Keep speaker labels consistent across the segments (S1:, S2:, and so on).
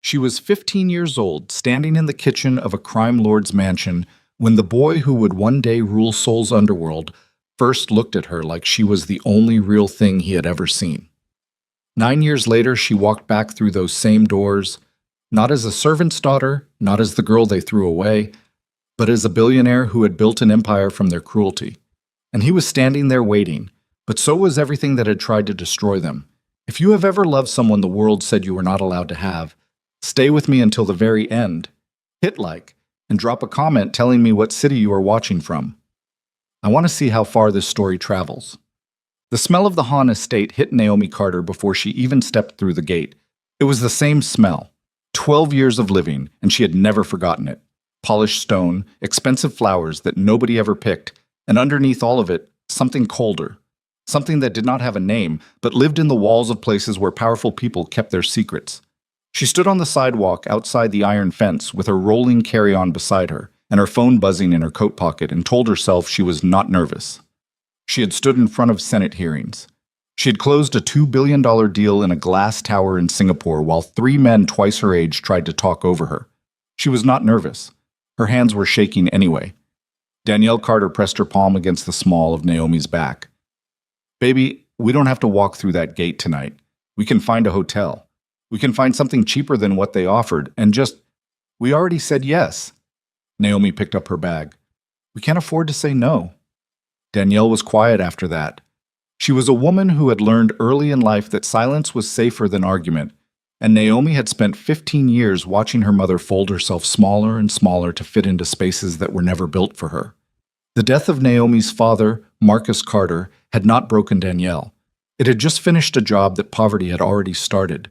S1: She was 15 years old, standing in the kitchen of a crime lord's mansion when the boy who would one day rule Seoul's underworld first looked at her like she was the only real thing he had ever seen. 9 years later, she walked back through those same doors, not as a servant's daughter, not as the girl they threw away, but as a billionaire who had built an empire from their cruelty. And he was standing there waiting, but so was everything that had tried to destroy them. If you have ever loved someone the world said you were not allowed to have, stay with me until the very end. Hit like, and drop a comment telling me what city you are watching from. I want to see how far this story travels. The smell of the Han estate hit Naomi Carter before she even stepped through the gate. It was the same smell. 12 years of living, and she had never forgotten it. Polished stone, expensive flowers that nobody ever picked, and underneath all of it, something colder. Something that did not have a name, but lived in the walls of places where powerful people kept their secrets. She stood on the sidewalk outside the iron fence with her rolling carry-on beside her, and her phone buzzing in her coat pocket, and told herself she was not nervous. She had stood in front of Senate hearings. She had closed a $2 billion deal in a glass tower in Singapore while 3 men twice her age tried to talk over her. She was not nervous. Her hands were shaking anyway. Danielle Carter pressed her palm against the small of Naomi's back. "Baby, we don't have to walk through that gate tonight. We can find a hotel. We can find something cheaper than what they offered, and we already said yes." Naomi picked up her bag. "We can't afford to say no." Danielle was quiet after that. She was a woman who had learned early in life that silence was safer than argument, and Naomi had spent 15 years watching her mother fold herself smaller and smaller to fit into spaces that were never built for her. The death of Naomi's father, Marcus Carter, had not broken Danielle. It had just finished a job that poverty had already started.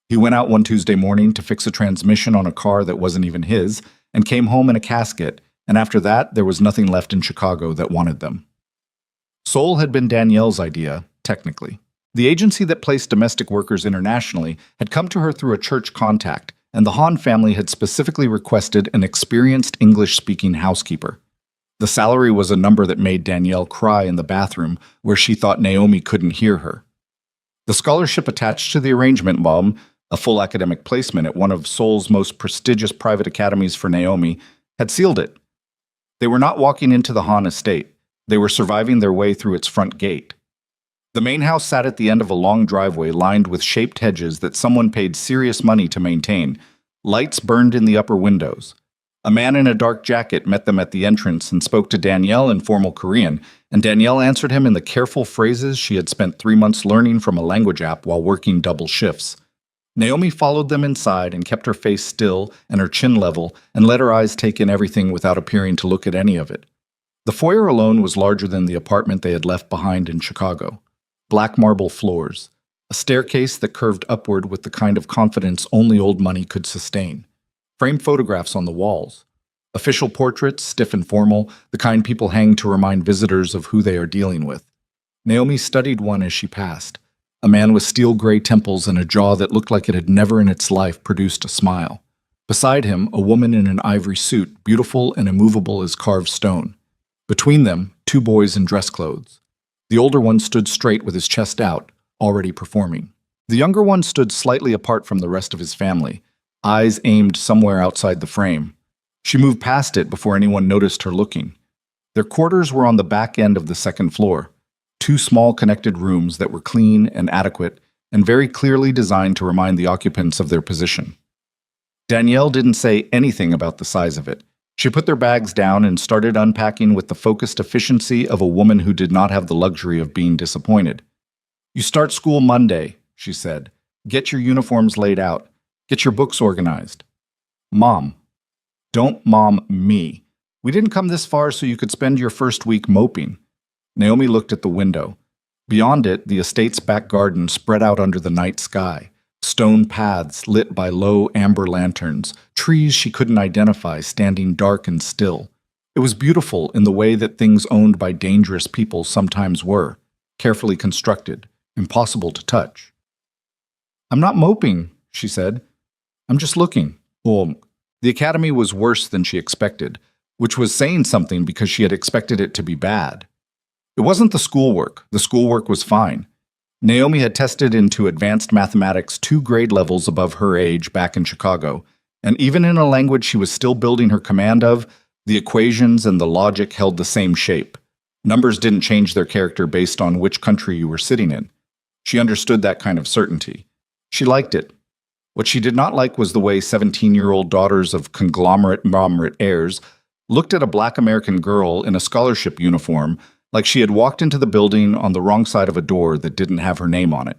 S1: He went out one Tuesday morning to fix a transmission on a car that wasn't even his, and came home in a casket, and after that there was nothing left in Chicago that wanted them. Seoul had been Danielle's idea, technically. The agency that placed domestic workers internationally had come to her through a church contact, and the Han family had specifically requested an experienced English-speaking housekeeper. The salary was a number that made Danielle cry in the bathroom, where she thought Naomi couldn't hear her. The scholarship attached to the arrangement, a full academic placement at one of Seoul's most prestigious private academies for Naomi, had sealed it. They were not walking into the Han estate. They were surviving their way through its front gate. The main house sat at the end of a long driveway lined with shaped hedges that someone paid serious money to maintain. Lights burned in the upper windows. A man in a dark jacket met them at the entrance and spoke to Danielle in formal Korean, and Danielle answered him in the careful phrases she had spent 3 months learning from a language app while working double shifts. Naomi followed them inside and kept her face still and her chin level and let her eyes take in everything without appearing to look at any of it. The foyer alone was larger than the apartment they had left behind in Chicago. Black marble floors, a staircase that curved upward with the kind of confidence only old money could sustain. Framed photographs on the walls. Official portraits, stiff and formal, the kind people hang to remind visitors of who they are dealing with. Naomi studied one as she passed. A man with steel gray temples and a jaw that looked like it had never in its life produced a smile. Beside him, a woman in an ivory suit, beautiful and immovable as carved stone. Between them, 2 boys in dress clothes. The older one stood straight with his chest out, already performing. The younger one stood slightly apart from the rest of his family, eyes aimed somewhere outside the frame. She moved past it before anyone noticed her looking. Their quarters were on the back end of the second floor. 2 small connected rooms that were clean and adequate and very clearly designed to remind the occupants of their position. Danielle didn't say anything about the size of it. She put their bags down and started unpacking with the focused efficiency of a woman who did not have the luxury of being disappointed. "You start school Monday," she said. "Get your uniforms laid out. Get your books organized." "Mom." "Don't mom me. We didn't come this far so you could spend your first week moping." Naomi looked at the window. Beyond it, the estate's back garden spread out under the night sky. Stone paths lit by low amber lanterns, trees she couldn't identify standing dark and still. It was beautiful in the way that things owned by dangerous people sometimes were, carefully constructed, impossible to touch. "I'm not moping," she said. "I'm just looking." The academy was worse than she expected, which was saying something because she had expected it to be bad. It wasn't the schoolwork. The schoolwork was fine. Naomi had tested into advanced mathematics 2 grade levels above her age back in Chicago, and even in a language she was still building her command of, the equations and the logic held the same shape. Numbers didn't change their character based on which country you were sitting in. She understood that kind of certainty. She liked it. What she did not like was the way 17-year-old daughters of conglomerate heirs looked at a black American girl in a scholarship uniform like she had walked into the building on the wrong side of a door that didn't have her name on it.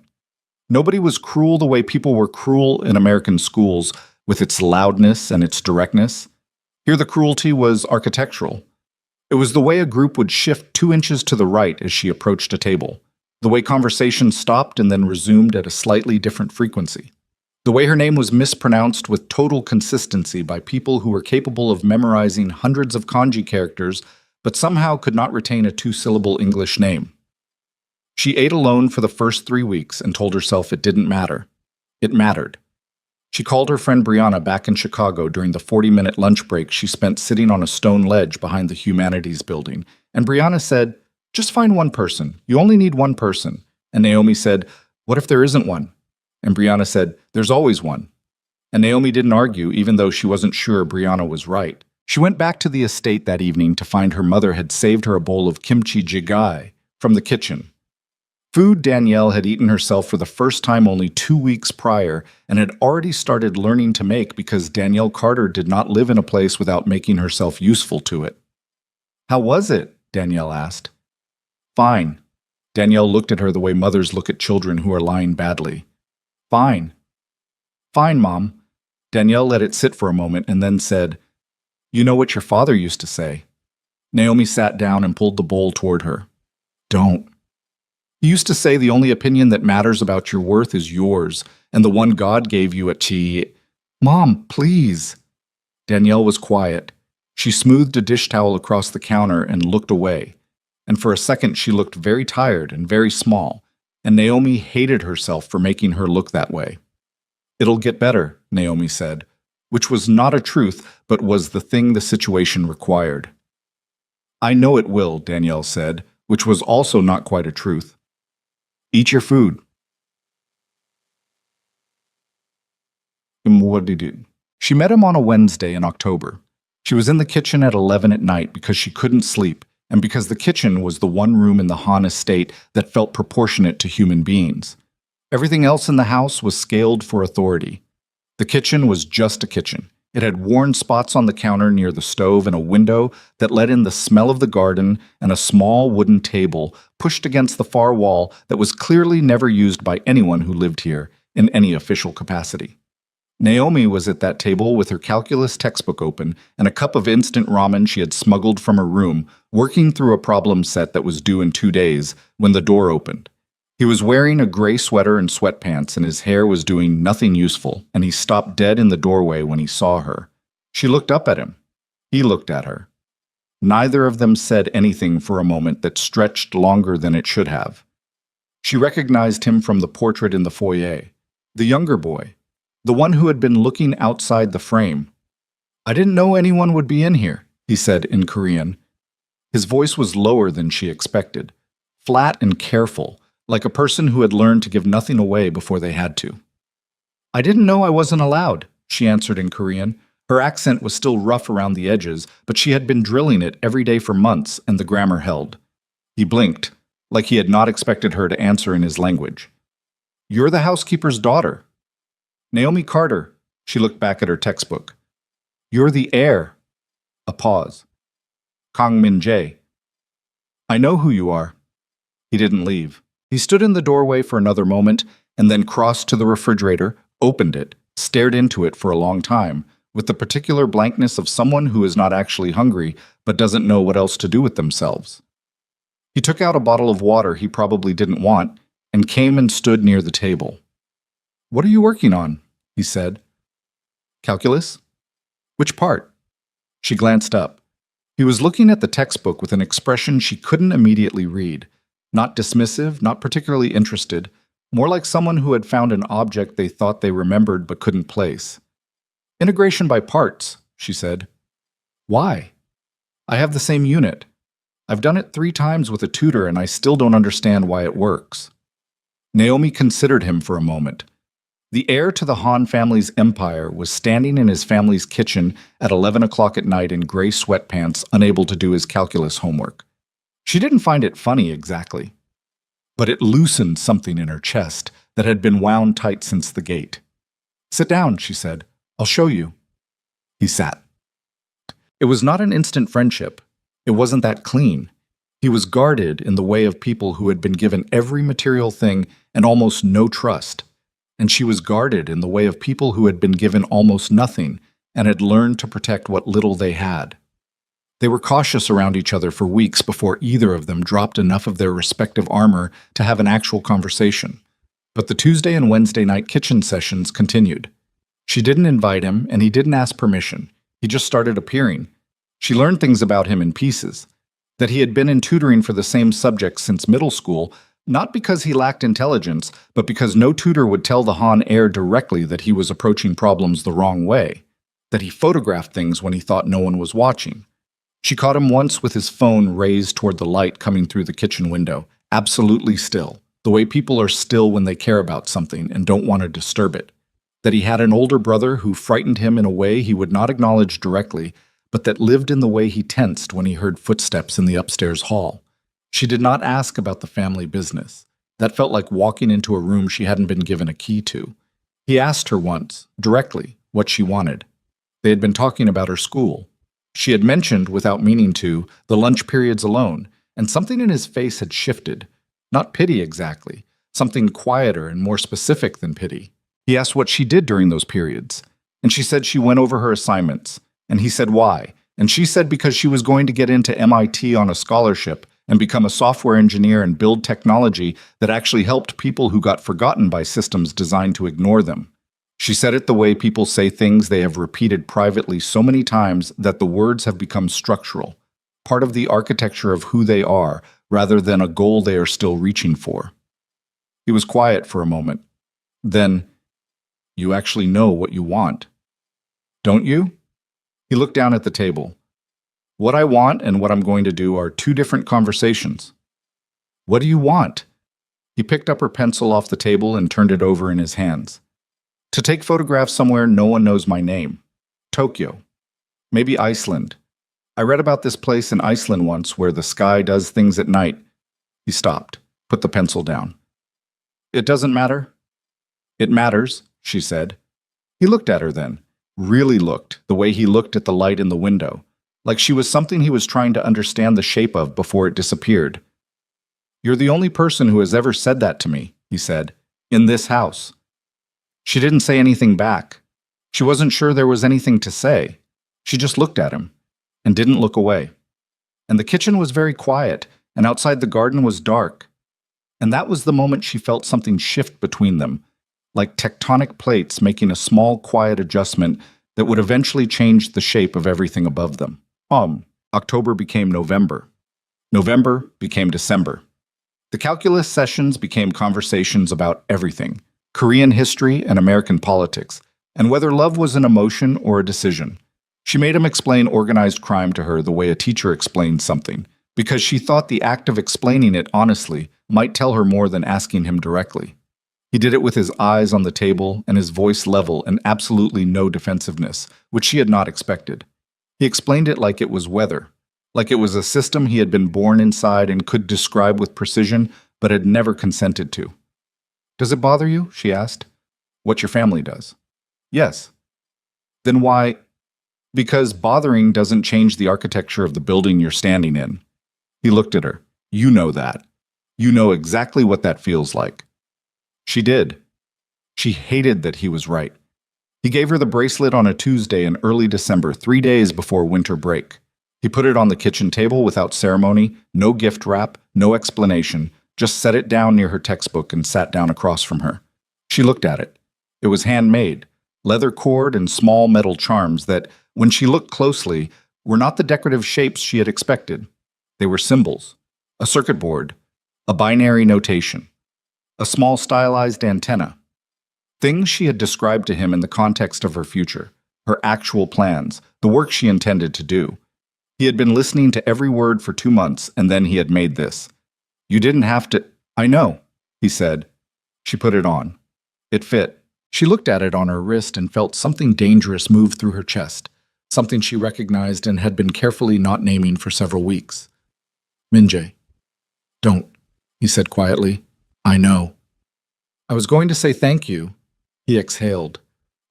S1: Nobody was cruel the way people were cruel in American schools, with its loudness and its directness. Here the cruelty was architectural. It was the way a group would shift 2 inches to the right as she approached a table, the way conversation stopped and then resumed at a slightly different frequency, the way her name was mispronounced with total consistency by people who were capable of memorizing hundreds of kanji characters but somehow could not retain a 2-syllable English name. She ate alone for the first 3 weeks and told herself it didn't matter. It mattered. She called her friend Brianna back in Chicago during the 40-minute lunch break she spent sitting on a stone ledge behind the Humanities building, and Brianna said, "Just find one person. You only need one person." And Naomi said, "What if there isn't one?" And Brianna said, "There's always one." And Naomi didn't argue, even though she wasn't sure Brianna was right. She went back to the estate that evening to find her mother had saved her a bowl of kimchi jjigae from the kitchen. Food Danielle had eaten herself for the first time only 2 weeks prior and had already started learning to make because Danielle Carter did not live in a place without making herself useful to it. "How was it?" Danielle asked. "Fine." Danielle looked at her the way mothers look at children who are lying badly. "Fine." "Fine, Mom." Danielle let it sit for a moment and then said, "You know what your father used to say." Naomi sat down and pulled the bowl toward her. "Don't." "He used to say the only opinion that matters about your worth is yours, and the one God gave you at tea." "Mom, please." Danielle was quiet. She smoothed a dish towel across the counter and looked away. And for a second she looked very tired and very small, and Naomi hated herself for making her look that way. "It'll get better," Naomi said, which was not a truth, but was the thing the situation required. "I know it will," Danielle said, which was also not quite a truth. "Eat your food." What did he do? She met him on a Wednesday in October. She was in the kitchen at 11 at night because she couldn't sleep, and because the kitchen was the one room in the Han estate that felt proportionate to human beings. Everything else in the house was scaled for authority. The kitchen was just a kitchen. It had worn spots on the counter near the stove and a window that let in the smell of the garden and a small wooden table pushed against the far wall that was clearly never used by anyone who lived here in any official capacity. Naomi was at that table with her calculus textbook open and a cup of instant ramen she had smuggled from her room, working through a problem set that was due in 2 days, when the door opened. He was wearing a gray sweater and sweatpants, and his hair was doing nothing useful, and he stopped dead in the doorway when he saw her. She looked up at him. He looked at her. Neither of them said anything for a moment that stretched longer than it should have. She recognized him from the portrait in the foyer, the younger boy, the one who had been looking outside the frame. "I didn't know anyone would be in here," he said in Korean. His voice was lower than she expected, flat and careful, like a person who had learned to give nothing away before they had to. "I didn't know I wasn't allowed," she answered in Korean. Her accent was still rough around the edges, but she had been drilling it every day for months, and the grammar held. He blinked, like he had not expected her to answer in his language. "You're the housekeeper's daughter." "Naomi Carter." She looked back at her textbook. "You're the heir." A pause. "Kang Min-jae." "I know who you are." He didn't leave. He stood in the doorway for another moment, and then crossed to the refrigerator, opened it, stared into it for a long time, with the particular blankness of someone who is not actually hungry, but doesn't know what else to do with themselves. He took out a bottle of water he probably didn't want, and came and stood near the table. "What are you working on?" he said. "Calculus?" "Which part?" She glanced up. He was looking at the textbook with an expression she couldn't immediately read. Not dismissive, not particularly interested, more like someone who had found an object they thought they remembered but couldn't place. "Integration by parts," she said. "Why?" "I have the same unit. I've done it 3 times with a tutor and I still don't understand why it works." Naomi considered him for a moment. The heir to the Han family's empire was standing in his family's kitchen at 11 o'clock at night in gray sweatpants, unable to do his calculus homework. She didn't find it funny exactly, but it loosened something in her chest that had been wound tight since the gate. "Sit down," she said. "I'll show you." He sat. It was not an instant friendship. It wasn't that clean. He was guarded in the way of people who had been given every material thing and almost no trust. And she was guarded in the way of people who had been given almost nothing and had learned to protect what little they had. They were cautious around each other for weeks before either of them dropped enough of their respective armor to have an actual conversation. But the Tuesday and Wednesday night kitchen sessions continued. She didn't invite him, and he didn't ask permission. He just started appearing. She learned things about him in pieces. That he had been in tutoring for the same subject since middle school, not because he lacked intelligence, but because no tutor would tell the Han heir directly that he was approaching problems the wrong way, that he photographed things when he thought no one was watching. She caught him once with his phone raised toward the light coming through the kitchen window, absolutely still, the way people are still when they care about something and don't want to disturb it. That he had an older brother who frightened him in a way he would not acknowledge directly, but that lived in the way he tensed when he heard footsteps in the upstairs hall. She did not ask about the family business. That felt like walking into a room she hadn't been given a key to. He asked her once, directly, what she wanted. They had been talking about her school. She had mentioned, without meaning to, the lunch periods alone, and something in his face had shifted. Not pity exactly, something quieter and more specific than pity. He asked what she did during those periods, and she said she went over her assignments, and he said why, and she said because she was going to get into MIT on a scholarship and become a software engineer and build technology that actually helped people who got forgotten by systems designed to ignore them. She said it the way people say things they have repeated privately so many times that the words have become structural, part of the architecture of who they are, rather than a goal they are still reaching for. He was quiet for a moment. Then, "You actually know what you want, don't you?" He looked down at the table. "What I want and what I'm going to do are two different conversations." "What do you want?" He picked up her pencil off the table and turned it over in his hands. "To take photographs somewhere no one knows my name. Tokyo. Maybe Iceland. I read about this place in Iceland once where the sky does things at night." He stopped, put the pencil down. "It doesn't matter?" "It matters," she said. He looked at her then, really looked, the way he looked at the light in the window, like she was something he was trying to understand the shape of before it disappeared. "You're the only person who has ever said that to me," he said, "in this house." She didn't say anything back. She wasn't sure there was anything to say. She just looked at him and didn't look away. And the kitchen was very quiet, and outside the garden was dark. And that was the moment she felt something shift between them, like tectonic plates making a small, quiet adjustment that would eventually change the shape of everything above them. October became November. November became December. The calculus sessions became conversations about everything, Korean history and American politics, and whether love was an emotion or a decision. She made him explain organized crime to her the way a teacher explains something, because she thought the act of explaining it honestly might tell her more than asking him directly. He did it with his eyes on the table and his voice level and absolutely no defensiveness, which she had not expected. He explained it like it was weather, like it was a system he had been born inside and could describe with precision, but had never consented to. "Does it bother you?" she asked. "What your family does?" "Yes." "Then why?" "Because bothering doesn't change the architecture of the building you're standing in." He looked at her. "You know that. You know exactly what that feels like." She did. She hated that he was right. He gave her the bracelet on a Tuesday in early December, 3 days before winter break. He put it on the kitchen table without ceremony, no gift wrap, no explanation, just set it down near her textbook and sat down across from her. She looked at it. It was handmade, leather cord and small metal charms that, when she looked closely, were not the decorative shapes she had expected. They were symbols, a circuit board, a binary notation, a small stylized antenna. Things she had described to him in the context of her future, her actual plans, the work she intended to do. He had been listening to every word for 2 months, and then he had made this. "You didn't have to—" "I know," he said. She put it on. It fit. She looked at it on her wrist and felt something dangerous move through her chest, something she recognized and had been carefully not naming for several weeks. Minjae. Don't, he said quietly. I know. I was going to say thank you. He exhaled.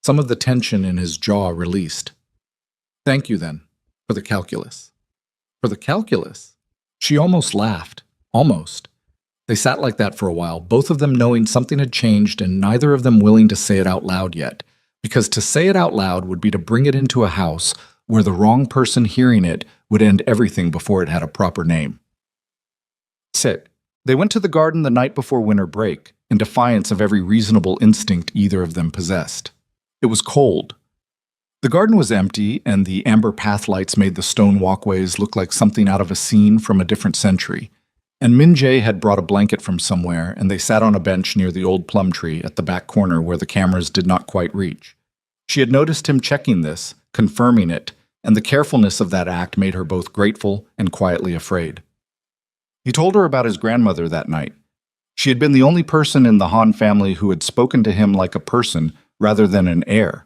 S1: Some of the tension in his jaw released. Thank you, then, for the calculus. For the calculus? She almost laughed. Almost. They sat like that for a while, both of them knowing something had changed and neither of them willing to say it out loud yet, because to say it out loud would be to bring it into a house where the wrong person hearing it would end everything before it had a proper name. Sit. They went to the garden the night before winter break, in defiance of every reasonable instinct either of them possessed. It was cold. The garden was empty, and the amber path lights made the stone walkways look like something out of a scene from a different century. And Minjae had brought a blanket from somewhere, and they sat on a bench near the old plum tree at the back corner where the cameras did not quite reach. She had noticed him checking this, confirming it, and the carefulness of that act made her both grateful and quietly afraid. He told her about his grandmother that night. She had been the only person in the Han family who had spoken to him like a person rather than an heir.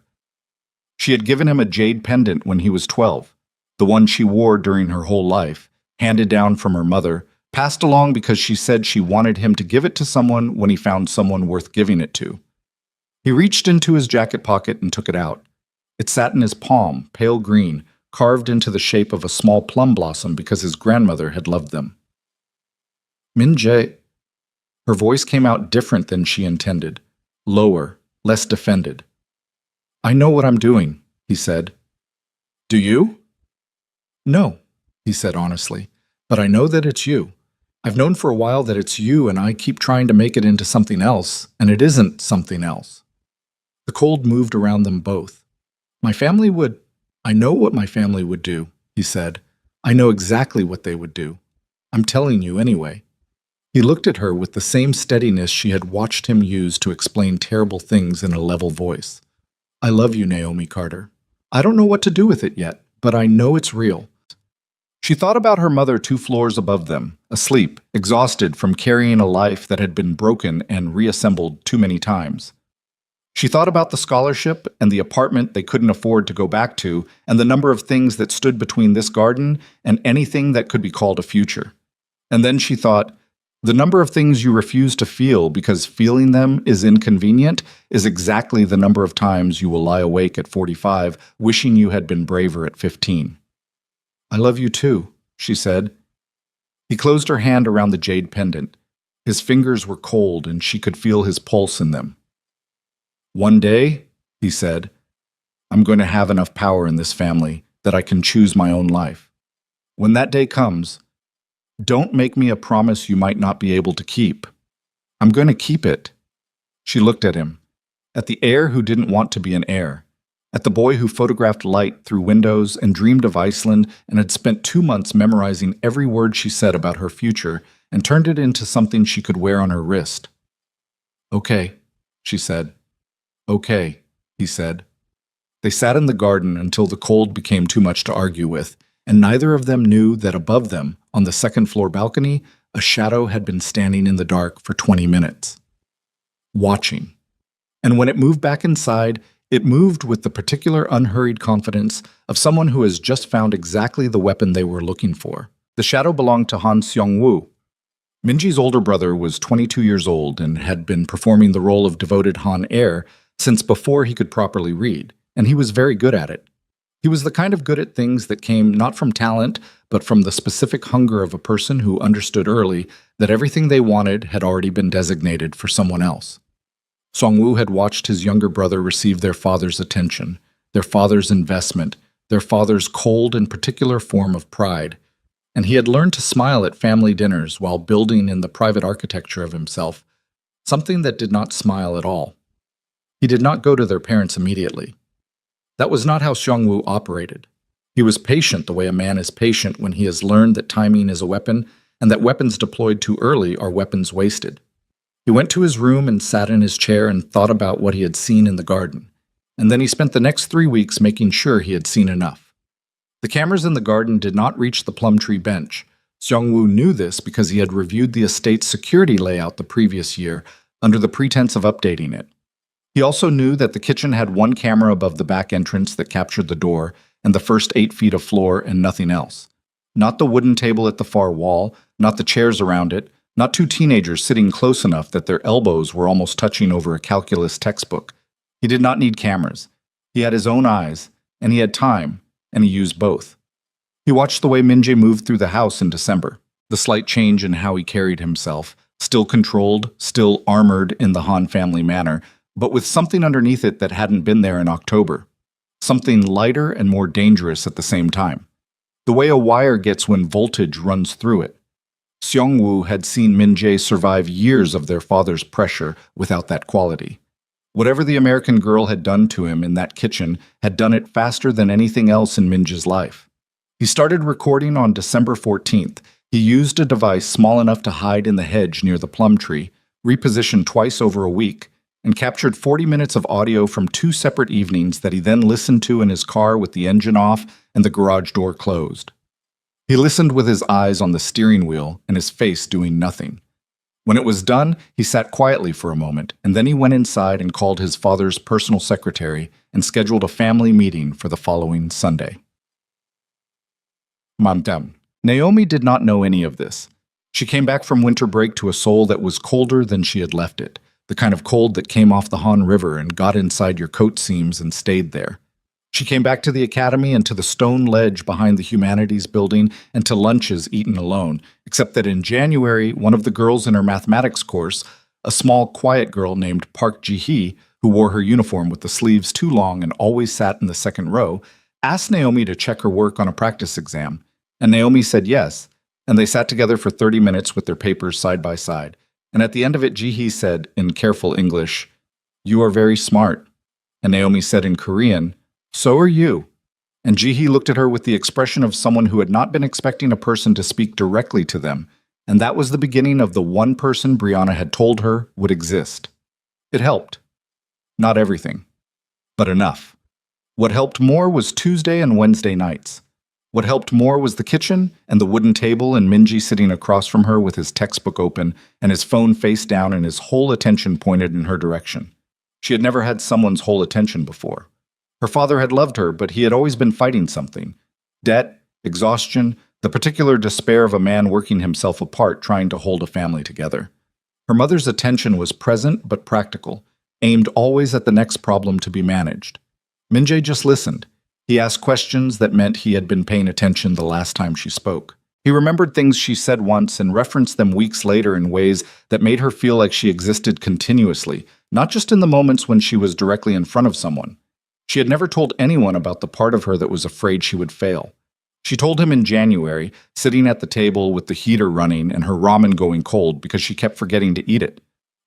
S1: She had given him a jade pendant when he was 12, the one she wore during her whole life, handed down from her mother, passed along because she said she wanted him to give it to someone when he found someone worth giving it to. He reached into his jacket pocket and took it out. It sat in his palm, pale green, carved into the shape of a small plum blossom because his grandmother had loved them. Minjae. Her voice came out different than she intended, lower, less defended. I know what I'm doing, he said. Do you? No, he said honestly, but I know that it's you. I've known for a while that it's you, and I keep trying to make it into something else, and it isn't something else. The cold moved around them both. I know what my family would do, he said. I know exactly what they would do. I'm telling you anyway. He looked at her with the same steadiness she had watched him use to explain terrible things in a level voice. I love you, Naomi Carter. I don't know what to do with it yet, but I know it's real. She thought about her mother 2 floors above them, asleep, exhausted from carrying a life that had been broken and reassembled too many times. She thought about the scholarship and the apartment they couldn't afford to go back to and the number of things that stood between this garden and anything that could be called a future. And then she thought, the number of things you refuse to feel because feeling them is inconvenient is exactly the number of times you will lie awake at 45 wishing you had been braver at 15. I love you too, she said. He closed her hand around the jade pendant. His fingers were cold and she could feel his pulse in them. One day, he said, I'm going to have enough power in this family that I can choose my own life. When that day comes, don't make me a promise you might not be able to keep. I'm going to keep it. She looked at him, at the heir who didn't want to be an heir, at the boy who photographed light through windows and dreamed of Iceland and had spent 2 months memorizing every word she said about her future and turned it into something she could wear on her wrist. Okay, she said. Okay, he said. They sat in the garden until the cold became too much to argue with, and neither of them knew that above them, on the second-floor balcony, a shadow had been standing in the dark for 20 minutes. Watching. And when it moved back inside, it moved with the particular unhurried confidence of someone who has just found exactly the weapon they were looking for. The shadow belonged to Han Seong-woo. Minji's older brother was 22 years old and had been performing the role of devoted Han heir since before he could properly read, and he was very good at it. He was the kind of good at things that came not from talent, but from the specific hunger of a person who understood early that everything they wanted had already been designated for someone else. Song-woo had watched his younger brother receive their father's attention, their father's investment, their father's cold and particular form of pride, and he had learned to smile at family dinners while building in the private architecture of himself, something that did not smile at all. He did not go to their parents immediately. That was not how Seong-woo operated. He was patient the way a man is patient when he has learned that timing is a weapon and that weapons deployed too early are weapons wasted. He went to his room and sat in his chair and thought about what he had seen in the garden, and then he spent the next 3 weeks making sure he had seen enough. The cameras in the garden did not reach the plum tree bench. Seong-woo knew this because he had reviewed the estate's security layout the previous year, under the pretense of updating it. He also knew that the kitchen had one camera above the back entrance that captured the door and the first 8 feet of floor and nothing else. Not the wooden table at the far wall, not the chairs around it, not two teenagers sitting close enough that their elbows were almost touching over a calculus textbook. He did not need cameras. He had his own eyes, and he had time, and he used both. He watched the way Min-jae moved through the house in December, the slight change in how he carried himself, still controlled, still armored in the Han family manner, but with something underneath it that hadn't been there in October. Something lighter and more dangerous at the same time. The way a wire gets when voltage runs through it. Seong-woo had seen Min-jae survive years of their father's pressure without that quality. Whatever the American girl had done to him in that kitchen had done it faster than anything else in Min-jae's life. He started recording on December 14th. He used a device small enough to hide in the hedge near the plum tree, repositioned twice over a week, and captured 40 minutes of audio from 2 separate evenings that he then listened to in his car with the engine off and the garage door closed. He listened with his eyes on the steering wheel and his face doing nothing. When it was done, he sat quietly for a moment, and then he went inside and called his father's personal secretary and scheduled a family meeting for the following Sunday. Mamdam. Naomi did not know any of this. She came back from winter break to a soul that was colder than she had left it, the kind of cold that came off the Han River and got inside your coat seams and stayed there. She came back to the academy and to the stone ledge behind the humanities building and to lunches eaten alone, except that in January, one of the girls in her mathematics course, a small, quiet girl named Park Ji-hee, who wore her uniform with the sleeves too long and always sat in the second row, asked Naomi to check her work on a practice exam, and Naomi said yes, and they sat together for 30 minutes with their papers side by side, and at the end of it, Ji-hee said, in careful English, "You are very smart," and Naomi said in Korean, "So are you." And Ji-hee looked at her with the expression of someone who had not been expecting a person to speak directly to them, and that was the beginning of the one person Brianna had told her would exist. It helped. Not everything, but enough. What helped more was Tuesday and Wednesday nights. What helped more was the kitchen and the wooden table and Min-jae sitting across from her with his textbook open and his phone face down and his whole attention pointed in her direction. She had never had someone's whole attention before. Her father had loved her, but he had always been fighting something. Debt, exhaustion, the particular despair of a man working himself apart trying to hold a family together. Her mother's attention was present but practical, aimed always at the next problem to be managed. Min-jae just listened. He asked questions that meant he had been paying attention the last time she spoke. He remembered things she said once and referenced them weeks later in ways that made her feel like she existed continuously, not just in the moments when she was directly in front of someone. She had never told anyone about the part of her that was afraid she would fail. She told him in January, sitting at the table with the heater running and her ramen going cold because she kept forgetting to eat it.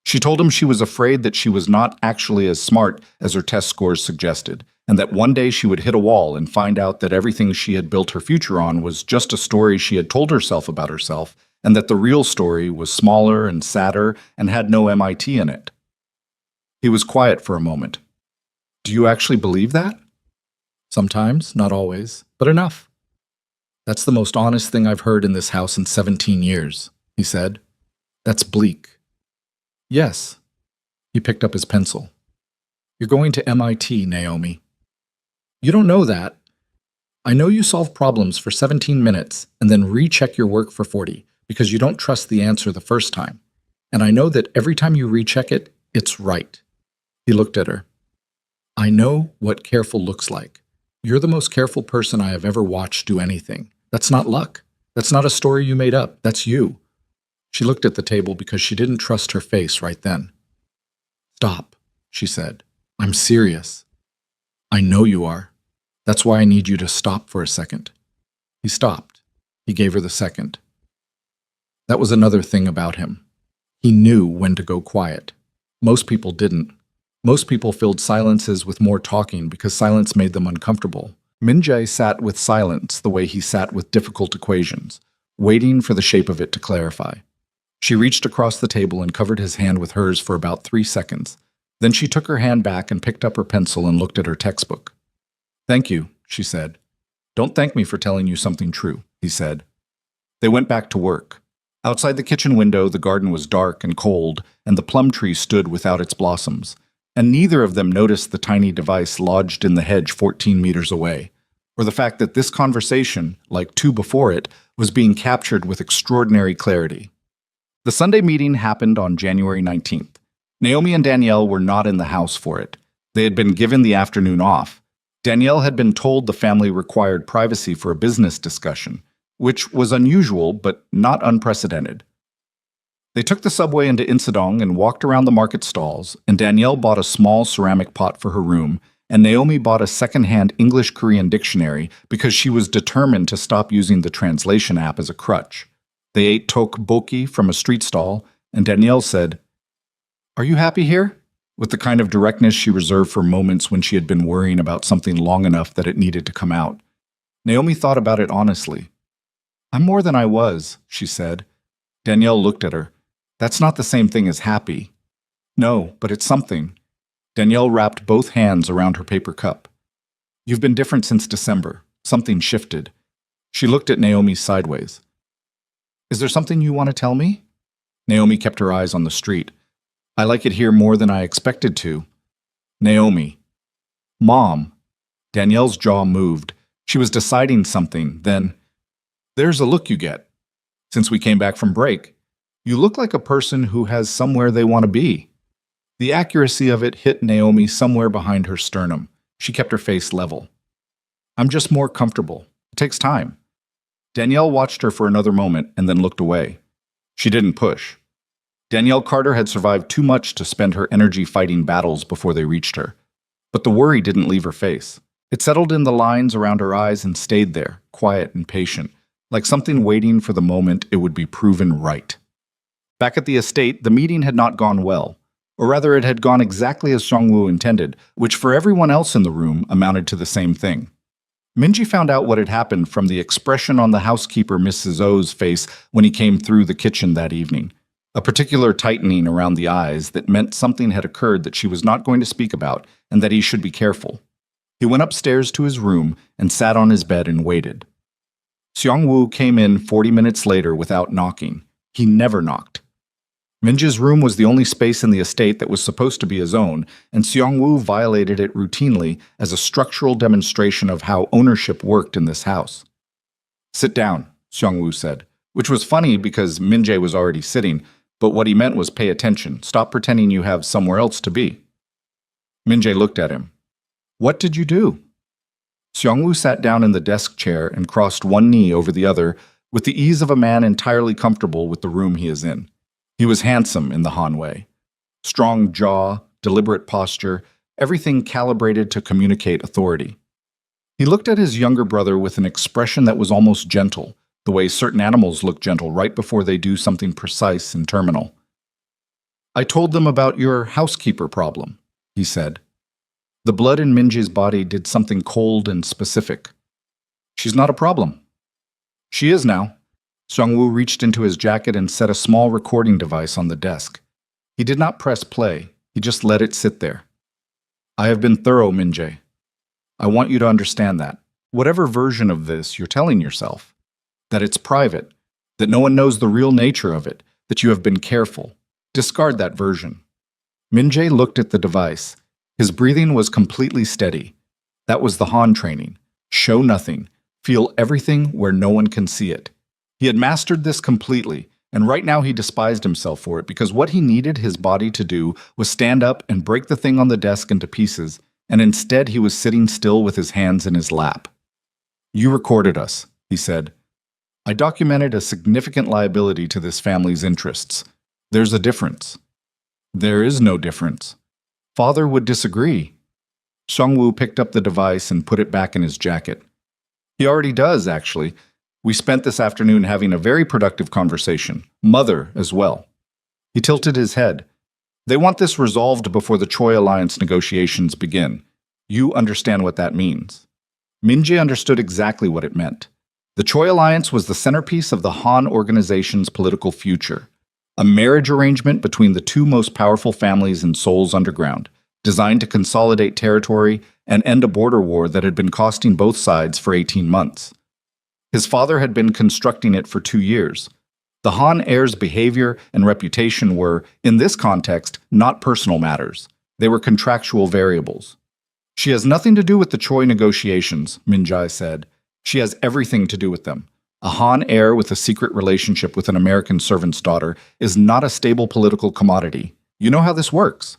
S1: She told him she was afraid that she was not actually as smart as her test scores suggested, and that one day she would hit a wall and find out that everything she had built her future on was just a story she had told herself about herself, and that the real story was smaller and sadder and had no MIT in it. He was quiet for a moment. "Do you actually believe that?" "Sometimes, not always, but enough." "That's the most honest thing I've heard in this house in 17 years, he said. "That's bleak." "Yes." He picked up his pencil. "You're going to MIT, Naomi." "You don't know that. I know you solve problems for 17 minutes and then recheck your work for 40 because you don't trust the answer the first time. And I know that every time you recheck it, it's right." He looked at her. "I know what careful looks like. You're the most careful person I have ever watched do anything. That's not luck. That's not a story you made up. That's you." She looked at the table because she didn't trust her face right then. "Stop," she said. "I'm serious." "I know you are. That's why I need you to stop for a second." He stopped. He gave her the second. That was another thing about him. He knew when to go quiet. Most people didn't. Most people filled silences with more talking because silence made them uncomfortable. Min-jae sat with silence the way he sat with difficult equations, waiting for the shape of it to clarify. She reached across the table and covered his hand with hers for about 3 seconds. Then she took her hand back and picked up her pencil and looked at her textbook. "Thank you," she said. "Don't thank me for telling you something true," he said. They went back to work. Outside the kitchen window, the garden was dark and cold, and the plum tree stood without its blossoms. And neither of them noticed the tiny device lodged in the hedge 14 meters away, or the fact that this conversation, like two before it, was being captured with extraordinary clarity. The Sunday meeting happened on January 19th. Naomi and Danielle were not in the house for it. They had been given the afternoon off. Danielle had been told the family required privacy for a business discussion, which was unusual but not unprecedented. They took the subway into Insadong and walked around the market stalls, and Danielle bought a small ceramic pot for her room, and Naomi bought a second-hand English-Korean dictionary because she was determined to stop using the translation app as a crutch. They ate tteokbokki from a street stall, and Danielle said, "Are you happy here?" with the kind of directness she reserved for moments when she had been worrying about something long enough that it needed to come out. Naomi thought about it honestly. "I'm more than I was," she said. Danielle looked at her. "That's not the same thing as happy." "No, but it's something." Danielle wrapped both hands around her paper cup. "You've been different since December. Something shifted." She looked at Naomi sideways. "Is there something you want to tell me?" Naomi kept her eyes on the street. "I like it here more than I expected to." "Naomi." "Mom." Danielle's jaw moved. She was deciding something, then, "There's a look you get. Since we came back from break, you look like a person who has somewhere they want to be." The accuracy of it hit Naomi somewhere behind her sternum. She kept her face level. "I'm just more comfortable. It takes time." Danielle watched her for another moment and then looked away. She didn't push. Danielle Carter had survived too much to spend her energy fighting battles before they reached her. But the worry didn't leave her face. It settled in the lines around her eyes and stayed there, quiet and patient, like something waiting for the moment it would be proven right. Back at the estate, the meeting had not gone well. Or rather, it had gone exactly as Seong-woo intended, which for everyone else in the room amounted to the same thing. Minji found out what had happened from the expression on the housekeeper Mrs. O's face when he came through the kitchen that evening. A particular tightening around the eyes that meant something had occurred that she was not going to speak about and that he should be careful. He went upstairs to his room and sat on his bed and waited. Seong-woo came in 40 minutes later without knocking. He never knocked. Minji's room was the only space in the estate that was supposed to be his own, and Seong-woo violated it routinely as a structural demonstration of how ownership worked in this house. "Sit down," Seong-woo said, which was funny because Minjae was already sitting, but what he meant was pay attention. Stop pretending you have somewhere else to be. Minjae looked at him. "What did you do?" Seong-woo sat down in the desk chair and crossed one knee over the other with the ease of a man entirely comfortable with the room he is in. He was handsome in the Han way. Strong jaw, deliberate posture, everything calibrated to communicate authority. He looked at his younger brother with an expression that was almost gentle, the way certain animals look gentle right before they do something precise and terminal. "I told them about your housekeeper problem," he said. The blood in Minji's body did something cold and specific. "She's not a problem." "She is now." Seong-woo reached into his jacket and set a small recording device on the desk. He did not press play, he just let it sit there. "I have been thorough, Minjae. I want you to understand that. Whatever version of this you're telling yourself, that it's private, that no one knows the real nature of it, that you have been careful. Discard that version." Minjae looked at the device. His breathing was completely steady. That was the Han training. Show nothing. Feel everything where no one can see it. He had mastered this completely, and right now he despised himself for it because what he needed his body to do was stand up and break the thing on the desk into pieces, and instead he was sitting still with his hands in his lap. "You recorded us," he said. "I documented a significant liability to this family's interests. There's a difference." "There is no difference." "Father would disagree." Seong-woo picked up the device and put it back in his jacket. "He already does, actually. We spent this afternoon having a very productive conversation. Mother as well." He tilted his head. "They want this resolved before the Choi Alliance negotiations begin. You understand what that means." Minjae understood exactly what it meant. The Choi Alliance was the centerpiece of the Han organization's political future. A marriage arrangement between the two most powerful families in Seoul's underground, designed to consolidate territory and end a border war that had been costing both sides for 18 months. His father had been constructing it for 2 years. The Han heir's behavior and reputation were, in this context, not personal matters. They were contractual variables. She has nothing to do with the Choi negotiations, Min-jae said. She has everything to do with them. A Han heir with a secret relationship with an American servant's daughter is not a stable political commodity. You know how this works.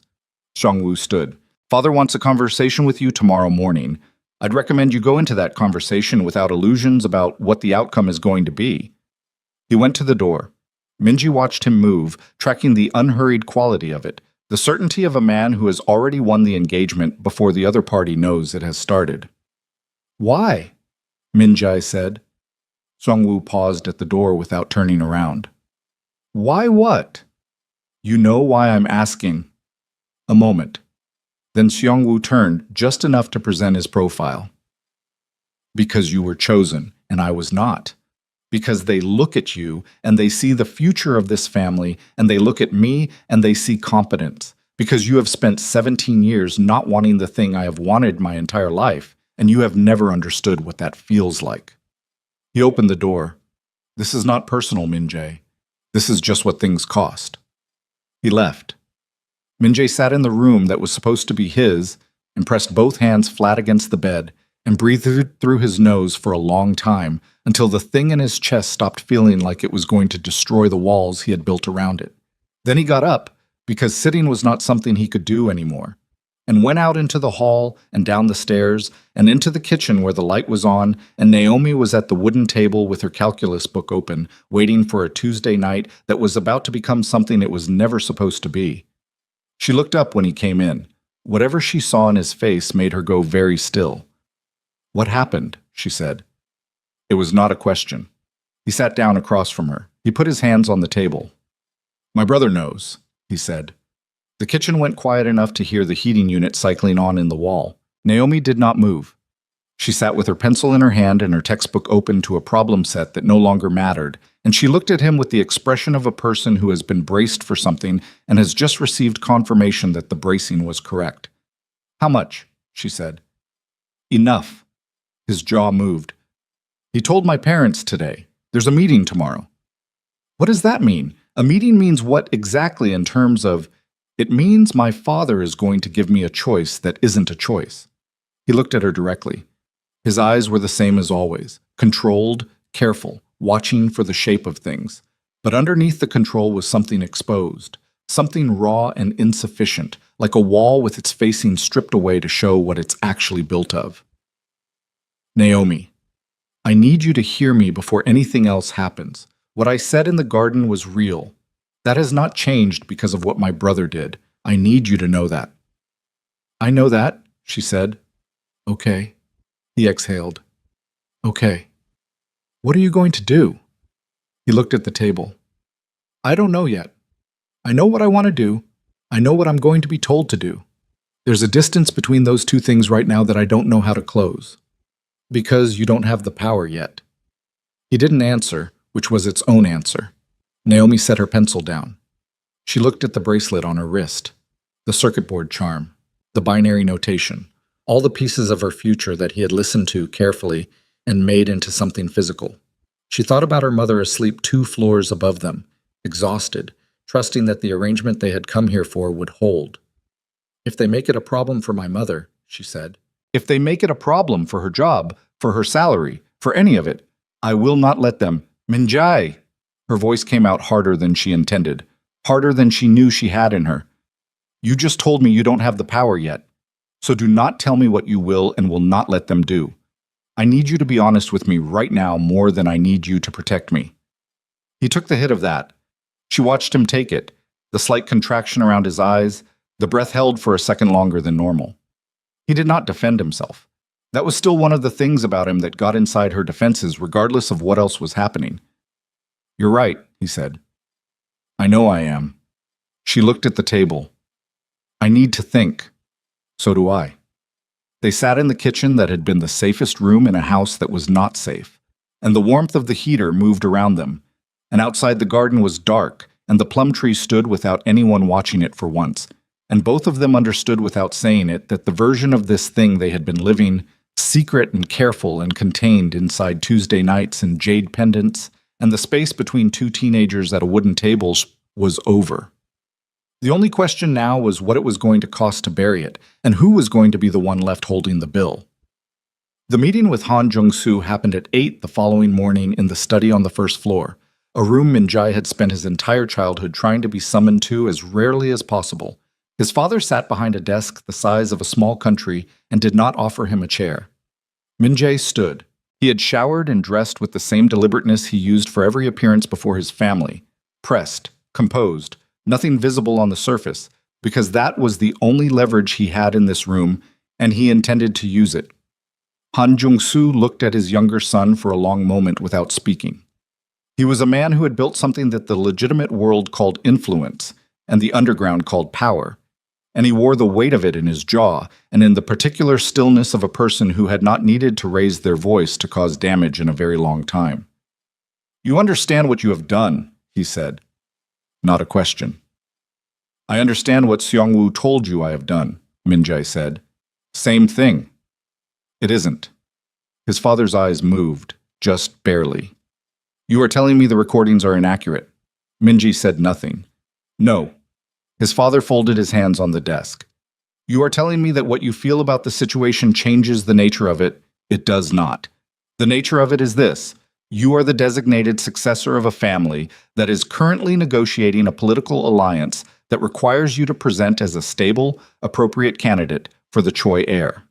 S1: Xiongwu stood. Father wants a conversation with you tomorrow morning. I'd recommend you go into that conversation without illusions about what the outcome is going to be. He went to the door. Minji watched him move, tracking the unhurried quality of it, the certainty of a man who has already won the engagement before the other party knows it has started. Why? Min-jae said. Xiongwu paused at the door without turning around. Why what? You know why I'm asking. A moment. Then Xiongwu turned just enough to present his profile. Because you were chosen, and I was not. Because they look at you, and they see the future of this family, and they look at me, and they see competence. Because you have spent 17 years not wanting the thing I have wanted my entire life, and you have never understood what that feels like. He opened the door. This is not personal, Min-jae. This is just what things cost. He left. Min-jae sat in the room that was supposed to be his and pressed both hands flat against the bed and breathed through his nose for a long time until the thing in his chest stopped feeling like it was going to destroy the walls he had built around it. Then he got up, because sitting was not something he could do anymore, and went out into the hall and down the stairs and into the kitchen where the light was on and Naomi was at the wooden table with her calculus book open, waiting for a Tuesday night that was about to become something it was never supposed to be. She looked up when he came in. Whatever she saw in his face made her go very still. What happened? She said. It was not a question. He sat down across from her. He put his hands on the table. My brother knows, he said. The kitchen went quiet enough to hear the heating unit cycling on in the wall. Naomi did not move. She sat with her pencil in her hand and her textbook open to a problem set that no longer mattered, and she looked at him with the expression of a person who has been braced for something and has just received confirmation that the bracing was correct. How much? She said. Enough. His jaw moved. He told my parents today. There's a meeting tomorrow. What does that mean? A meeting means what exactly in terms of... It means my father is going to give me a choice that isn't a choice. He looked at her directly. His eyes were the same as always, controlled, careful, watching for the shape of things. But underneath the control was something exposed, something raw and insufficient, like a wall with its facing stripped away to show what it's actually built of. Naomi, I need you to hear me before anything else happens. What I said in the garden was real. That has not changed because of what my brother did. I need you to know that. I know that, she said. Okay. He exhaled. Okay. What are you going to do? He looked at the table. I don't know yet. I know what I want to do. I know what I'm going to be told to do. There's a distance between those two things right now that I don't know how to close. Because you don't have the power yet. He didn't answer, which was its own answer. Naomi set her pencil down. She looked at the bracelet on her wrist, the circuit board charm, the binary notation, all the pieces of her future that he had listened to carefully and made into something physical. She thought about her mother asleep 2 floors above them, exhausted, trusting that the arrangement they had come here for would hold. If they make it a problem for my mother, she said, if they make it a problem for her job, for her salary, for any of it, I will not let them. Min-jae! Her voice came out harder than she intended, harder than she knew she had in her. You just told me you don't have the power yet, so do not tell me what you will and will not let them do. I need you to be honest with me right now more than I need you to protect me. He took the hit of that. She watched him take it, the slight contraction around his eyes, the breath held for a second longer than normal. He did not defend himself. That was still one of the things about him that got inside her defenses regardless of what else was happening. You're right, he said. I know I am. She looked at the table. I need to think. So do I. They sat in the kitchen that had been the safest room in a house that was not safe, and the warmth of the heater moved around them, and outside the garden was dark, and the plum tree stood without anyone watching it for once, and both of them understood without saying it that the version of this thing they had been living, secret and careful and contained inside Tuesday nights and jade pendants and the space between two teenagers at a wooden table was over. The only question now was what it was going to cost to bury it, and who was going to be the one left holding the bill. The meeting with Han Jung-soo happened at 8 the following morning in the study on the first floor, a room Min-jae had spent his entire childhood trying to be summoned to as rarely as possible. His father sat behind a desk the size of a small country and did not offer him a chair. Min-jae stood. He had showered and dressed with the same deliberateness he used for every appearance before his family. Pressed, composed, nothing visible on the surface, because that was the only leverage he had in this room, and he intended to use it. Han Jung-soo looked at his younger son for a long moment without speaking. He was a man who had built something that the legitimate world called influence and the underground called power, and he wore the weight of it in his jaw and in the particular stillness of a person who had not needed to raise their voice to cause damage in a very long time. "You understand what you have done," he said. Not a question. "I understand what Seong-woo told you I have done," Min-jae said. "Same thing." "It isn't." His father's eyes moved, just barely. "You are telling me the recordings are inaccurate." Min-jae said nothing. "No." His father folded his hands on the desk. "You are telling me that what you feel about the situation changes the nature of it. It does not. The nature of it is this. You are the designated successor of a family that is currently negotiating a political alliance that requires you to present as a stable, appropriate candidate for the Choi heir.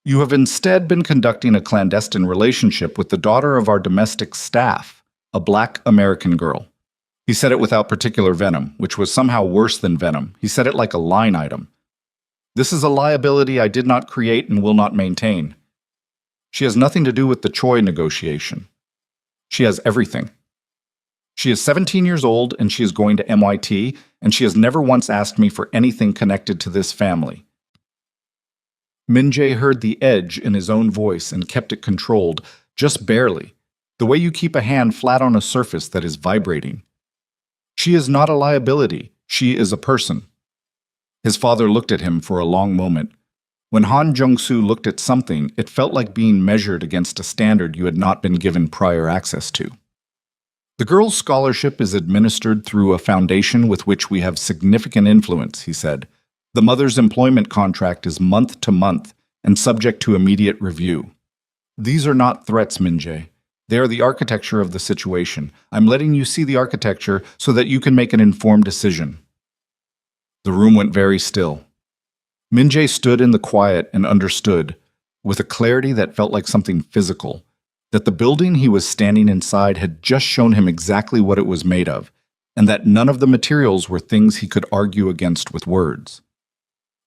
S1: You have instead been conducting a clandestine relationship with the daughter of our domestic staff, a black American girl." He said it without particular venom, which was somehow worse than venom. He said it like a line item. "This is a liability I did not create and will not maintain. She has nothing to do with the Choi negotiation. She has everything. She is 17 years old and she is going to MIT, and she has never once asked me for anything connected to this family." Min-jae heard the edge in his own voice and kept it controlled, just barely, the way you keep a hand flat on a surface that is vibrating. "She is not a liability. She is a person." His father looked at him for a long moment. When Han Jung-soo looked at something, it felt like being measured against a standard you had not been given prior access to. "The girl's scholarship is administered through a foundation with which we have significant influence," he said. "The mother's employment contract is month to month and subject to immediate review." "These are not threats, Min-jae. They are the architecture of the situation. I'm letting you see the architecture so that you can make an informed decision." The room went very still. Min-jae stood in the quiet and understood, with a clarity that felt like something physical, that the building he was standing inside had just shown him exactly what it was made of, and that none of the materials were things he could argue against with words.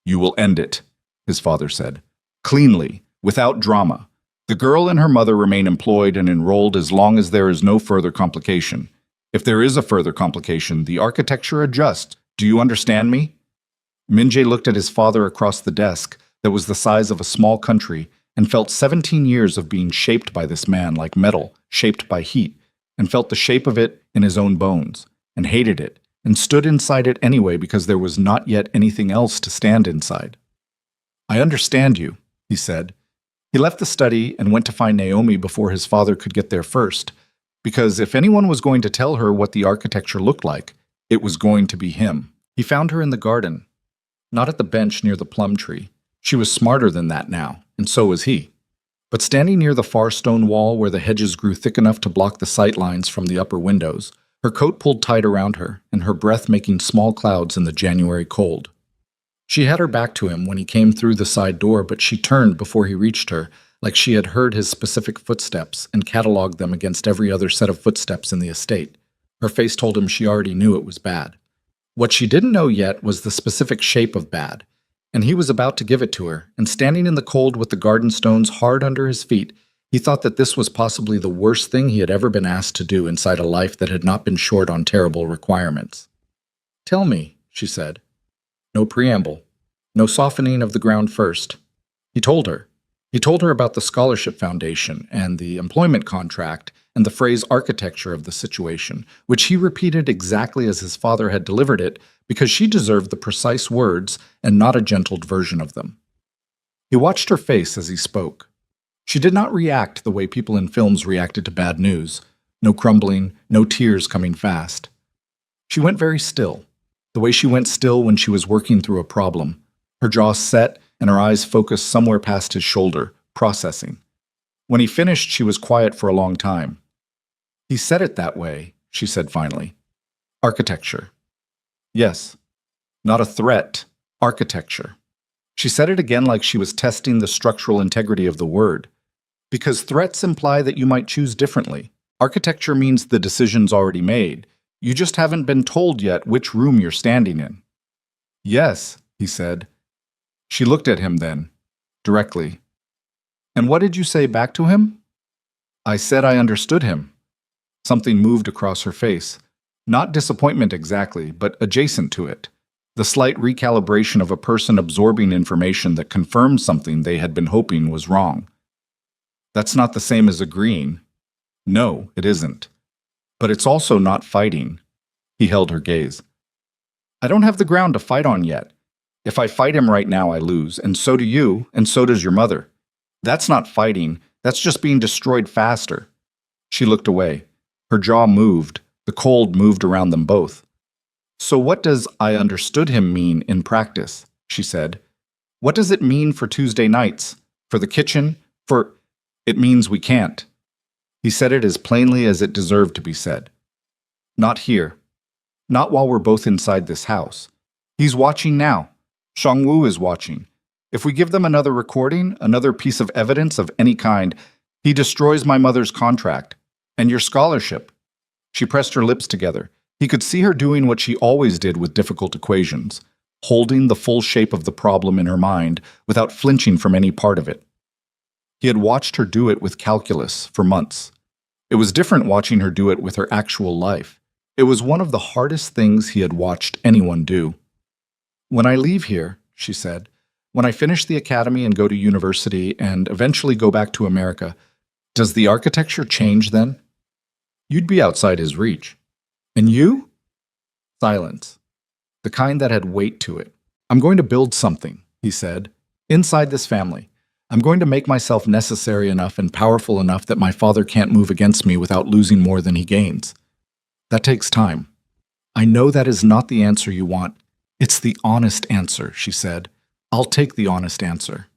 S1: "You will end it," his father said. "Cleanly, without drama. The girl and her mother remain employed and enrolled as long as there is no further complication. If there is a further complication, the architecture adjusts. Do you understand me?" Min-jae looked at his father across the desk that was the size of a small country and felt 17 years of being shaped by this man like metal, shaped by heat, and felt the shape of it in his own bones, and hated it, and stood inside it anyway because there was not yet anything else to stand inside. "I understand you," he said. He left the study and went to find Naomi before his father could get there first, because if anyone was going to tell her what the architecture looked like, it was going to be him. He found her in the garden, not at the bench near the plum tree. She was smarter than that now, and so was he. But standing near the far stone wall where the hedges grew thick enough to block the sight lines from the upper windows, her coat pulled tight around her, and her breath making small clouds in the January cold. She had her back to him when he came through the side door, but she turned before he reached her, like she had heard his specific footsteps and catalogued them against every other set of footsteps in the estate. Her face told him she already knew it was bad. What she didn't know yet was the specific shape of bad, and he was about to give it to her, and standing in the cold with the garden stones hard under his feet, he thought that this was possibly the worst thing he had ever been asked to do inside a life that had not been short on terrible requirements. "Tell me," she said. No preamble. No softening of the ground first. He told her. He told her about the scholarship foundation and the employment contract and the phrase architecture of the situation, which he repeated exactly as his father had delivered it because she deserved the precise words and not a gentled version of them. He watched her face as he spoke. She did not react the way people in films reacted to bad news, no crumbling, no tears coming fast. She went very still, the way she went still when she was working through a problem, her jaw set and her eyes focused somewhere past his shoulder, processing. When he finished, she was quiet for a long time. He said it that way, she said finally. Architecture. Yes. Not a threat. Architecture. She said it again like she was testing the structural integrity of the word. Because threats imply that you might choose differently. Architecture means the decision's already made. You just haven't been told yet which room you're standing in. Yes, he said. She looked at him then, directly. And what did you say back to him? I said I understood him. Something moved across her face. Not disappointment exactly, but adjacent to it. The slight recalibration of a person absorbing information that confirmed something they had been hoping was wrong. That's not the same as agreeing. No, it isn't. But it's also not fighting. He held her gaze. I don't have the ground to fight on yet. If I fight him right now, I lose, and so do you, and so does your mother. That's not fighting, that's just being destroyed faster. She looked away. Her jaw moved. The cold moved around them both. So what does I understood him mean in practice? She said. What does it mean for Tuesday nights? For the kitchen? For... It means we can't. He said it as plainly as it deserved to be said. Not here. Not while we're both inside this house. He's watching now. Shangwu is watching. If we give them another recording, another piece of evidence of any kind, he destroys my mother's contract. And your scholarship. She pressed her lips together. He could see her doing what she always did with difficult equations, holding the full shape of the problem in her mind without flinching from any part of it. He had watched her do it with calculus for months. It was different watching her do it with her actual life. It was one of the hardest things he had watched anyone do. When I leave here, she said, when I finish the academy and go to university and eventually go back to America, does the architecture change then? You'd be outside his reach. And you? Silence. The kind that had weight to it. I'm going to build something, he said, inside this family. I'm going to make myself necessary enough and powerful enough that my father can't move against me without losing more than he gains. That takes time. I know that is not the answer you want. It's the honest answer, she said. I'll take the honest answer.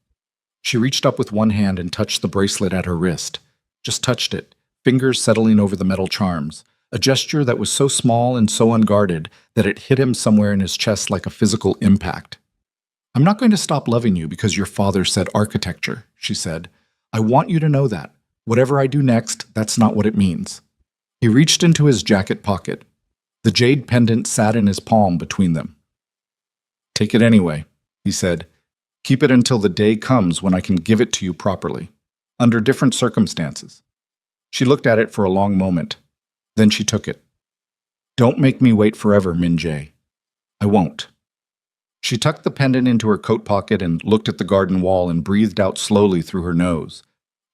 S1: She reached up with one hand and touched the bracelet at her wrist. Just touched it, fingers settling over the metal charms, a gesture that was so small and so unguarded that it hit him somewhere in his chest like a physical impact. I'm not going to stop loving you because your father said architecture, she said. I want you to know that. Whatever I do next, that's not what it means. He reached into his jacket pocket. The jade pendant sat in his palm between them. Take it anyway, he said. Keep it until the day comes when I can give it to you properly, under different circumstances. She looked at it for a long moment. Then she took it. Don't make me wait forever, Min-jae. I won't. She tucked the pendant into her coat pocket and looked at the garden wall and breathed out slowly through her nose.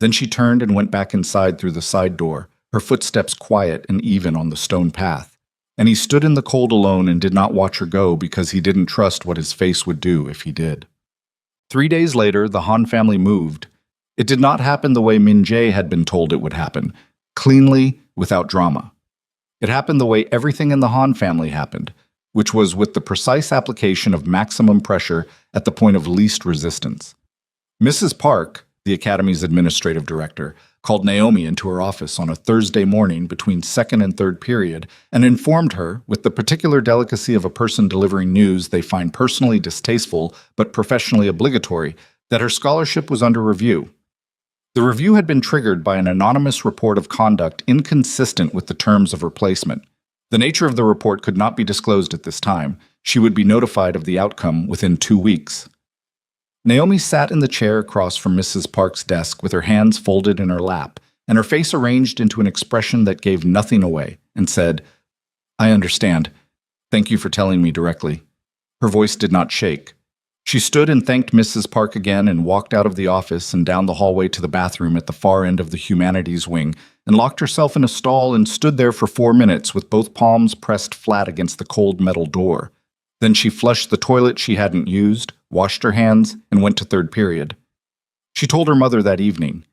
S1: Then she turned and went back inside through the side door, her footsteps quiet and even on the stone path. And he stood in the cold alone and did not watch her go because he didn't trust what his face would do if he did. 3 days later, the Han family moved. It did not happen the way Min-jae had been told it would happen, cleanly, without drama. It happened the way everything in the Han family happened, which was with the precise application of maximum pressure at the point of least resistance. Mrs. Park, the Academy's administrative director, called Naomi into her office on a Thursday morning between second and third period and informed her, with the particular delicacy of a person delivering news they find personally distasteful but professionally obligatory, that her scholarship was under review. The review had been triggered by an anonymous report of conduct inconsistent with the terms of her placement. The nature of the report could not be disclosed at this time. She would be notified of the outcome within 2 weeks. Naomi sat in the chair across from Mrs. Park's desk with her hands folded in her lap and her face arranged into an expression that gave nothing away, and said, I understand. Thank you for telling me directly. Her voice did not shake. She stood and thanked Mrs. Park again and walked out of the office and down the hallway to the bathroom at the far end of the humanities wing and locked herself in a stall and stood there for 4 minutes with both palms pressed flat against the cold metal door. Then she flushed the toilet she hadn't used, washed her hands, and went to third period. She told her mother that evening.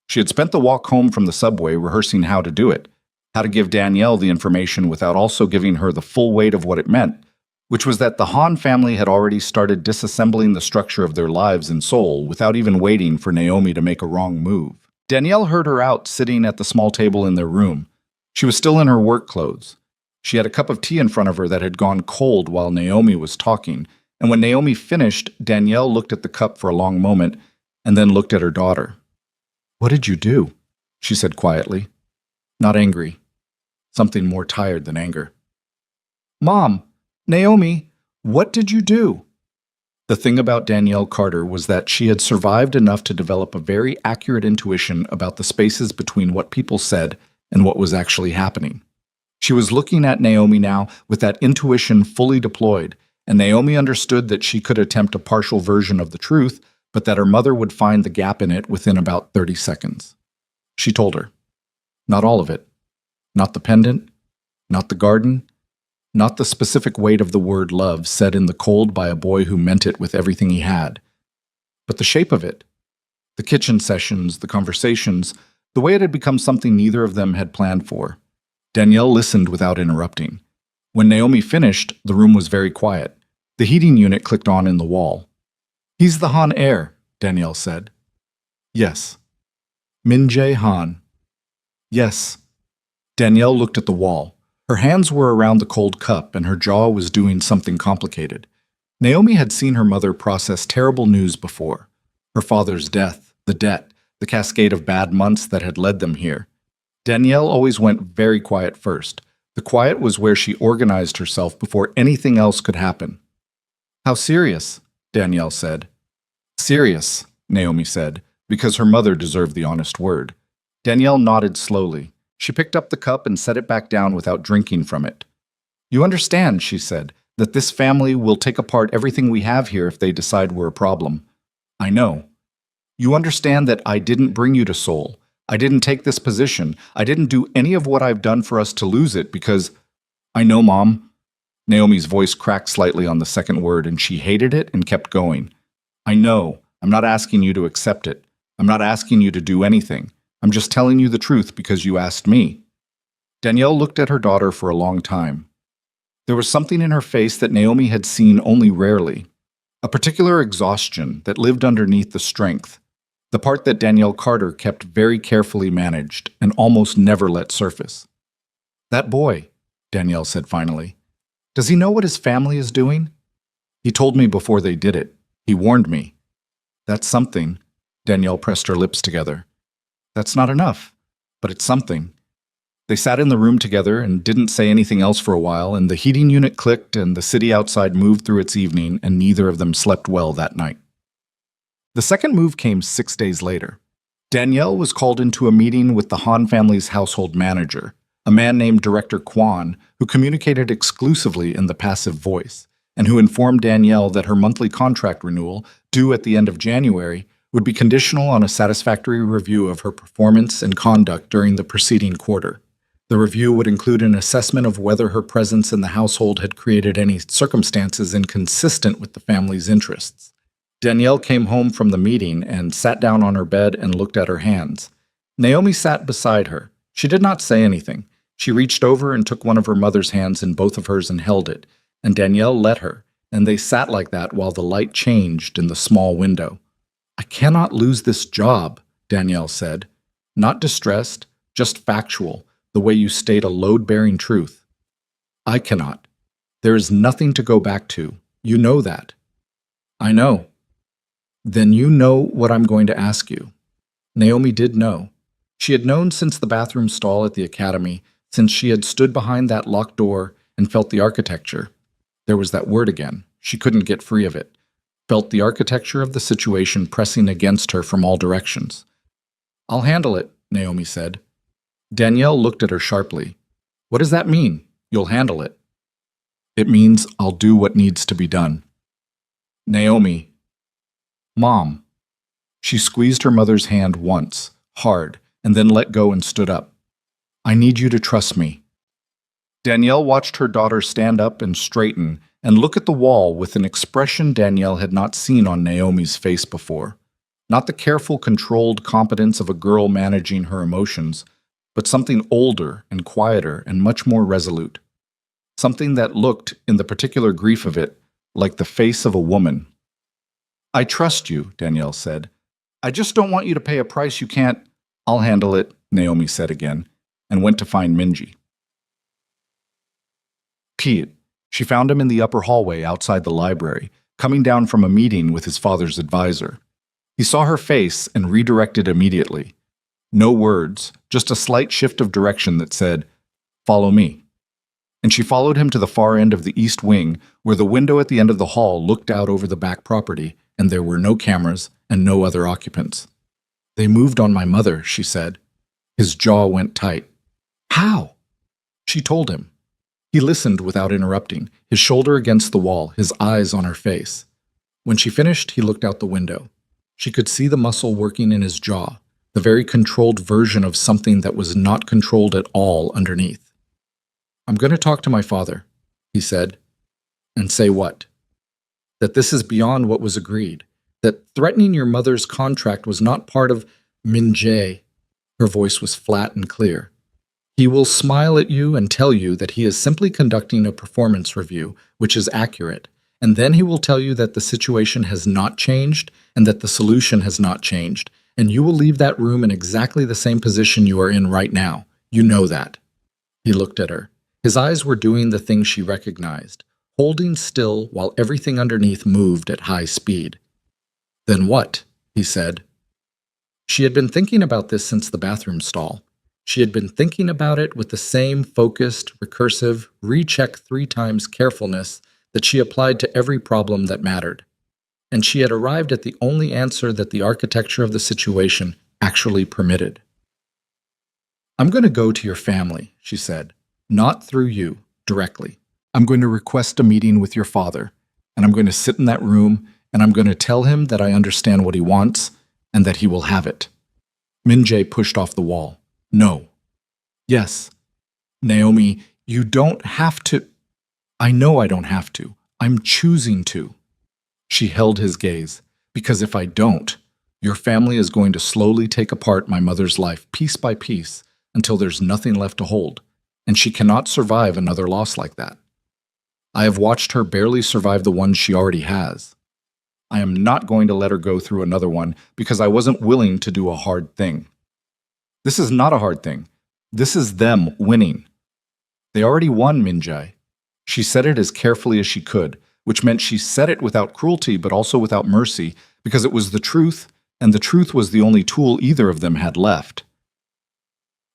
S1: She had spent the walk home from the subway rehearsing how to do it, how to give Danielle the information without also giving her the full weight of what it meant, which was that the Han family had already started disassembling the structure of their lives in Seoul without even waiting for Naomi to make a wrong move. Danielle heard her out sitting at the small table in their room. She was still in her work clothes. She had a cup of tea in front of her that had gone cold while Naomi was talking, and when Naomi finished, Danielle looked at the cup for a long moment and then looked at her daughter. "What did you do?" she said quietly. Not angry. Something more tired than anger. "Mom, Naomi, what did you do?" The thing about Danielle Carter was that she had survived enough to develop a very accurate intuition about the spaces between what people said and what was actually happening. She was looking at Naomi now with that intuition fully deployed, and Naomi understood that she could attempt a partial version of the truth, but that her mother would find the gap in it within about 30 seconds. She told her. Not all of it. Not the pendant. Not the garden. Not the specific weight of the word love said in the cold by a boy who meant it with everything he had. But the shape of it. The kitchen sessions, the conversations, the way it had become something neither of them had planned for. Danielle listened without interrupting. When Naomi finished, the room was very quiet. The heating unit clicked on in the wall. "He's the Han heir," Danielle said. "Yes." "Min Jae Han." "Yes." Danielle looked at the wall. Her hands were around the cold cup and her jaw was doing something complicated. Naomi had seen her mother process terrible news before. Her father's death, the debt, the cascade of bad months that had led them here. Danielle always went very quiet first. The quiet was where she organized herself before anything else could happen. "How serious?" Danielle said. "Serious," Naomi said, because her mother deserved the honest word. Danielle nodded slowly. She picked up the cup and set it back down without drinking from it. "You understand," she said, "that this family will take apart everything we have here if they decide we're a problem." "I know." "You understand that I didn't bring you to Seoul. I didn't take this position. I didn't do any of what I've done for us to lose it because—" "I know, Mom." Naomi's voice cracked slightly on the second word, and she hated it and kept going. "I know. I'm not asking you to accept it. I'm not asking you to do anything. I'm just telling you the truth because you asked me." Danielle looked at her daughter for a long time. There was something in her face that Naomi had seen only rarely, a particular exhaustion that lived underneath the strength, the part that Danielle Carter kept very carefully managed and almost never let surface. "That boy," Danielle said finally, "does he know what his family is doing?" "He told me before they did it. He warned me." "That's something." Danielle pressed her lips together. "That's not enough, but it's something." They sat in the room together and didn't say anything else for a while, and the heating unit clicked and the city outside moved through its evening, and neither of them slept well that night. The second move came 6 days later. Danielle was called into a meeting with the Han family's household manager, a man named Director Kwan, who communicated exclusively in the passive voice, and who informed Danielle that her monthly contract renewal, due at the end of January, would be conditional on a satisfactory review of her performance and conduct during the preceding quarter. The review would include an assessment of whether her presence in the household had created any circumstances inconsistent with the family's interests. Danielle came home from the meeting and sat down on her bed and looked at her hands. Naomi sat beside her. She did not say anything. She reached over and took one of her mother's hands in both of hers and held it, and Danielle let her, and they sat like that while the light changed in the small window. "I cannot lose this job," Danielle said. Not distressed, just factual, the way you state a load-bearing truth. "I cannot. There is nothing to go back to. You know that." "I know." "Then you know what I'm going to ask you." Naomi did know. She had known since the bathroom stall at the academy, since she had stood behind that locked door and felt the architecture. There was that word again. She couldn't get free of it. Felt the architecture of the situation pressing against her from all directions. "I'll handle it," Naomi said. Danielle looked at her sharply. "What does that mean? You'll handle it?" "It means I'll do what needs to be done." "Naomi." "Mom." She squeezed her mother's hand once, hard, and then let go and stood up. "I need you to trust me." Danielle watched her daughter stand up and straighten and look at the wall with an expression Danielle had not seen on Naomi's face before. Not the careful, controlled competence of a girl managing her emotions, but something older and quieter and much more resolute. Something that looked, in the particular grief of it, like the face of a woman. "I trust you," Danielle said. "I just don't want you to pay a price you can't—" "I'll handle it," Naomi said again, and went to find Minji. Pete. She found him in the upper hallway outside the library, coming down from a meeting with his father's advisor. He saw her face and redirected immediately. No words, just a slight shift of direction that said, "Follow me." And she followed him to the far end of the east wing, where the window at the end of the hall looked out over the back property, and there were no cameras and no other occupants. "They moved on my mother," she said. His jaw went tight. "How?" She told him. He listened without interrupting, his shoulder against the wall, his eyes on her face. When she finished, he looked out the window. She could see the muscle working in his jaw, the very controlled version of something that was not controlled at all underneath. "I'm going to talk to my father," he said. "And say what?" "That this is beyond what was agreed. That threatening your mother's contract was not part of Minjay." Her voice was flat and clear. "He will smile at you and tell you that he is simply conducting a performance review, which is accurate, and then he will tell you that the situation has not changed and that the solution has not changed, and you will leave that room in exactly the same position you are in right now. You know that." He looked at her. His eyes were doing the thing she recognized, holding still while everything underneath moved at high speed. "Then what?" he said. She had been thinking about this since the bathroom stall. She had been thinking about it with the same focused, recursive, recheck 3 times carefulness that she applied to every problem that mattered. And she had arrived at the only answer that the architecture of the situation actually permitted. "I'm going to go to your family," she said. "Not through you, directly. I'm going to request a meeting with your father, and I'm going to sit in that room, and I'm going to tell him that I understand what he wants, and that he will have it." Minjay pushed off the wall. "No." "Yes." "Naomi, you don't have to." "I know I don't have to. I'm choosing to." She held his gaze. "Because if I don't, your family is going to slowly take apart my mother's life piece by piece until there's nothing left to hold, and she cannot survive another loss like that. I have watched her barely survive the ones she already has. I am not going to let her go through another one because I wasn't willing to do a hard thing. This is not a hard thing. This is them winning. They already won, Minjai." She said it as carefully as she could, which meant she said it without cruelty but also without mercy, because it was the truth, and the truth was the only tool either of them had left.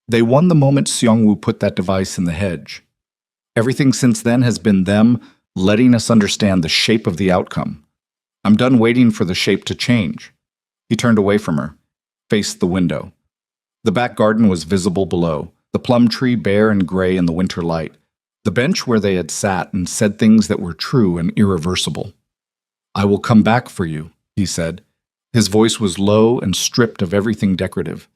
S1: They won the moment Seongwoo put that device in the hedge. Everything since then has been them letting us understand the shape of the outcome. I'm done waiting for the shape to change. He turned away from her, faced the window. The back garden was visible below, the plum tree bare and gray in the winter light, the bench where they had sat and said things that were true and irreversible. "I will come back for you," he said. His voice was low and stripped of everything decorative.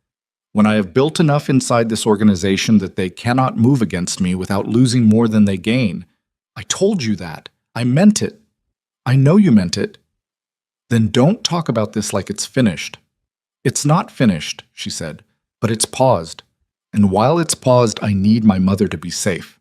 S1: "When I have built enough inside this organization that they cannot move against me without losing more than they gain." "I told you that. I meant it." "I know you meant it." "Then don't talk about this like it's finished." "It's not finished," she said, "but it's paused. And while it's paused, I need my mother to be safe."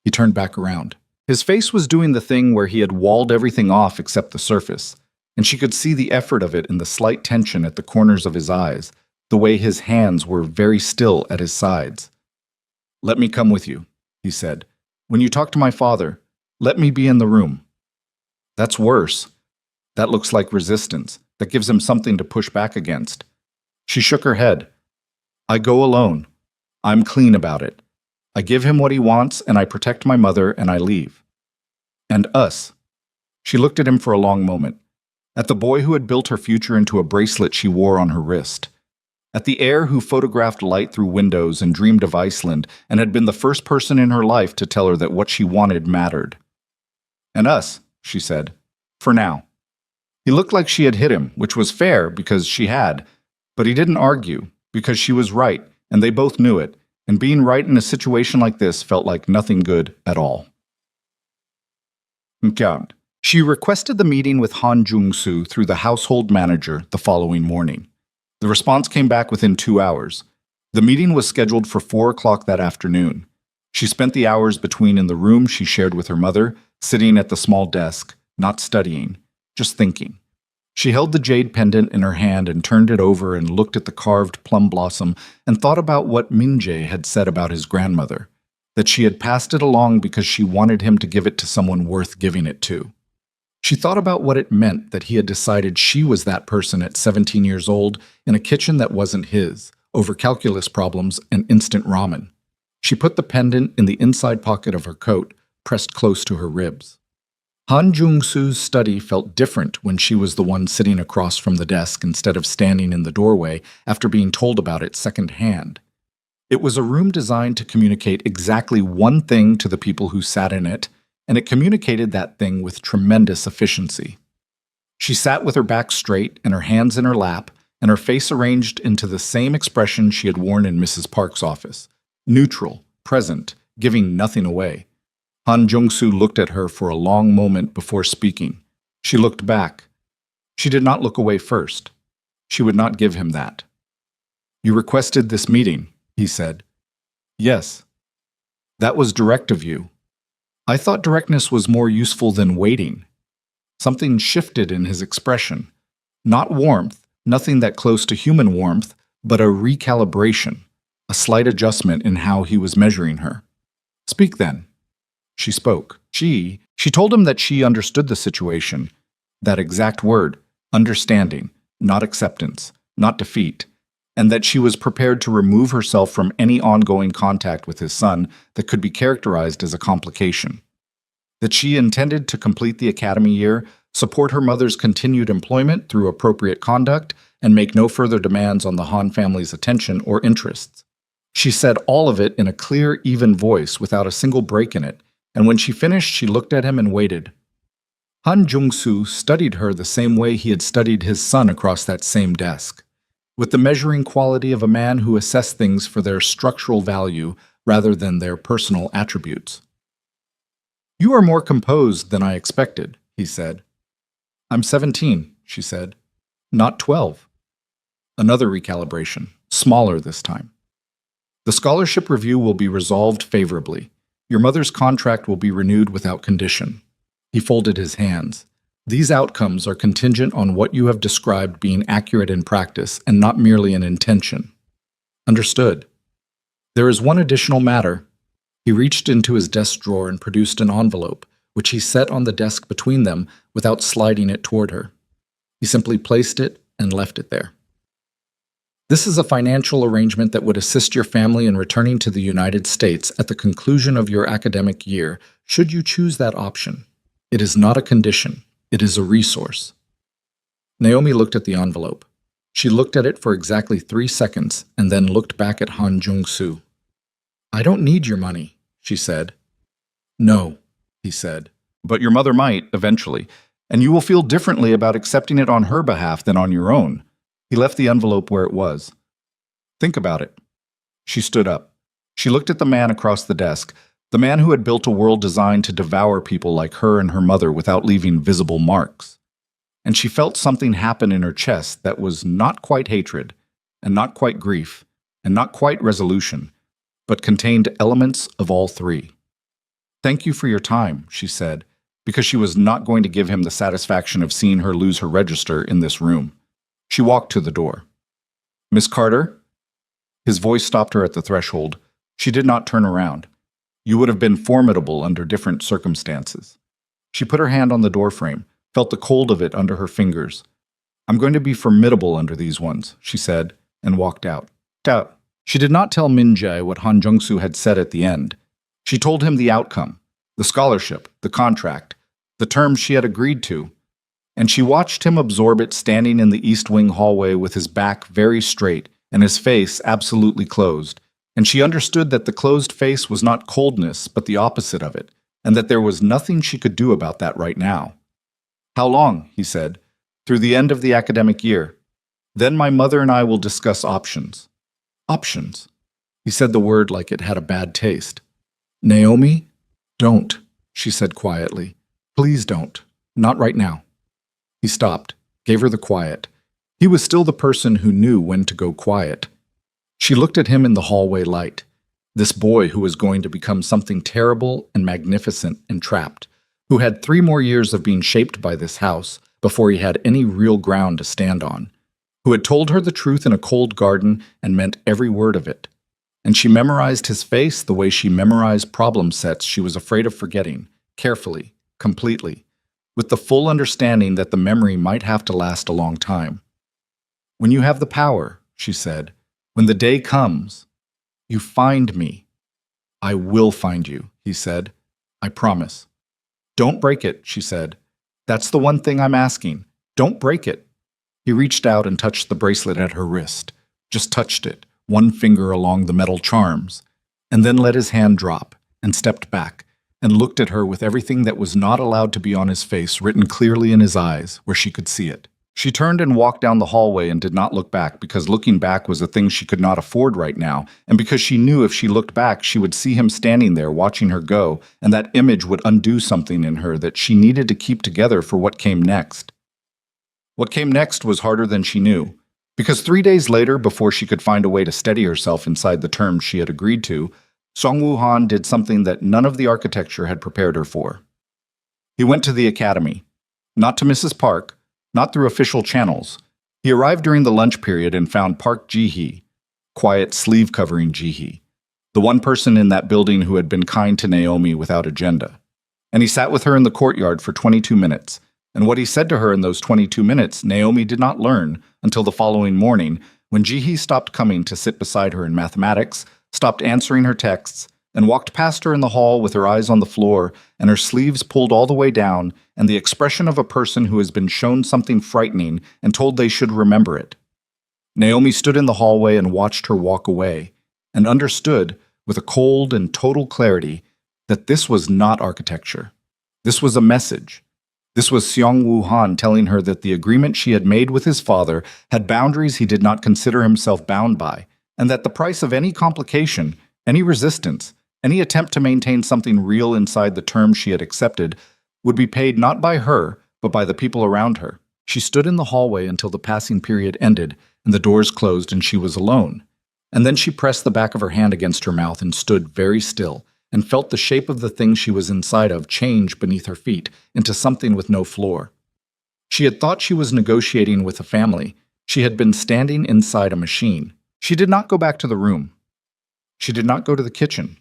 S1: He turned back around. His face was doing the thing where he had walled everything off except the surface, and she could see the effort of it in the slight tension at the corners of his eyes, the way his hands were very still at his sides. "Let me come with you," he said. "When you talk to my father, let me be in the room." "That's worse. That looks like resistance. That gives him something to push back against." She shook her head. "I go alone. I'm clean about it. I give him what he wants, and I protect my mother, and I leave. And us." She looked at him for a long moment, at the boy who had built her future into a bracelet she wore on her wrist, at the heir who photographed light through windows and dreamed of Iceland and had been the first person in her life to tell her that what she wanted mattered. "And us," she said, "for now." He looked like she had hit him, which was fair because she had, but he didn't argue because she was right, and they both knew it, and being right in a situation like this felt like nothing good at all. She requested the meeting with Han Jung-soo through the household manager the following morning. The response came back within 2 hours. The meeting was scheduled for 4 o'clock that afternoon. She spent the hours between in the room she shared with her mother, sitting at the small desk, not studying, just thinking. She held the jade pendant in her hand and turned it over and looked at the carved plum blossom and thought about what Minjae had said about his grandmother, that she had passed it along because she wanted him to give it to someone worth giving it to. She thought about what it meant that he had decided she was that person at 17 years old in a kitchen that wasn't his, over calculus problems and instant ramen. She put the pendant in the inside pocket of her coat, pressed close to her ribs. Han Jung-soo's study felt different when she was the one sitting across from the desk instead of standing in the doorway after being told about it secondhand. It was a room designed to communicate exactly one thing to the people who sat in it, and it communicated that thing with tremendous efficiency. She sat with her back straight and her hands in her lap, and her face arranged into the same expression she had worn in Mrs. Park's office. Neutral, present, giving nothing away. Han Jung-soo looked at her for a long moment before speaking. She looked back. She did not look away first. She would not give him that. "You requested this meeting," he said. "Yes." "That was direct of you." "I thought directness was more useful than waiting." Something shifted in his expression. Not warmth, nothing that close to human warmth, but a recalibration, a slight adjustment in how he was measuring her. "Speak then." She spoke. She told him that she understood the situation. That exact word, understanding, not acceptance, not defeat, and that she was prepared to remove herself from any ongoing contact with his son that could be characterized as a complication. That she intended to complete the academy year, support her mother's continued employment through appropriate conduct, and make no further demands on the Han family's attention or interests. She said all of it in a clear, even voice without a single break in it, and when she finished, she looked at him and waited. Han Jung-soo studied her the same way he had studied his son across that same desk, with the measuring quality of a man who assessed things for their structural value rather than their personal attributes. "You are more composed than I expected," he said. "I'm 17, she said. "Not 12. Another recalibration, smaller this time. "The scholarship review will be resolved favorably. Your mother's contract will be renewed without condition." He folded his hands. "These outcomes are contingent on what you have described being accurate in practice and not merely an intention." "Understood. There is one additional matter." He reached into his desk drawer and produced an envelope, which he set on the desk between them without sliding it toward her. He simply placed it and left it there. "This is a financial arrangement that would assist your family in returning to the United States at the conclusion of your academic year, should you choose that option. It is not a condition. It is a resource." Naomi looked at the envelope. She looked at it for exactly 3 seconds and then looked back at Han Jung-soo. "I don't need your money," she said. "No," he said. "But your mother might, eventually, and you will feel differently about accepting it on her behalf than on your own." He left the envelope where it was. "Think about it." She stood up. She looked at the man across the desk, the man who had built a world designed to devour people like her and her mother without leaving visible marks. And she felt something happen in her chest that was not quite hatred, and not quite grief, and not quite resolution, but contained elements of all three. "Thank you for your time," she said, because she was not going to give him the satisfaction of seeing her lose her register in this room. She walked to the door. "Miss Carter?" His voice stopped her at the threshold. She did not turn around. "You would have been formidable under different circumstances." She put her hand on the doorframe, felt the cold of it under her fingers. "I'm going to be formidable under these ones," she said, and walked out. She did not tell Minjae what Han Jung-soo had said at the end. She told him the outcome, the scholarship, the contract, the terms she had agreed to, and she watched him absorb it standing in the East Wing hallway with his back very straight and his face absolutely closed, and she understood that the closed face was not coldness but the opposite of it, and that there was nothing she could do about that right now. "How long?" he said. "Through the end of the academic year. Then my mother and I will discuss options." "Options?" He said the word like it had a bad taste. "Naomi, don't," she said quietly. "Please don't. Not right now." He stopped, gave her the quiet. He was still the person who knew when to go quiet. She looked at him in the hallway light. This boy who was going to become something terrible and magnificent and trapped, who had 3 more years of being shaped by this house before he had any real ground to stand on, who had told her the truth in a cold garden and meant every word of it. And she memorized his face the way she memorized problem sets she was afraid of forgetting, carefully, completely, with the full understanding that the memory might have to last a long time. "When you have the power," she said, "when the day comes, you find me." "I will find you," he said. "I promise." "Don't break it," she said. "That's the one thing I'm asking. Don't break it." He reached out and touched the bracelet at her wrist, just touched it, one finger along the metal charms, and then let his hand drop and stepped back and looked at her with everything that was not allowed to be on his face written clearly in his eyes where she could see it. She turned and walked down the hallway and did not look back because looking back was a thing she could not afford right now, and because she knew if she looked back she would see him standing there watching her go, and that image would undo something in her that she needed to keep together for what came next. What came next was harder than she knew, because 3 days later, before she could find a way to steady herself inside the terms she had agreed to, Song-woo Han did something that none of the architecture had prepared her for. He went to the academy. Not to Mrs. Park, not through official channels. He arrived during the lunch period and found Park Ji-hee, quiet, sleeve-covering Ji-hee, the one person in that building who had been kind to Naomi without agenda. And he sat with her in the courtyard for 22 minutes, and what he said to her in those 22 minutes Naomi did not learn until the following morning when Ji-hee stopped coming to sit beside her in mathematics, stopped answering her texts, and walked past her in the hall with her eyes on the floor and her sleeves pulled all the way down and the expression of a person who has been shown something frightening and told they should remember it. Naomi stood in the hallway and watched her walk away and understood, with a cold and total clarity, that this was not architecture. This was a message. This was Seong-woo Han telling her that the agreement she had made with his father had boundaries he did not consider himself bound by, and that the price of any complication, any resistance, any attempt to maintain something real inside the terms she had accepted would be paid not by her, but by the people around her. She stood in the hallway until the passing period ended and the doors closed and she was alone. And then she pressed the back of her hand against her mouth and stood very still and felt the shape of the thing she was inside of change beneath her feet into something with no floor. She had thought she was negotiating with a family. She had been standing inside a machine. She did not go back to the room. She did not go to the kitchen.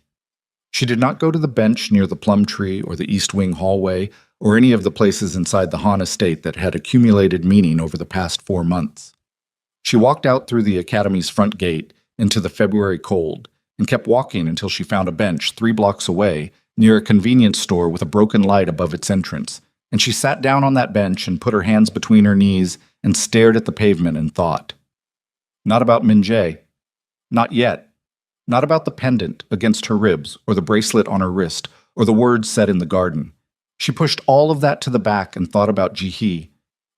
S1: She did not go to the bench near the plum tree or the East Wing hallway or any of the places inside the Han estate that had accumulated meaning over the past 4 months. She walked out through the academy's front gate into the February cold and kept walking until she found a bench 3 blocks away near a convenience store with a broken light above its entrance, and she sat down on that bench and put her hands between her knees and stared at the pavement and thought. Not about Min Jae. Not yet. Not about the pendant against her ribs, or the bracelet on her wrist, or the words said in the garden. She pushed all of that to the back and thought about Ji-hee,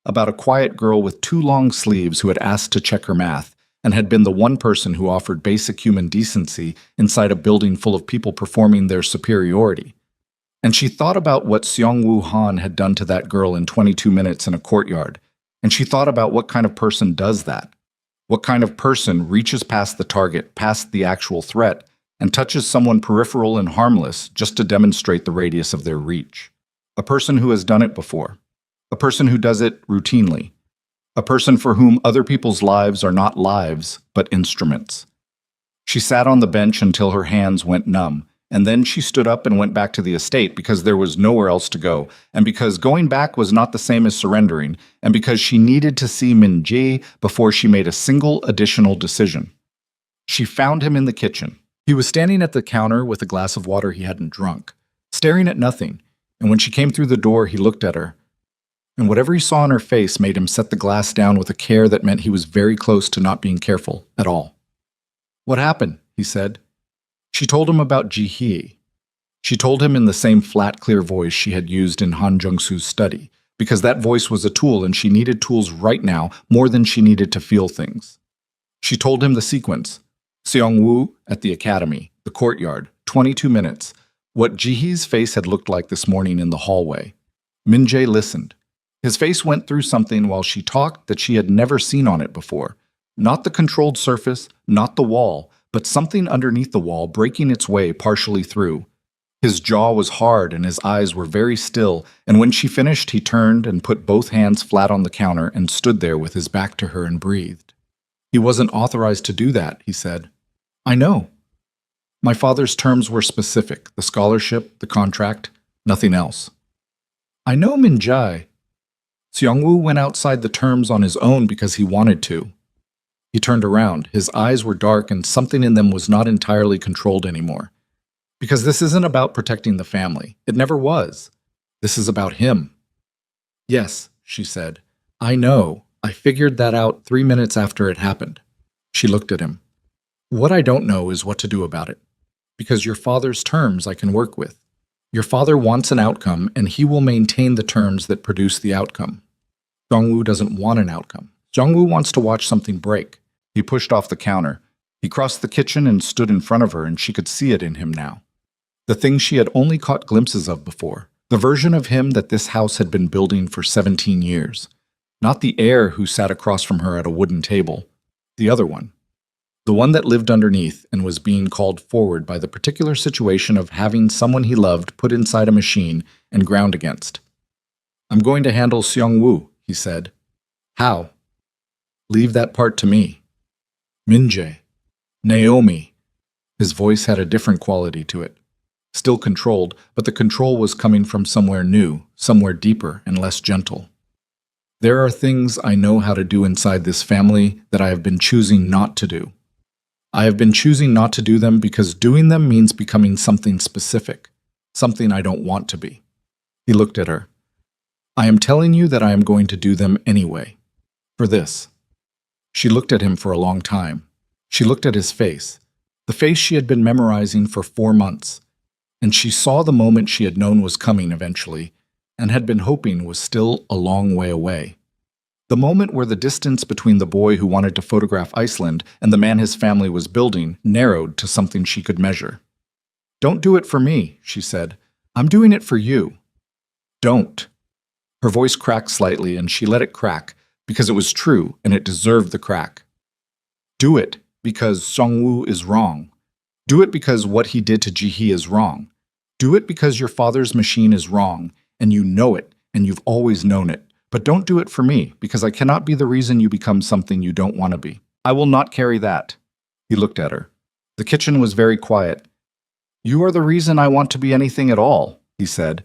S1: about a quiet girl with 2 long sleeves who had asked to check her math, and had been the one person who offered basic human decency inside a building full of people performing their superiority. And she thought about what Seong-woo Han had done to that girl in 22 minutes in a courtyard, and she thought about what kind of person does that. What kind of person reaches past the target, past the actual threat, and touches someone peripheral and harmless just to demonstrate the radius of their reach? A person who has done it before. A person who does it routinely. A person for whom other people's lives are not lives, but instruments. She sat on the bench until her hands went numb, and then she stood up and went back to the estate because there was nowhere else to go, and because going back was not the same as surrendering, and because she needed to see Min Jae before she made a single additional decision. She found him in the kitchen. He was standing at the counter with a glass of water he hadn't drunk, staring at nothing, and when she came through the door he looked at her. And whatever he saw in her face made him set the glass down with a care that meant he was very close to not being careful at all. "What happened?" he said. She told him about Ji-hee. She told him in the same flat, clear voice she had used in Han Jung-soo's study, because that voice was a tool and she needed tools right now more than she needed to feel things. She told him the sequence. Seong-woo at the academy, the courtyard, 22 minutes, what Ji-hee's face had looked like this morning in the hallway. Min Jae listened. His face went through something while she talked that she had never seen on it before. Not the controlled surface, not the wall, but something underneath the wall breaking its way partially through. His jaw was hard and his eyes were very still, and when she finished, he turned and put both hands flat on the counter and stood there with his back to her and breathed. He wasn't authorized to do that, he said. I know. My father's terms were specific, the scholarship, the contract, nothing else. I know, Min-jae. Seong-woo went outside the terms on his own because he wanted to. He turned around. His eyes were dark and something in them was not entirely controlled anymore. Because this isn't about protecting the family. It never was. This is about him. Yes, she said. I know. I figured that out 3 minutes after it happened. She looked at him. What I don't know is what to do about it. Because your father's terms I can work with. Your father wants an outcome, and he will maintain the terms that produce the outcome. Seong-woo doesn't want an outcome. Seong-woo wants to watch something break. He pushed off the counter. He crossed the kitchen and stood in front of her, and she could see it in him now. The thing she had only caught glimpses of before. The version of him that this house had been building for 17 years. Not the heir who sat across from her at a wooden table. The other one. The one that lived underneath and was being called forward by the particular situation of having someone he loved put inside a machine and ground against. I'm going to handle Seong-woo, he said. How? Leave that part to me. Min-jae. Naomi. His voice had a different quality to it. Still controlled, but the control was coming from somewhere new, somewhere deeper and less gentle. There are things I know how to do inside this family that I have been choosing not to do. I have been choosing not to do them because doing them means becoming something specific, something I don't want to be. He looked at her. I am telling you that I am going to do them anyway. For this. She looked at him for a long time. She looked at his face, the face she had been memorizing for 4 months, and she saw the moment she had known was coming eventually, and had been hoping was still a long way away. The moment where the distance between the boy who wanted to photograph Iceland and the man his family was building narrowed to something she could measure. Don't do it for me, she said. I'm doing it for you. Don't. Her voice cracked slightly, and she let it crack because it was true and it deserved the crack. Do it because Seong-woo is wrong. Do it because what he did to Ji-hee is wrong. Do it because your father's machine is wrong, and you know it, and you've always known it. But don't do it for me, because I cannot be the reason you become something you don't want to be. I will not carry that. He looked at her. The kitchen was very quiet. You are the reason I want to be anything at all, he said.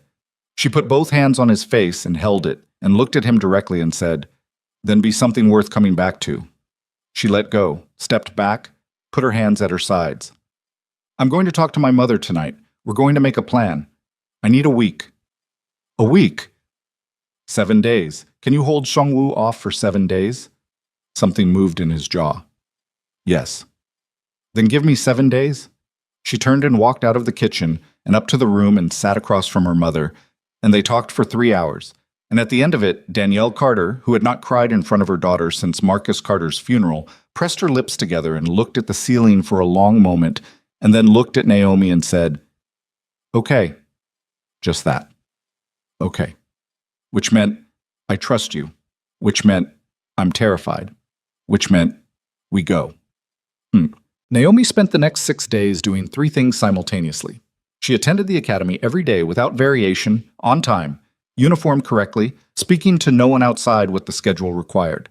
S1: She put both hands on his face and held it, and looked at him directly and said, Then be something worth coming back to. She let go, stepped back, put her hands at her sides. I'm going to talk to my mother tonight. We're going to make a plan. I need a week. A week? 7 days. Can you hold Seong-woo off for 7 days? Something moved in his jaw. Yes. Then give me 7 days. She turned and walked out of the kitchen and up to the room and sat across from her mother, and they talked for 3 hours. And at the end of it, Danielle Carter, who had not cried in front of her daughter since Marcus Carter's funeral, pressed her lips together and looked at the ceiling for a long moment, and then looked at Naomi and said, Okay. Just that. Okay. Which meant, I trust you. Which meant, I'm terrified. Which meant, we go. Naomi spent the next 6 days doing 3 things simultaneously. She attended the academy every day without variation, on time, uniformed correctly, speaking to no one outside what the schedule required.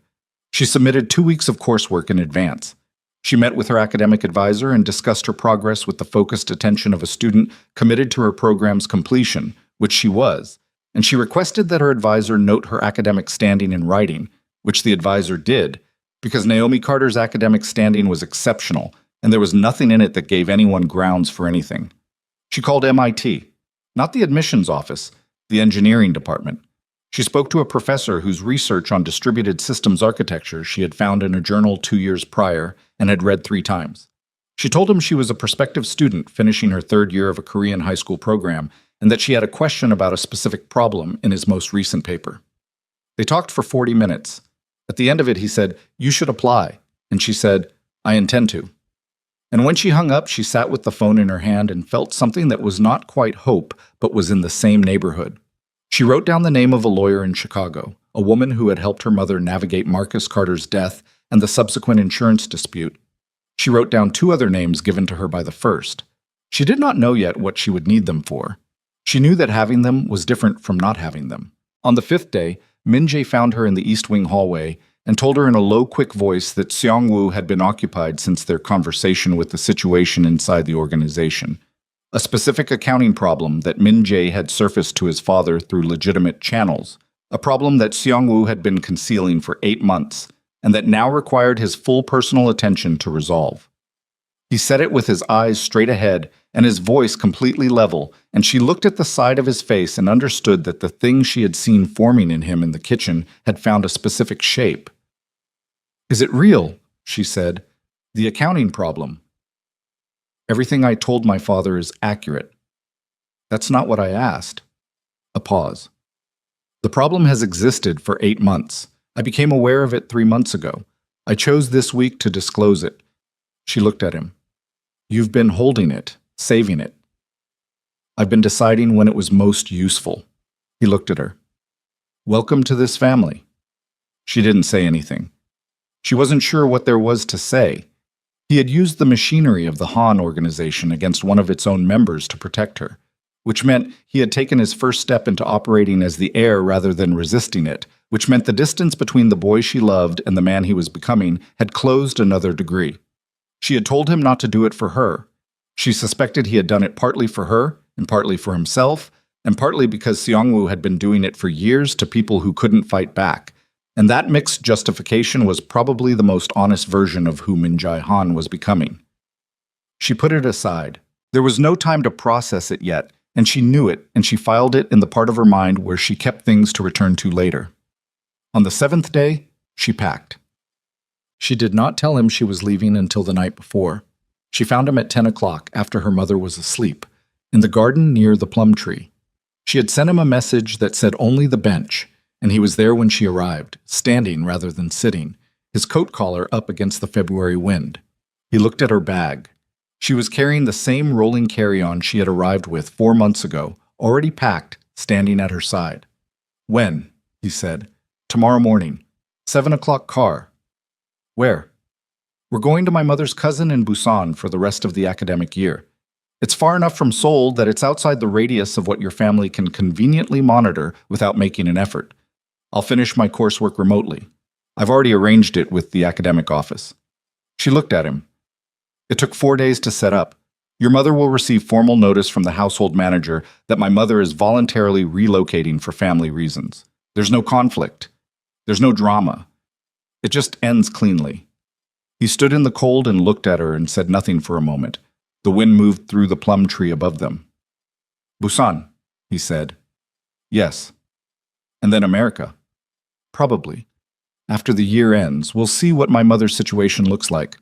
S1: She submitted 2 weeks of coursework in advance. She met with her academic advisor and discussed her progress with the focused attention of a student committed to her program's completion, which she was, and she requested that her advisor note her academic standing in writing, which the advisor did, because Naomi Carter's academic standing was exceptional, and there was nothing in it that gave anyone grounds for anything. She called MIT, not the admissions office, the engineering department. She spoke to a professor whose research on distributed systems architecture she had found in a journal 2 years prior and had read 3 times. She told him she was a prospective student finishing her 3rd year of a Korean high school program and that she had a question about a specific problem in his most recent paper. They talked for 40 minutes. At the end of it, he said, You should apply. And she said, I intend to. And when she hung up, she sat with the phone in her hand and felt something that was not quite hope, but was in the same neighborhood. She wrote down the name of a lawyer in Chicago, a woman who had helped her mother navigate Marcus Carter's death and the subsequent insurance dispute. She wrote down 2 other names given to her by the first. She did not know yet what she would need them for. She knew that having them was different from not having them. On the 5th day, Min-jae found her in the East Wing hallway and told her in a low, quick voice that Seong-woo had been occupied since their conversation with the situation inside the organization. A specific accounting problem that Min-jae had surfaced to his father through legitimate channels, a problem that Seong-woo had been concealing for 8 months, and that now required his full personal attention to resolve. He said it with his eyes straight ahead and his voice completely level, and she looked at the side of his face and understood that the thing she had seen forming in him in the kitchen had found a specific shape. "Is it real?" she said. "The accounting problem." "Everything I told my father is accurate." "That's not what I asked." A pause. "The problem has existed for 8 months. I became aware of it 3 months ago. I chose this week to disclose it." She looked at him. "You've been holding it, saving it." "I've been deciding when it was most useful." He looked at her. "Welcome to this family." She didn't say anything. She wasn't sure what there was to say. He had used the machinery of the Han organization against one of its own members to protect her, which meant he had taken his first step into operating as the heir rather than resisting it, which meant the distance between the boy she loved and the man he was becoming had closed another degree. She had told him not to do it for her. She suspected he had done it partly for her, and partly for himself, and partly because Seong-woo had been doing it for years to people who couldn't fight back. And that mixed justification was probably the most honest version of who Min-jae Han was becoming. She put it aside. There was no time to process it yet, and she knew it, and she filed it in the part of her mind where she kept things to return to later. On the 7th day, she packed. She did not tell him she was leaving until the night before. She found him at 10 o'clock after her mother was asleep, in the garden near the plum tree. She had sent him a message that said only the bench, and he was there when she arrived, standing rather than sitting, his coat collar up against the February wind. He looked at her bag. She was carrying the same rolling carry-on she had arrived with 4 months ago, already packed, standing at her side. "When?" he said. "Tomorrow morning. 7 o'clock car." "Where?" "We're going to my mother's cousin in Busan for the rest of the academic year. It's far enough from Seoul that it's outside the radius of what your family can conveniently monitor without making an effort. I'll finish my coursework remotely. I've already arranged it with the academic office." She looked at him. "It took 4 days to set up. Your mother will receive formal notice from the household manager that my mother is voluntarily relocating for family reasons. There's no conflict. There's no drama. It just ends cleanly." He stood in the cold and looked at her and said nothing for a moment. The wind moved through the plum tree above them. "Busan," he said. "Yes." "And then America?" "Probably. After the year ends, we'll see what my mother's situation looks like."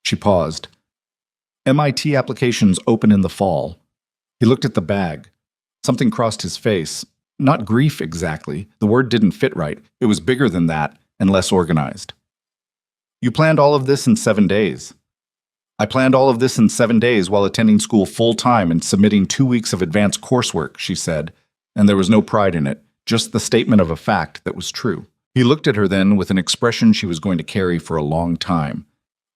S1: She paused. "MIT applications open in the fall." He looked at the bag. Something crossed his face. Not grief exactly. The word didn't fit right. It was bigger than that and less organized. "You planned all of this in 7 days." "I planned all of this in 7 days while attending school full-time and submitting 2 weeks of advanced coursework," she said, and there was no pride in it, just the statement of a fact that was true. He looked at her then with an expression she was going to carry for a long time,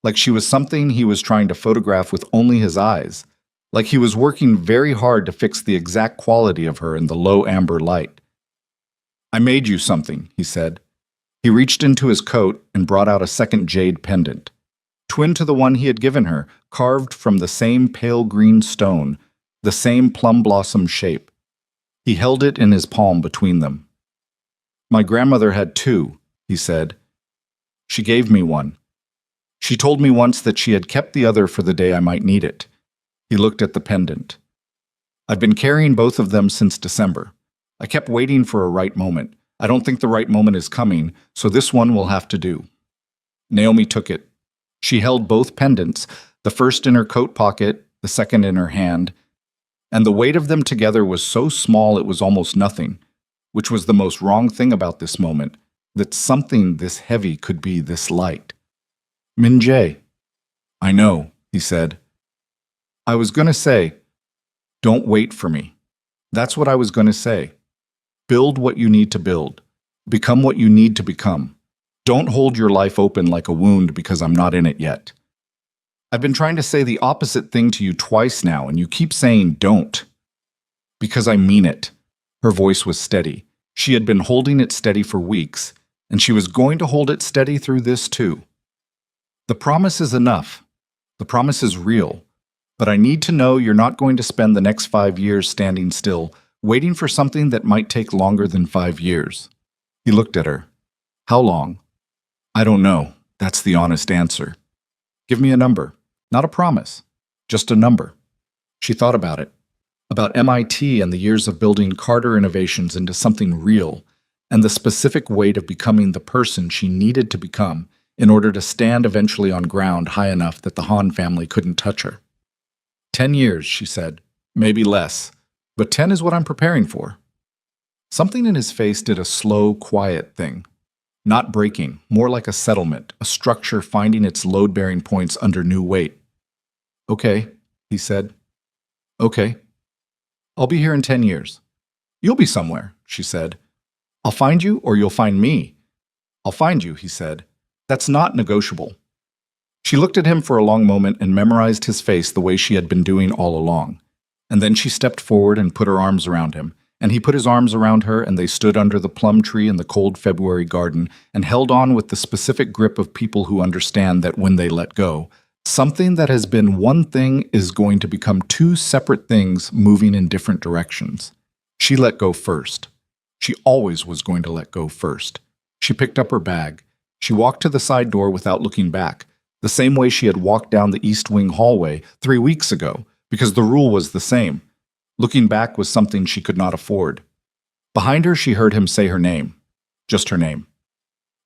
S1: like she was something he was trying to photograph with only his eyes, like he was working very hard to fix the exact quality of her in the low amber light. "I made you something," he said. He reached into his coat and brought out a second jade pendant, twin to the one he had given her, carved from the same pale green stone, the same plum blossom shape. He held it in his palm between them. "My grandmother had 2, he said. "She gave me one. She told me once that she had kept the other for the day I might need it." He looked at the pendant. "I've been carrying both of them since December. I kept waiting for a right moment. I don't think the right moment is coming, so this one will have to do." Naomi took it. She held both pendants, the first in her coat pocket, the second in her hand, and the weight of them together was so small it was almost nothing, which was the most wrong thing about this moment, that something this heavy could be this light. "Min-jae." "I know," he said. "I was going to say, don't wait for me. That's what I was going to say. Build what you need to build. Become what you need to become. Don't hold your life open like a wound because I'm not in it yet. I've been trying to say the opposite thing to you twice now, and you keep saying don't. Because I mean it. Her voice was steady. She had been holding it steady for weeks, and she was going to hold it steady through this too. The promise is enough. The promise is real. But I need to know you're not going to spend the next 5 years standing still, waiting for something that might take longer than 5 years. He looked at her. How long? I don't know. That's the honest answer. Give me a number. Not a promise. Just a number. She thought about it. About MIT and the years of building Carter innovations into something real, and the specific weight of becoming the person she needed to become in order to stand eventually on ground high enough that the Hahn family couldn't touch her. 10 years, she said. Maybe less. But 10 is what I'm preparing for. Something in his face did a slow, quiet thing. Not breaking, more like a settlement, a structure finding its load-bearing points under new weight. Okay, he said. Okay. I'll be here in 10 years. You'll be somewhere, she said. I'll find you or you'll find me. I'll find you, he said. That's not negotiable. She looked at him for a long moment and memorized his face the way she had been doing all along. And then she stepped forward and put her arms around him, and he put his arms around her, and they stood under the plum tree in the cold February garden and held on with the specific grip of people who understand that when they let go, something that has been one thing is going to become two separate things moving in different directions. She let go first. She always was going to let go first. She picked up her bag. She walked to the side door without looking back, the same way she had walked down the East Wing hallway 3 weeks ago, because the rule was the same. Looking back was something she could not afford. Behind her, she heard him say her name. Just her name.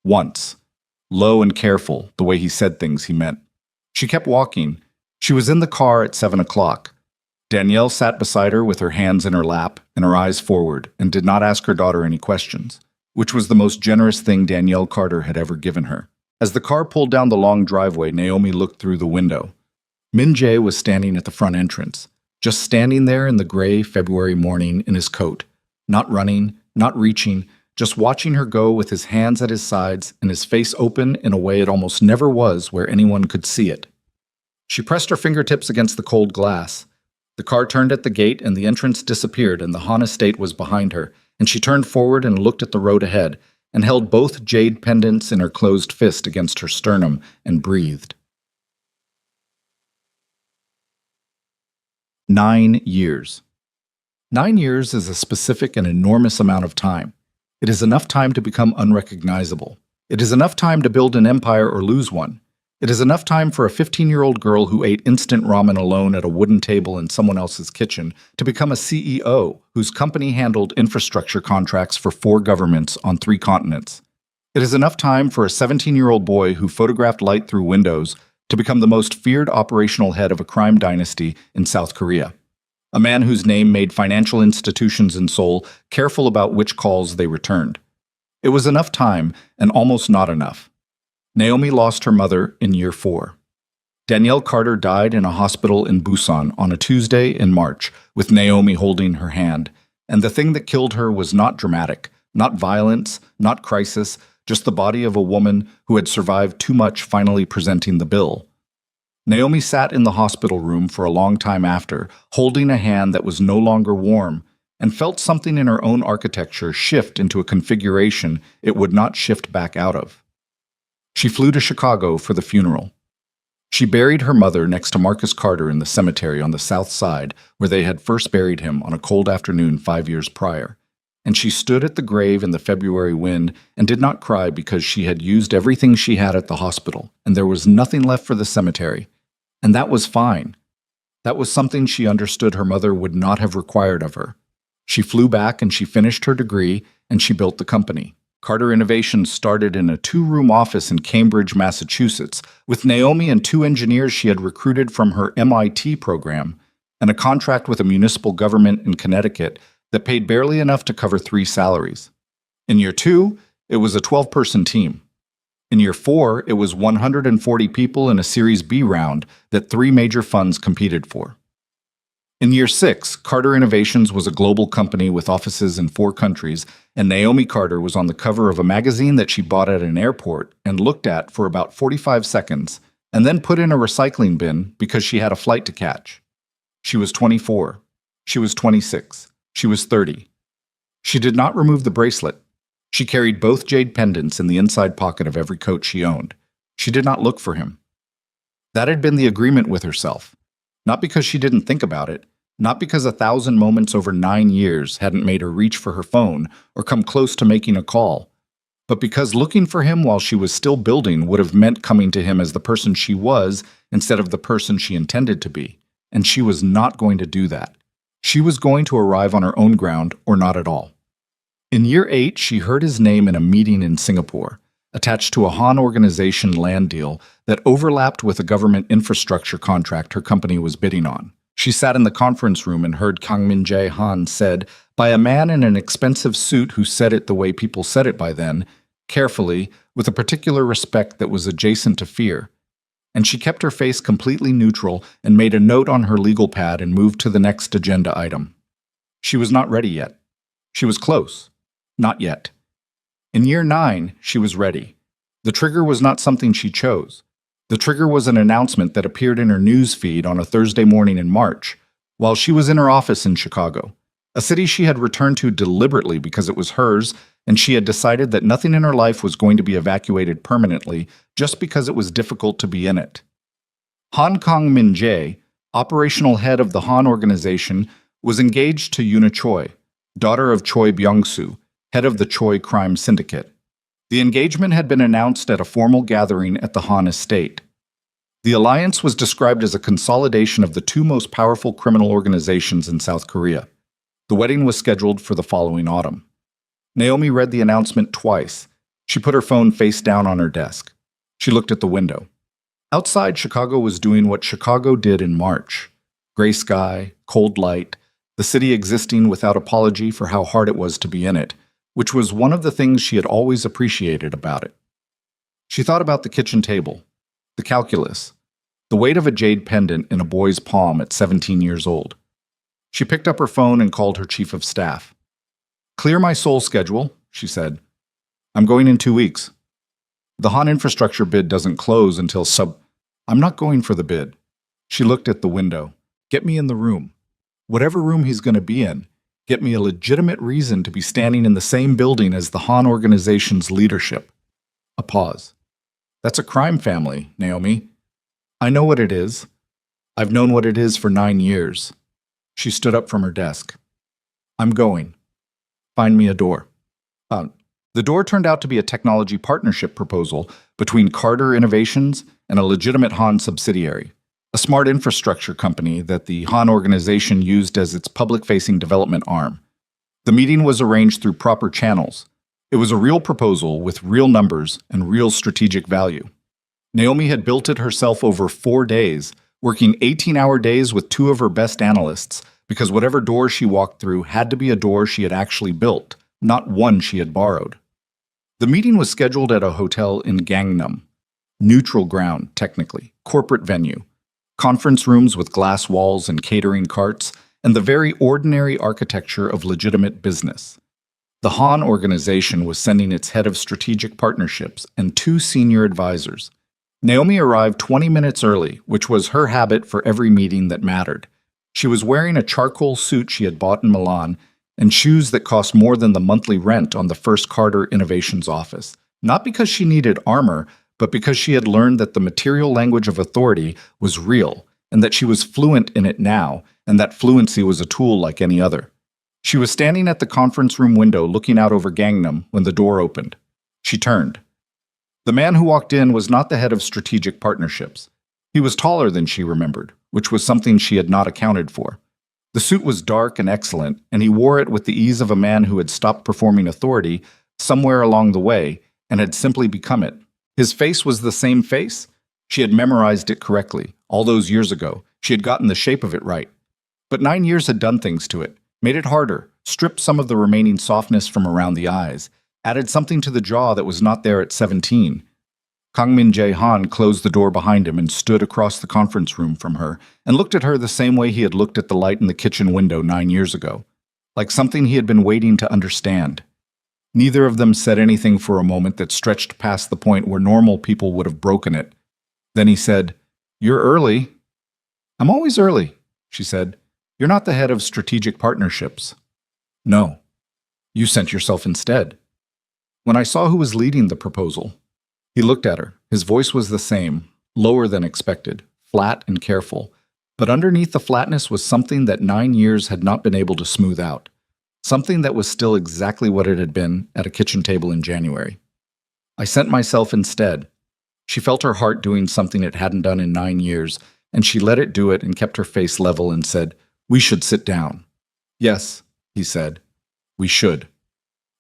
S1: Once. Low and careful, the way he said things he meant. She kept walking. She was in the car at 7 o'clock. Danielle sat beside her with her hands in her lap and her eyes forward and did not ask her daughter any questions, which was the most generous thing Danielle Carter had ever given her. As the car pulled down the long driveway, Naomi looked through the window. Min Jae was standing at the front entrance, just standing there in the gray February morning in his coat, not running, not reaching, just watching her go with his hands at his sides and his face open in a way it almost never was where anyone could see it. She pressed her fingertips against the cold glass. The car turned at the gate and the entrance disappeared and the Hahn estate was behind her, and she turned forward and looked at the road ahead and held both jade pendants in her closed fist against her sternum and breathed. 9 years. 9 years is a specific and enormous amount of time. It is enough time to become unrecognizable. It is enough time to build an empire or lose one. It is enough time for a 15-year-old girl who ate instant ramen alone at a wooden table in someone else's kitchen to become a CEO whose company handled infrastructure contracts for 4 governments on 3 continents. It is enough time for a 17-year-old boy who photographed light through windows to become the most feared operational head of a crime dynasty in South Korea. A man whose name made financial institutions in Seoul careful about which calls they returned. It was enough time, and almost not enough. Naomi lost her mother in year 4. Danielle Carter died in a hospital in Busan on a Tuesday in March, with Naomi holding her hand, and the thing that killed her was not dramatic, not violence, not crisis, just the body of a woman who had survived too much finally presenting the bill. Naomi sat in the hospital room for a long time after, holding a hand that was no longer warm, and felt something in her own architecture shift into a configuration it would not shift back out of. She flew to Chicago for the funeral. She buried her mother next to Marcus Carter in the cemetery on the south side where they had first buried him on a cold afternoon 5 years prior. And she stood at the grave in the February wind and did not cry because she had used everything she had at the hospital, and there was nothing left for the cemetery. And that was fine. That was something she understood her mother would not have required of her. She flew back and she finished her degree, and she built the company. Carter Innovations started in a 2-room office in Cambridge, Massachusetts, with Naomi and 2 engineers she had recruited from her MIT program, and a contract with a municipal government in Connecticut that paid barely enough to cover 3 salaries. In year 2, it was a 12-person team. In year 4, it was 140 people in a Series B round that 3 major funds competed for. In year 6, Carter Innovations was a global company with offices in 4 countries, and Naomi Carter was on the cover of a magazine that she bought at an airport and looked at for about 45 seconds, and then put in a recycling bin because she had a flight to catch. She was 24. She was 26. She was 30. She did not remove the bracelet. She carried both jade pendants in the inside pocket of every coat she owned. She did not look for him. That had been the agreement with herself. Not because she didn't think about it, not because 1,000 moments over 9 years hadn't made her reach for her phone or come close to making a call, but because looking for him while she was still building would have meant coming to him as the person she was instead of the person she intended to be, and she was not going to do that. She was going to arrive on her own ground or not at all. In year 8, she heard his name in a meeting in Singapore, attached to a Han organization land deal that overlapped with a government infrastructure contract her company was bidding on. She sat in the conference room and heard Kang Min-jae Han said by a man in an expensive suit who said it the way people said it by then, carefully, with a particular respect that was adjacent to fear. And she kept her face completely neutral and made a note on her legal pad and moved to the next agenda item. She was not ready yet. She was close. Not yet. In year 9, she was ready. The trigger was not something she chose. The trigger was an announcement that appeared in her news feed on a Thursday morning in March, while she was in her office in Chicago, a city she had returned to deliberately because it was hers, and she had decided that nothing in her life was going to be evacuated permanently just because it was difficult to be in it. Han Kang Min-jae, operational head of the Han organization, was engaged to Yoona Choi, daughter of Choi Byung-soo, head of the Choi crime syndicate. The engagement had been announced at a formal gathering at the Han estate. The alliance was described as a consolidation of the 2 most powerful criminal organizations in South Korea. The wedding was scheduled for the following autumn. Naomi read the announcement twice. She put her phone face down on her desk. She looked at the window. Outside, Chicago was doing what Chicago did in March. Gray sky, cold light, the city existing without apology for how hard it was to be in it, which was one of the things she had always appreciated about it. She thought about the kitchen table, the calculus, the weight of a jade pendant in a boy's palm at 17 years old. She picked up her phone and called her chief of staff. "Clear my Seoul schedule," she said. "I'm going in 2 weeks. The Han infrastructure bid doesn't close until I'm not going for the bid." She looked at the window. "Get me in the room. Whatever room he's going to be in. Get me a legitimate reason to be standing in the same building as the Han organization's leadership." A pause. "That's a crime family, Naomi. I know what it is. I've known what it is for 9 years. She stood up from her desk. "I'm going. Find me a door." The door turned out to be a technology partnership proposal between Carter Innovations and a legitimate Han subsidiary, a smart infrastructure company that the Han organization used as its public-facing development arm. The meeting was arranged through proper channels. It was a real proposal with real numbers and real strategic value. Naomi had built it herself over 4 days, working 18-hour days with 2 of her best analysts, because whatever door she walked through had to be a door she had actually built, not one she had borrowed. The meeting was scheduled at a hotel in Gangnam. Neutral ground, technically, corporate venue. Conference rooms with glass walls and catering carts, and the very ordinary architecture of legitimate business. The Han organization was sending its head of strategic partnerships and 2 senior advisors. Naomi arrived 20 minutes early, which was her habit for every meeting that mattered. She was wearing a charcoal suit she had bought in Milan and shoes that cost more than the monthly rent on the first Carter Innovations office, not because she needed armor, but because she had learned that the material language of authority was real and that she was fluent in it now, and that fluency was a tool like any other. She was standing at the conference room window looking out over Gangnam when the door opened. She turned. The man who walked in was not the head of strategic partnerships. He was taller than she remembered, which was something she had not accounted for. The suit was dark and excellent, and he wore it with the ease of a man who had stopped performing authority somewhere along the way and had simply become it. His face was the same face. She had memorized it correctly. All those years ago, she had gotten the shape of it right. But 9 years had done things to it, made it harder, stripped some of the remaining softness from around the eyes, added something to the jaw that was not there at 17. Kang Min Jae Han closed the door behind him and stood across the conference room from her and looked at her the same way he had looked at the light in the kitchen window 9 years ago, like something he had been waiting to understand. Neither of them said anything for a moment that stretched past the point where normal people would have broken it. Then he said, "You're early." "I'm always early," she said. "You're not the head of strategic partnerships." "No. You sent yourself instead." When I saw who was leading the proposal, he looked at her. His voice was the same, lower than expected, flat and careful. But underneath the flatness was something that 9 years had not been able to smooth out. Something that was still exactly what it had been at a kitchen table in January. "I sent myself instead." She felt her heart doing something it hadn't done in 9 years, and she let it do it and kept her face level and said, "We should sit down." "Yes," he said, "we should."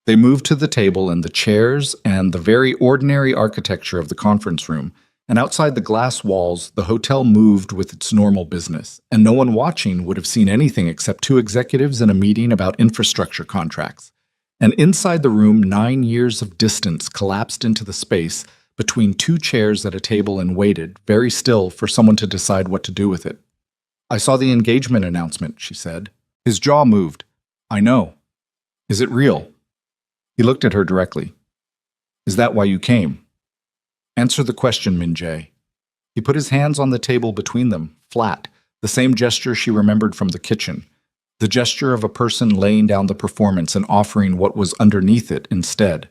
S1: They moved to the table and the chairs and the very ordinary architecture of the conference room, and outside the glass walls, the hotel moved with its normal business, and no one watching would have seen anything except two executives in a meeting about infrastructure contracts. And inside the room, 9 years of distance collapsed into the space between two chairs at a table and waited, very still, for someone to decide what to do with it. "I saw the engagement announcement," she said. His jaw moved. "I know. Is it real?" He looked at her directly. "Is that why you came?" "Answer the question, Min Jae." He put his hands on the table between them, flat, the same gesture she remembered from the kitchen, the gesture of a person laying down the performance and offering what was underneath it instead.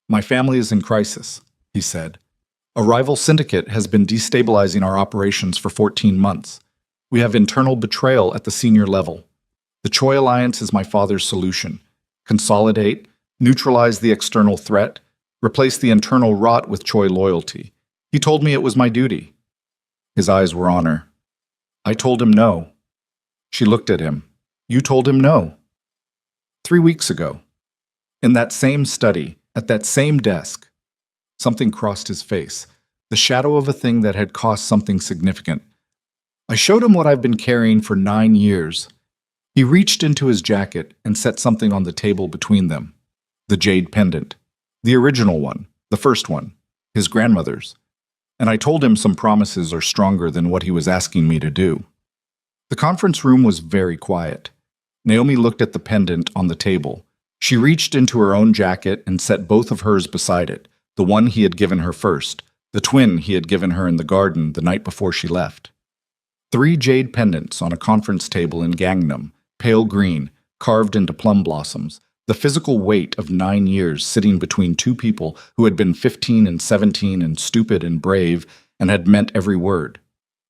S1: "My family is in crisis," he said. "A rival syndicate has been destabilizing our operations for 14 months. We have internal betrayal at the senior level. The Choi Alliance is my father's solution. Consolidate, neutralize the external threat, replace the internal rot with Choi loyalty. He told me it was my duty." His eyes were on her. "I told him no." She looked at him. "You told him no." 3 weeks ago. In that same study, at that same desk. Something crossed his face, the shadow of a thing that had cost something significant. "I showed him what I've been carrying for 9 years. He reached into his jacket and set something on the table between them. The jade pendant. The original one, the first one, his grandmother's. And I told him some promises are stronger than what he was asking me to do." The conference room was very quiet. Naomi looked at the pendant on the table. She reached into her own jacket and set both of hers beside it, the one he had given her first, the twin he had given her in the garden the night before she left. 3 jade pendants on a conference table in Gangnam, pale green, carved into plum blossoms, the physical weight of 9 years sitting between two people who had been 15 and 17 and stupid and brave and had meant every word.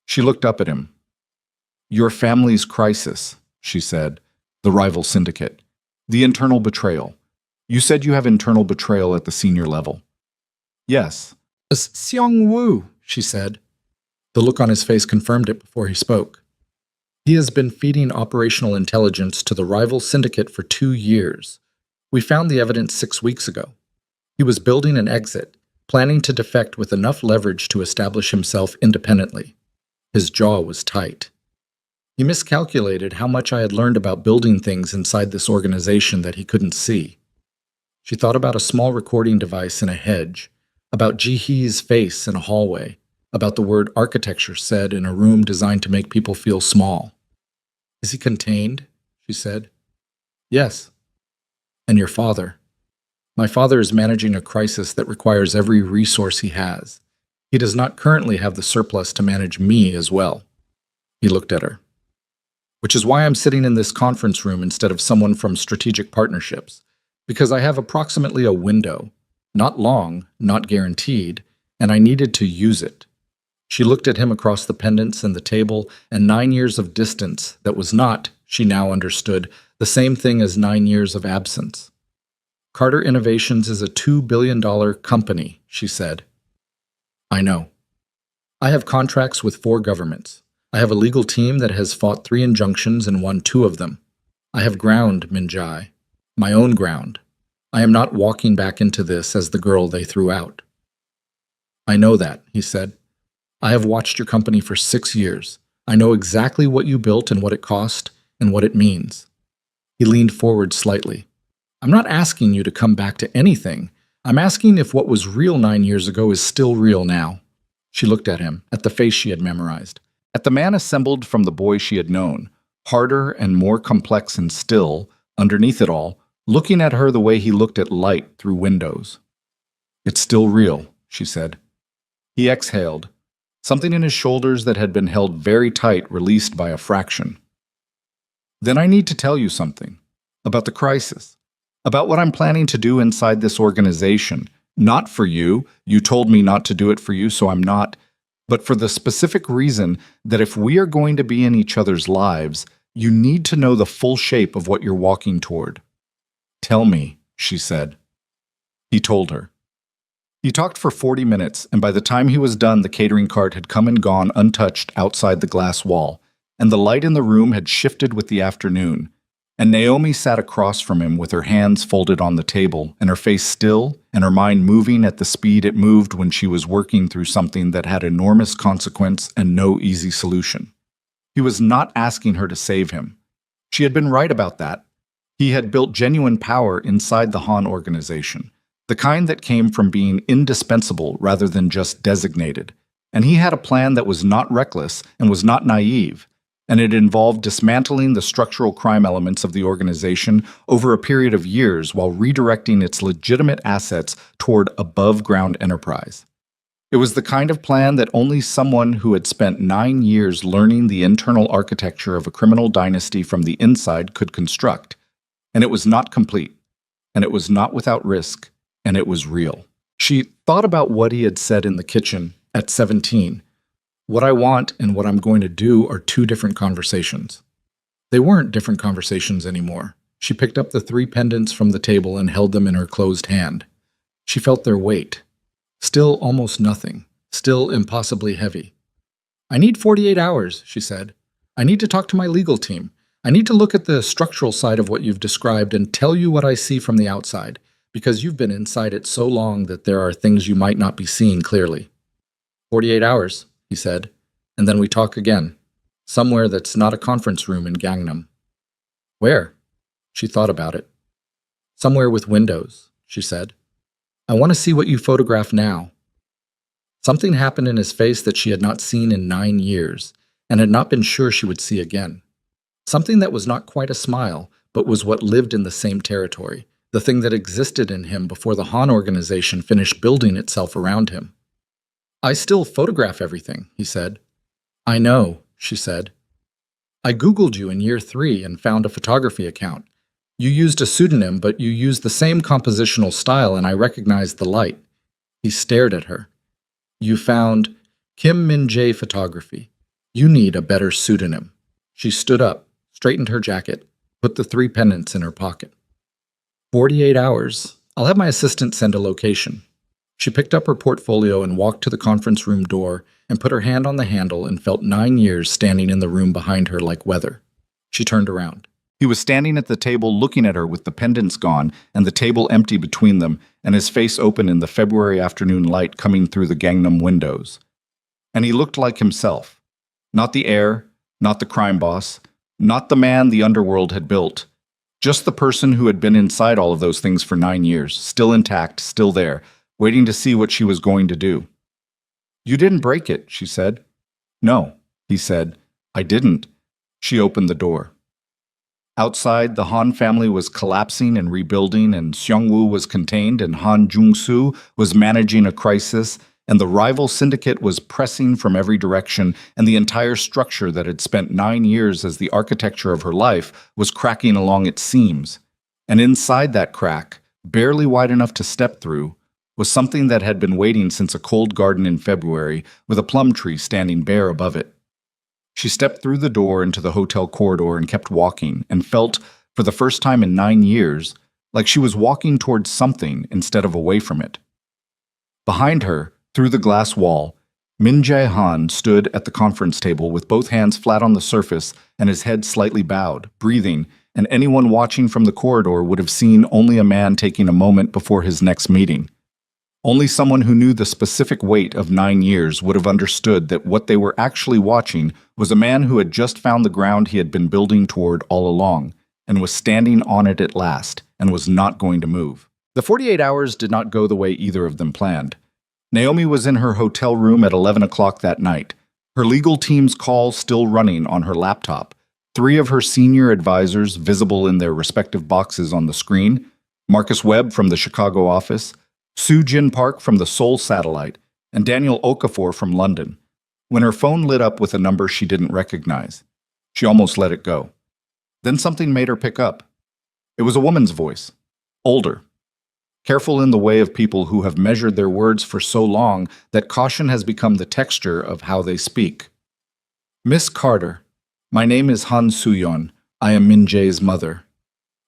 S1: She looked up at him. "Your family's crisis," she said. "The rival syndicate. The internal betrayal. You said you have internal betrayal at the senior level." "Yes." "Seong-woo," she said. The look on his face confirmed it before he spoke. "He has been feeding operational intelligence to the rival syndicate for 2 years. We found the evidence 6 weeks ago. He was building an exit, planning to defect with enough leverage to establish himself independently." His jaw was tight. He miscalculated how much I had learned about building things inside this organization that he couldn't see. She thought about a small recording device in a hedge, about Ji-hee's face in a hallway, about the word architecture said in a room designed to make people feel small. "Is he contained?" she said. "Yes." "And your father?" "My father is managing a crisis that requires every resource he has. He does not currently have the surplus to manage me as well." He looked at her. "Which is why I'm sitting in this conference room instead of someone from strategic partnerships, because I have approximately a window, not long, not guaranteed, and I needed to use it." She looked at him across the pendants and the table, and 9 years of distance that was not, she now understood, the same thing as 9 years of absence. "Carter Innovations is a $2 billion company," she said. "I know. I have contracts with 4 governments. I have a legal team that has fought 3 injunctions and won 2 of them. I have ground, Min Jae. My own ground. I am not walking back into this as the girl they threw out." "I know that," he said. "I have watched your company for 6 years. I know exactly what you built and what it cost and what it means." He leaned forward slightly. "I'm not asking you to come back to anything. I'm asking if what was real 9 years ago is still real now. She looked at him, at the face she had memorized, at the man assembled from the boy she had known, harder and more complex and still, underneath it all, looking at her the way he looked at light through windows. It's still real, she said. He exhaled. Something in his shoulders that had been held very tight released by a fraction. Then I need to tell you something. About the crisis. About what I'm planning to do inside this organization. Not for you. You told me not to do it for you, so I'm not. But for the specific reason that if we are going to be in each other's lives, you need to know the full shape of what you're walking toward. Tell me, she said. He told her. He talked for 40 minutes, and by the time he was done, the catering cart had come and gone untouched outside the glass wall, and the light in the room had shifted with the afternoon. And Naomi sat across from him with her hands folded on the table, and her face still, and her mind moving at the speed it moved when she was working through something that had enormous consequence and no easy solution. He was not asking her to save him. She had been right about that. He had built genuine power inside the Han organization, the kind that came from being indispensable rather than just designated. And he had a plan that was not reckless and was not naive, and it involved dismantling the structural crime elements of the organization over a period of years while redirecting its legitimate assets toward above-ground enterprise. It was the kind of plan that only someone who had spent 9 years learning the internal architecture of a criminal dynasty from the inside could construct. And it was not complete, and it was not without risk, and it was real. She thought about what he had said in the kitchen at 17. What I want and what I'm going to do are two different conversations. They weren't different conversations anymore. She picked up the 3 pendants from the table and held them in her closed hand. She felt their weight. Still almost nothing. Still impossibly heavy. I need 48 hours, she said. I need to talk to my legal team. I need to look at the structural side of what you've described and tell you what I see from the outside, because you've been inside it so long that there are things you might not be seeing clearly. 48 hours, he said, and then we talk again. Somewhere that's not a conference room in Gangnam. Where? She thought about it. Somewhere with windows, she said. I want to see what you photograph now. Something happened in his face that she had not seen in 9 years, and had not been sure she would see again. Something that was not quite a smile, but was what lived in the same territory, the thing that existed in him before the Han organization finished building itself around him. I still photograph everything, he said. I know, she said. I Googled you in year 3 and found a photography account. You used a pseudonym, but you used the same compositional style, and I recognized the light. He stared at her. You found Kim Min-jae Photography. You need a better pseudonym. She stood up, straightened her jacket, put the 3 pendants in her pocket. 48 hours. I'll have my assistant send a location. She picked up her portfolio and walked to the conference room door and put her hand on the handle and felt 9 years standing in the room behind her like weather. She turned around. He was standing at the table looking at her with the pendants gone and the table empty between them and his face open in the February afternoon light coming through the Gangnam windows. And he looked like himself. Not the heir, not the crime boss, not the man the underworld had built. Just the person who had been inside all of those things for 9 years, still intact, still there, waiting to see what she was going to do. You didn't break it, she said. No, he said. I didn't. She opened the door. Outside, the Han family was collapsing and rebuilding, and Seongwoo was contained, and Han Jung-soo was managing a crisis, and the rival syndicate was pressing from every direction, and the entire structure that had spent 9 years as the architecture of her life was cracking along its seams. And inside that crack, barely wide enough to step through, was something that had been waiting since a cold garden in February, with a plum tree standing bare above it. She stepped through the door into the hotel corridor and kept walking, and felt, for the first time in 9 years, like she was walking towards something instead of away from it. Behind her, through the glass wall, Min Jae-han stood at the conference table with both hands flat on the surface and his head slightly bowed, breathing, and anyone watching from the corridor would have seen only a man taking a moment before his next meeting. Only someone who knew the specific weight of 9 years would have understood that what they were actually watching was a man who had just found the ground he had been building toward all along, and was standing on it at last, and was not going to move. The 48 hours did not go the way either of them planned. Naomi was in her hotel room at 11 o'clock that night, her legal team's call still running on her laptop, three of her senior advisors visible in their respective boxes on the screen, Marcus Webb from the Chicago office, Sue Jin Park from the Seoul satellite, and Daniel Okafor from London, when her phone lit up with a number she didn't recognize. She almost let it go. Then something made her pick up. It was a woman's voice, older, careful in the way of people who have measured their words for so long that caution has become the texture of how they speak. Miss Carter, my name is Han Soo-yeon. I am Min Jae's mother.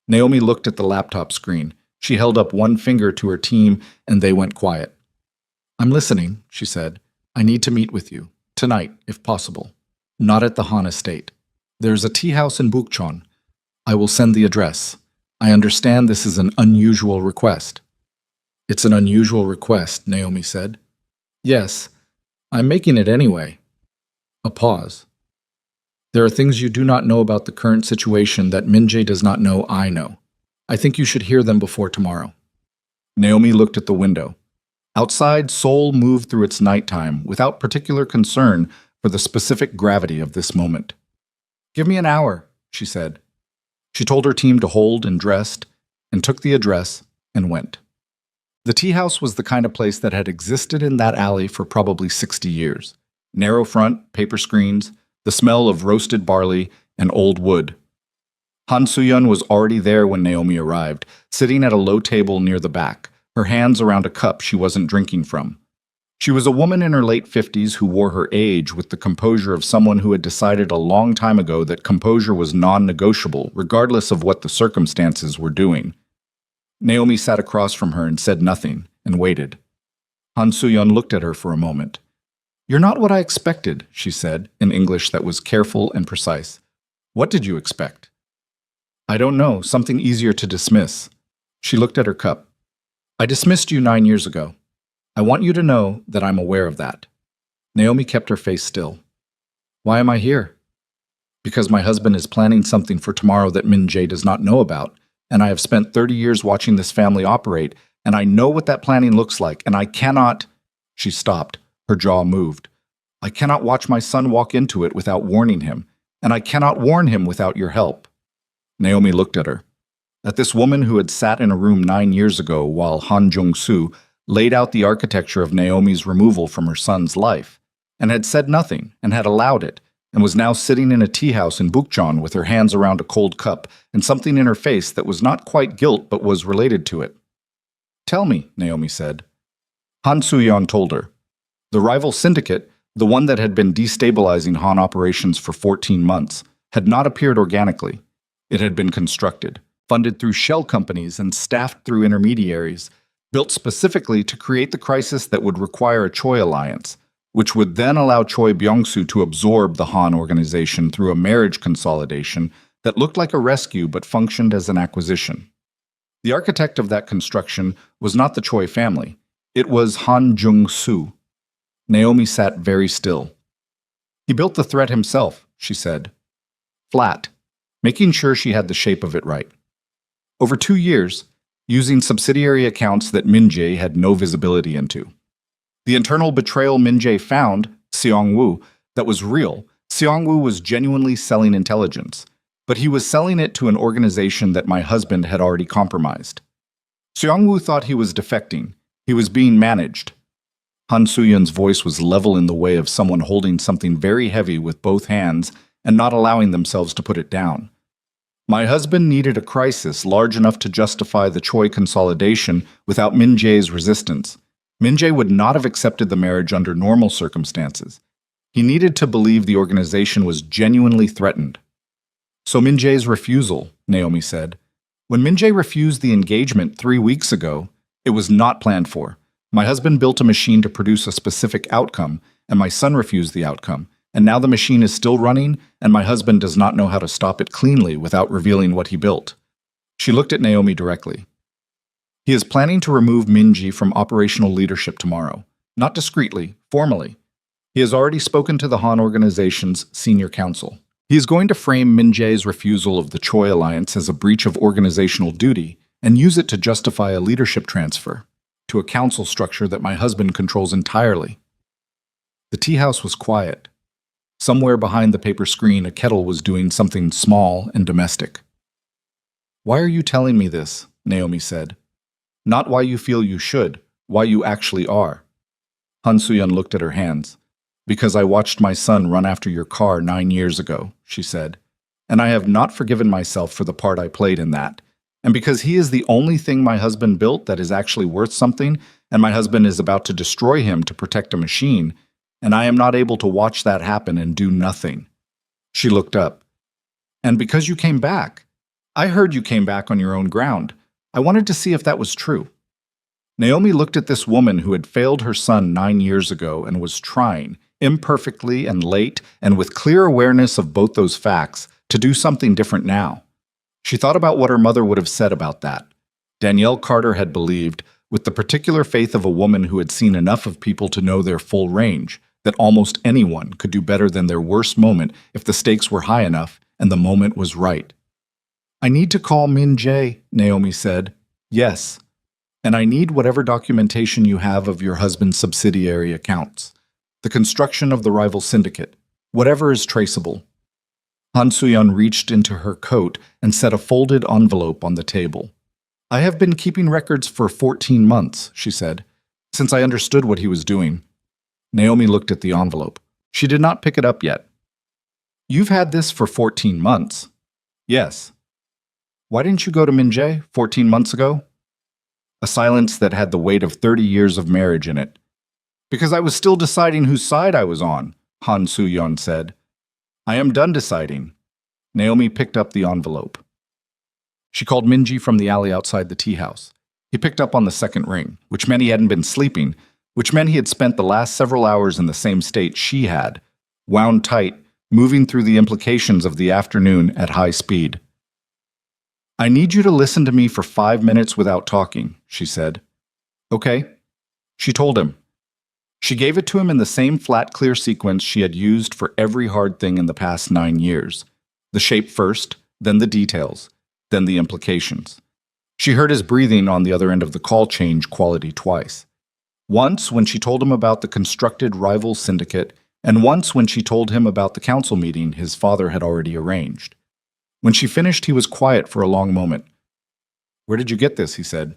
S1: Naomi looked at the laptop screen. She held up one finger to her team, and they went quiet. I'm listening, she said. I need to meet with you. Tonight, if possible. Not at the Han estate. There's a tea house in Bukchon. I will send the address. I understand this is an unusual request. It's an unusual request, Naomi said. Yes, I'm making it anyway. A pause. There are things you do not know about the current situation that Min Jae does not know I know. I think you should hear them before tomorrow. Naomi looked at the window. Outside, Seoul moved through its nighttime without particular concern for the specific gravity of this moment. Give me an hour, she said. She told her team to hold and dressed, and took the address and went. The tea house was the kind of place that had existed in that alley for probably 60 years. Narrow front, paper screens, the smell of roasted barley and old wood. Han Soo-yeon was already there when Naomi arrived, sitting at a low table near the back, her hands around a cup she wasn't drinking from. She was a woman in her late 50s who wore her age with the composure of someone who had decided a long time ago that composure was non-negotiable, regardless of what the circumstances were doing. Naomi sat across from her and said nothing, and waited. Han Soo-yeon looked at her for a moment. You're not what I expected, she said, in English that was careful and precise. What did you expect? I don't know, something easier to dismiss. She looked at her cup. I dismissed you 9 years ago. I want you to know that I'm aware of that. Naomi kept her face still. Why am I here? Because my husband is planning something for tomorrow that Min Jae does not know about, and I have spent 30 years watching this family operate, and I know what that planning looks like, and I cannot... She stopped. Her jaw moved. I cannot watch my son walk into it without warning him, and I cannot warn him without your help. Naomi looked at her. At this woman who had sat in a room 9 years ago while Han Jong-soo laid out the architecture of Naomi's removal from her son's life, and had said nothing, and had allowed it, and was now sitting in a tea house in Bukchon with her hands around a cold cup and something in her face that was not quite guilt but was related to it. Tell me, Naomi said. Han Soo-yeon told her. The rival syndicate, the one that had been destabilizing Han operations for 14 months, had not appeared organically. It had been constructed, funded through shell companies and staffed through intermediaries, built specifically to create the crisis that would require a Choi alliance, which would then allow Choi Byung-soo to absorb the Han organization through a marriage consolidation that looked like a rescue but functioned as an acquisition. The architect of that construction was not the Choi family. It was Han Jung-soo. Naomi sat very still. He built the threat himself, she said. Flat, making sure she had the shape of it right. Over 2 years, using subsidiary accounts that Min Jae had no visibility into. The internal betrayal Min Jae found, Seong-woo, that was real. Seong-woo was genuinely selling intelligence, but he was selling it to an organization that my husband had already compromised. Seong-woo thought he was defecting. He was being managed. Han Soo-yeon's voice was level in the way of someone holding something very heavy with both hands and not allowing themselves to put it down. My husband needed a crisis large enough to justify the Choi consolidation without Min Jae's resistance. Min Jae would not have accepted the marriage under normal circumstances. He needed to believe the organization was genuinely threatened. So Min Jae's refusal, Naomi said. When Min Jae refused the engagement 3 weeks ago, it was not planned for. My husband built a machine to produce a specific outcome, and my son refused the outcome. And now the machine is still running, and my husband does not know how to stop it cleanly without revealing what he built. She looked at Naomi directly. He is planning to remove Min Jae from operational leadership tomorrow. Not discreetly, formally. He has already spoken to the Han organization's senior council. He is going to frame Min Jae's refusal of the Choi alliance as a breach of organizational duty and use it to justify a leadership transfer to a council structure that my husband controls entirely. The tea house was quiet. Somewhere behind the paper screen, a kettle was doing something small and domestic. "Why are you telling me this?" Naomi said. "Not why you feel you should, why you actually are." Han Soo-yeon looked at her hands. "Because I watched my son run after your car 9 years ago," she said. "And I have not forgiven myself for the part I played in that. And because he is the only thing my husband built that is actually worth something, and my husband is about to destroy him to protect a machine, and I am not able to watch that happen and do nothing." She looked up. "And because you came back. I heard you came back on your own ground. I wanted to see if that was true." Naomi looked at this woman who had failed her son 9 years ago and was trying, imperfectly and late, and with clear awareness of both those facts, to do something different now. She thought about what her mother would have said about that. Danielle Carter had believed, with the particular faith of a woman who had seen enough of people to know their full range, that almost anyone could do better than their worst moment if the stakes were high enough and the moment was right. "I need to call Min Jae," Naomi said. "Yes. And I need whatever documentation you have of your husband's subsidiary accounts. The construction of the rival syndicate. Whatever is traceable." Han Soo-yeon reached into her coat and set a folded envelope on the table. "I have been keeping records for 14 months, she said, "since I understood what he was doing." Naomi looked at the envelope. She did not pick it up yet. "You've had this for 14 months. "Yes." "Why didn't you go to Min Jae 14 months ago?" A silence that had the weight of 30 years of marriage in it. "Because I was still deciding whose side I was on," Han Soo-yeon said. "I am done deciding." Naomi picked up the envelope. She called Minji from the alley outside the tea house. He picked up on the second ring, which meant he hadn't been sleeping, which meant he had spent the last several hours in the same state she had, wound tight, moving through the implications of the afternoon at high speed. "I need you to listen to me for 5 minutes without talking," she said. "Okay." She told him. She gave it to him in the same flat, clear sequence she had used for every hard thing in the past 9 years. The shape first, then the details, then the implications. She heard his breathing on the other end of the call change quality twice. Once when she told him about the constructed rival syndicate, and once when she told him about the council meeting his father had already arranged. When she finished, he was quiet for a long moment. "Where did you get this?" he said.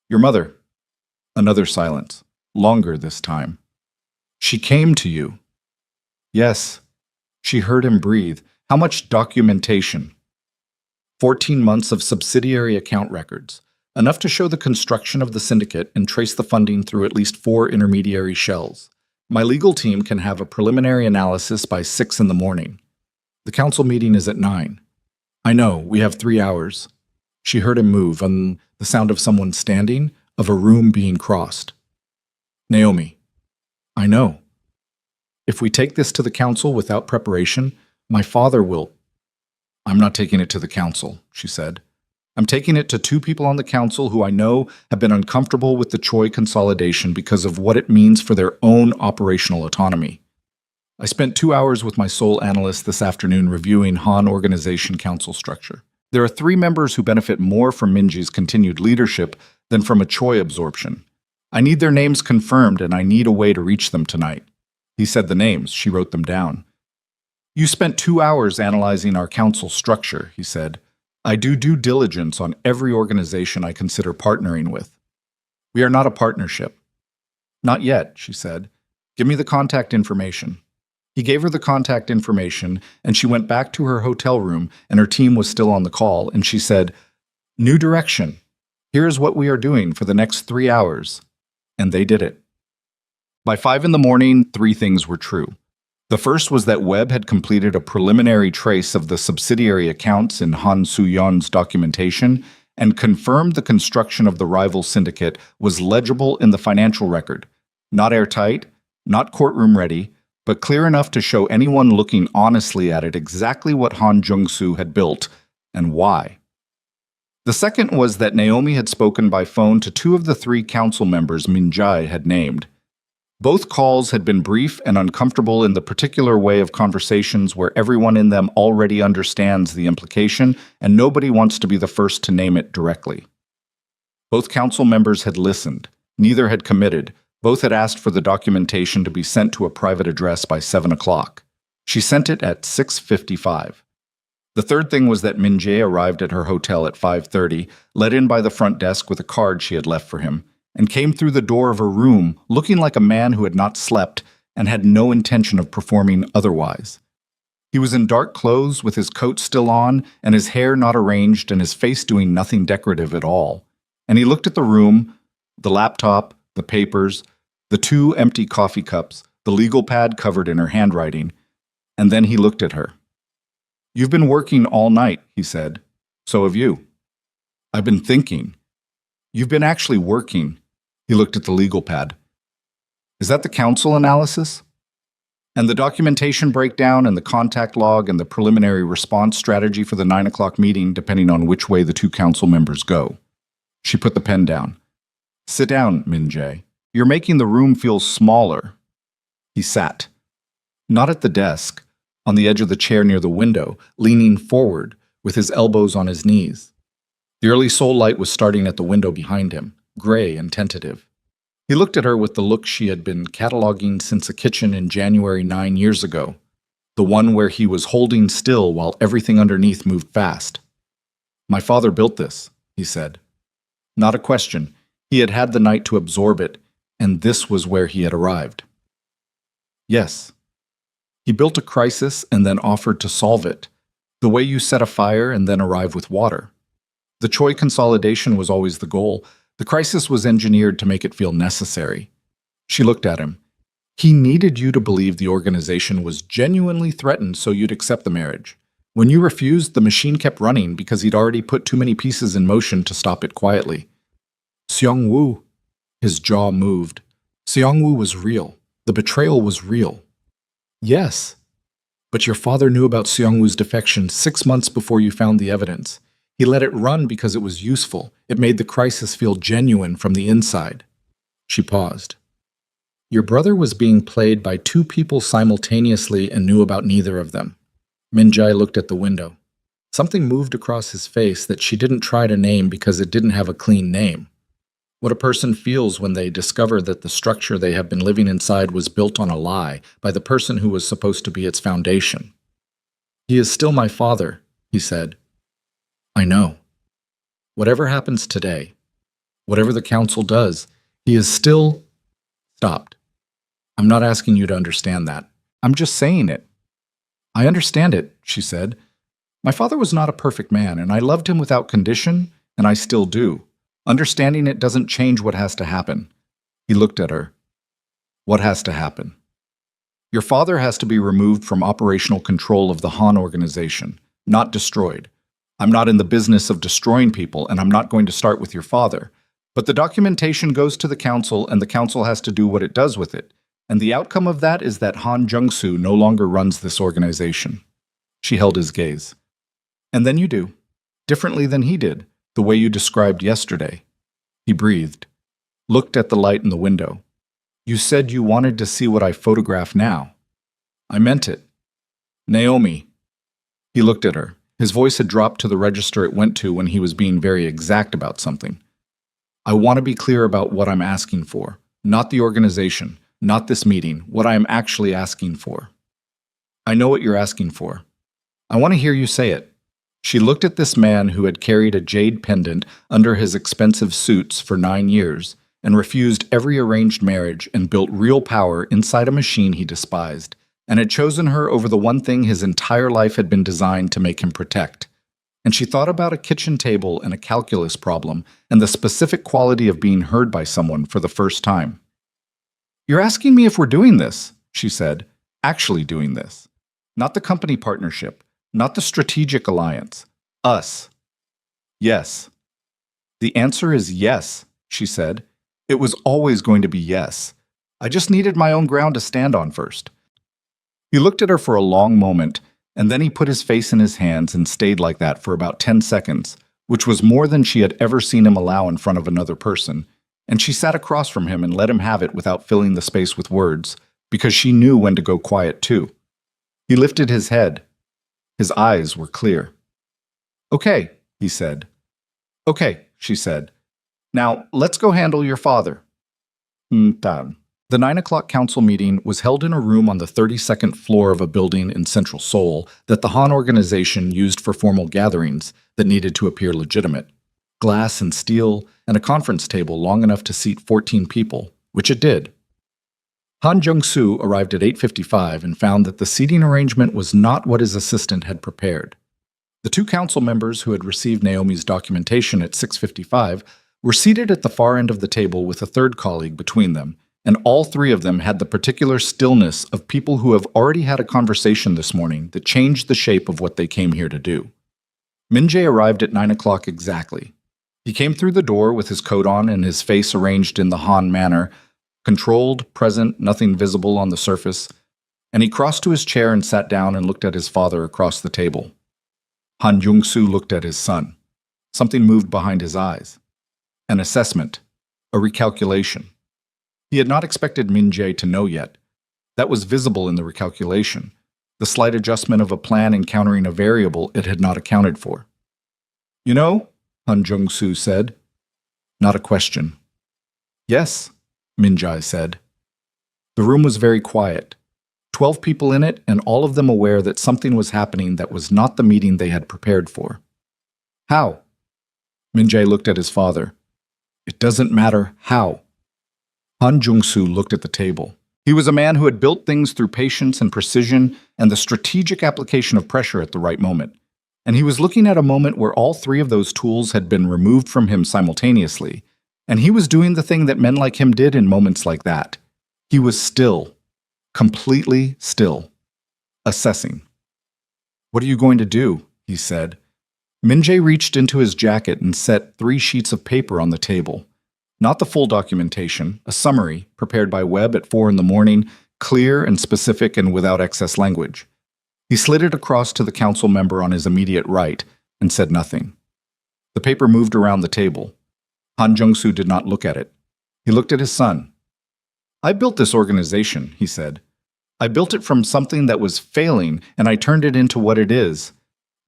S1: "Your mother." Another silence, longer this time. "She came to you." "Yes." She heard him breathe. "How much documentation?" 14 months of subsidiary account records, enough to show the construction of the syndicate and trace the funding through at least 4 intermediary shells. "My legal team can have a preliminary analysis by 6 in the morning. The council meeting is at 9. "I know, we have 3 hours. She heard him move, and the sound of someone standing, of a room being crossed. "Naomi." "I know. If we take this to the council without preparation, my father will—" "I'm not taking it to the council," she said. "I'm taking it to 2 people on the council who I know have been uncomfortable with the Choi consolidation because of what it means for their own operational autonomy. I spent 2 hours with my sole analyst this afternoon reviewing Han Organization Council structure. There are 3 members who benefit more from Minji's continued leadership than from a Choi absorption. I need their names confirmed, and I need a way to reach them tonight." He said the names. She wrote them down. "You spent 2 hours analyzing our council structure," he said. "I do due diligence on every organization I consider partnering with. We are not a partnership." "Not yet," she said. "Give me the contact information." He gave her the contact information, and she went back to her hotel room, and her team was still on the call, and she said, "New direction. Here is what we are doing for the next 3 hours." And they did it. By 5 in the morning, 3 things were true. The first was that Webb had completed a preliminary trace of the subsidiary accounts in Han Soo-yeon's documentation and confirmed the construction of the rival syndicate was legible in the financial record, not airtight, not courtroom ready, but clear enough to show anyone looking honestly at it exactly what Han Jung-soo had built and why. The second was that Naomi had spoken by phone to 2 of the 3 council members Min Jae had named. Both calls had been brief and uncomfortable in the particular way of conversations where everyone in them already understands the implication and nobody wants to be the first to name it directly. Both council members had listened. Neither had committed. Both had asked for the documentation to be sent to a private address by 7 o'clock. She sent it at 6:55. The third thing was that Min Jae arrived at her hotel at 5:30, let in by the front desk with a card she had left for him, and came through the door of her room looking like a man who had not slept and had no intention of performing otherwise. He was in dark clothes with his coat still on and his hair not arranged and his face doing nothing decorative at all. And he looked at the room, the laptop, the papers, the 2 empty coffee cups, the legal pad covered in her handwriting, and then he looked at her. "You've been working all night," he said. "So have you." "I've been thinking." "You've been actually working." He looked at the legal pad. "Is that the council analysis?" "And the documentation breakdown and the contact log and the preliminary response strategy for the 9 o'clock meeting, depending on which way the 2 council members go." She put the pen down. "Sit down, Min Jae. You're making the room feel smaller." He sat. Not at the desk, on the edge of the chair near the window, leaning forward, with his elbows on his knees. The early soul light was starting at the window behind him, gray and tentative. He looked at her with the look she had been cataloging since a kitchen in January 9 years ago, the one where he was holding still while everything underneath moved fast. "My father built this," he said. Not a question. He had had the night to absorb it, and this was where he had arrived. "Yes." He built a crisis and then offered to solve it, the way you set a fire and then arrive with water. The Choi consolidation was always the goal. The crisis was engineered to make it feel necessary. She looked at him. He needed you to believe the organization was genuinely threatened so you'd accept the marriage. When you refused, the machine kept running because he'd already put too many pieces in motion to stop it quietly. Seong-woo. His jaw moved. Seong-woo was real. The betrayal was real. Yes. But your father knew about Seong-woo's defection 6 months before you found the evidence. He let it run because it was useful. It made the crisis feel genuine from the inside. She paused. Your brother was being played by 2 people simultaneously and knew about neither of them. Min Jae looked at the window. Something moved across his face that she didn't try to name because it didn't have a clean name. What a person feels when they discover that the structure they have been living inside was built on a lie by the person who was supposed to be its foundation. He is still my father, he said. I know. Whatever happens today, whatever the council does, he is still stopped. I'm not asking you to understand that. I'm just saying it. I understand it, she said. My father was not a perfect man, and I loved him without condition, and I still do. Understanding it doesn't change what has to happen. He looked at her. What has to happen? Your father has to be removed from operational control of the Han organization, not destroyed. I'm not in the business of destroying people, and I'm not going to start with your father. But the documentation goes to the council, and the council has to do what it does with it. And the outcome of that is that Han Jung-soo no longer runs this organization. She held his gaze. And then you do. Differently than he did, the way you described yesterday. He breathed. Looked at the light in the window. You said you wanted to see what I photograph now. I meant it. Naomi. He looked at her. His voice had dropped to the register it went to when he was being very exact about something. I want to be clear about what I'm asking for. Not the organization. Not this meeting. What I am actually asking for. I know what you're asking for. I want to hear you say it. She looked at this man who had carried a jade pendant under his expensive suits for 9 years and refused every arranged marriage and built real power inside a machine he despised, and had chosen her over the one thing his entire life had been designed to make him protect. And she thought about a kitchen table and a calculus problem and the specific quality of being heard by someone for the first time. You're asking me if we're doing this, she said, actually doing this. Not the company partnership, not the strategic alliance. Us. Yes. The answer is yes, she said. It was always going to be yes. I just needed my own ground to stand on first. He looked at her for a long moment, and then he put his face in his hands and stayed like that for about 10 seconds, which was more than she had ever seen him allow in front of another person, and she sat across from him and let him have it without filling the space with words, because she knew when to go quiet too. He lifted his head. His eyes were clear. Okay, he said. Okay, she said. Now, let's go handle your father. Tan. The 9 o'clock council meeting was held in a room on the 32nd floor of a building in central Seoul that the Han organization used for formal gatherings that needed to appear legitimate. Glass and steel, and a conference table long enough to seat 14 people, which it did. Han Jung-soo arrived at 8:55 and found that the seating arrangement was not what his assistant had prepared. The two council members who had received Naomi's documentation at 6:55 were seated at the far end of the table with a third colleague between them, and all three of them had the particular stillness of people who have already had a conversation this morning that changed the shape of what they came here to do. Min-jae arrived at 9 o'clock exactly. He came through the door with his coat on and his face arranged in the Han manner, controlled, present, nothing visible on the surface, and he crossed to his chair and sat down and looked at his father across the table. Han Jung-soo looked at his son. Something moved behind his eyes. An assessment. A recalculation. He had not expected Min-jae to know yet. That was visible in the recalculation, the slight adjustment of a plan encountering a variable it had not accounted for. "You know," Han Jung-soo said. Not a question. "Yes," Min-jae said. The room was very quiet. 12 people in it, and all of them aware that something was happening that was not the meeting they had prepared for. "How?" Min-jae looked at his father. "It doesn't matter how." Han Jung-soo looked at the table. He was a man who had built things through patience and precision and the strategic application of pressure at the right moment. And he was looking at a moment where all three of those tools had been removed from him simultaneously, and he was doing the thing that men like him did in moments like that. He was still, completely still, assessing. "What are you going to do?" he said. Min-jae reached into his jacket and set 3 sheets of paper on the table. Not the full documentation, a summary prepared by Webb at 4 in the morning, clear and specific and without excess language. He slid it across to the council member on his immediate right and said nothing. The paper moved around the table. Han Jung-soo did not look at it. He looked at his son. "I built this organization," he said. "I built it from something that was failing, and I turned it into what it is.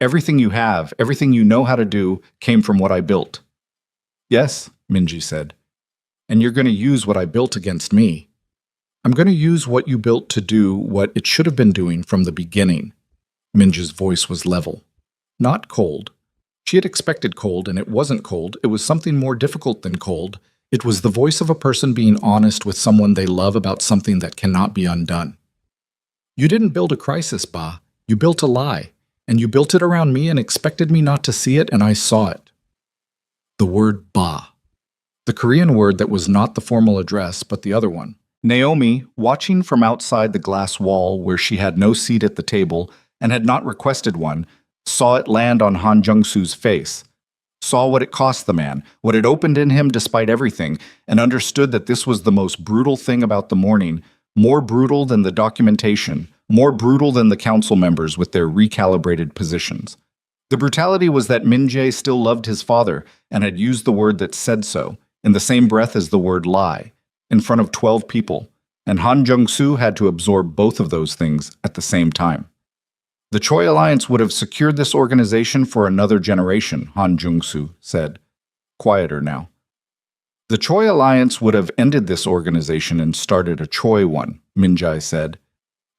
S1: Everything you have, everything you know how to do, came from what I built." "Yes," Min-jae said. "And you're going to use what I built against me." "I'm going to use what you built to do what it should have been doing from the beginning." Min-jae's voice was level, not cold. She had expected cold, and it wasn't cold. It was something more difficult than cold. It was the voice of a person being honest with someone they love about something that cannot be undone. "You didn't build a crisis, Ba. You built a lie. And you built it around me and expected me not to see it, and I saw it." The word Ba. The Korean word that was not the formal address, but the other one. Naomi, watching from outside the glass wall where she had no seat at the table and had not requested one, saw it land on Han Jung-soo's face, saw what it cost the man, what it opened in him despite everything, and understood that this was the most brutal thing about the morning, more brutal than the documentation, more brutal than the council members with their recalibrated positions. The brutality was that Min-jae still loved his father and had used the word that said so, in the same breath as the word lie, in front of 12 people, and Han Jung-soo had to absorb both of those things at the same time. The Choi Alliance would have secured this organization for another generation, Han Jung-soo said, quieter now. The Choi Alliance would have ended this organization and started a Choi one, Min-jae said.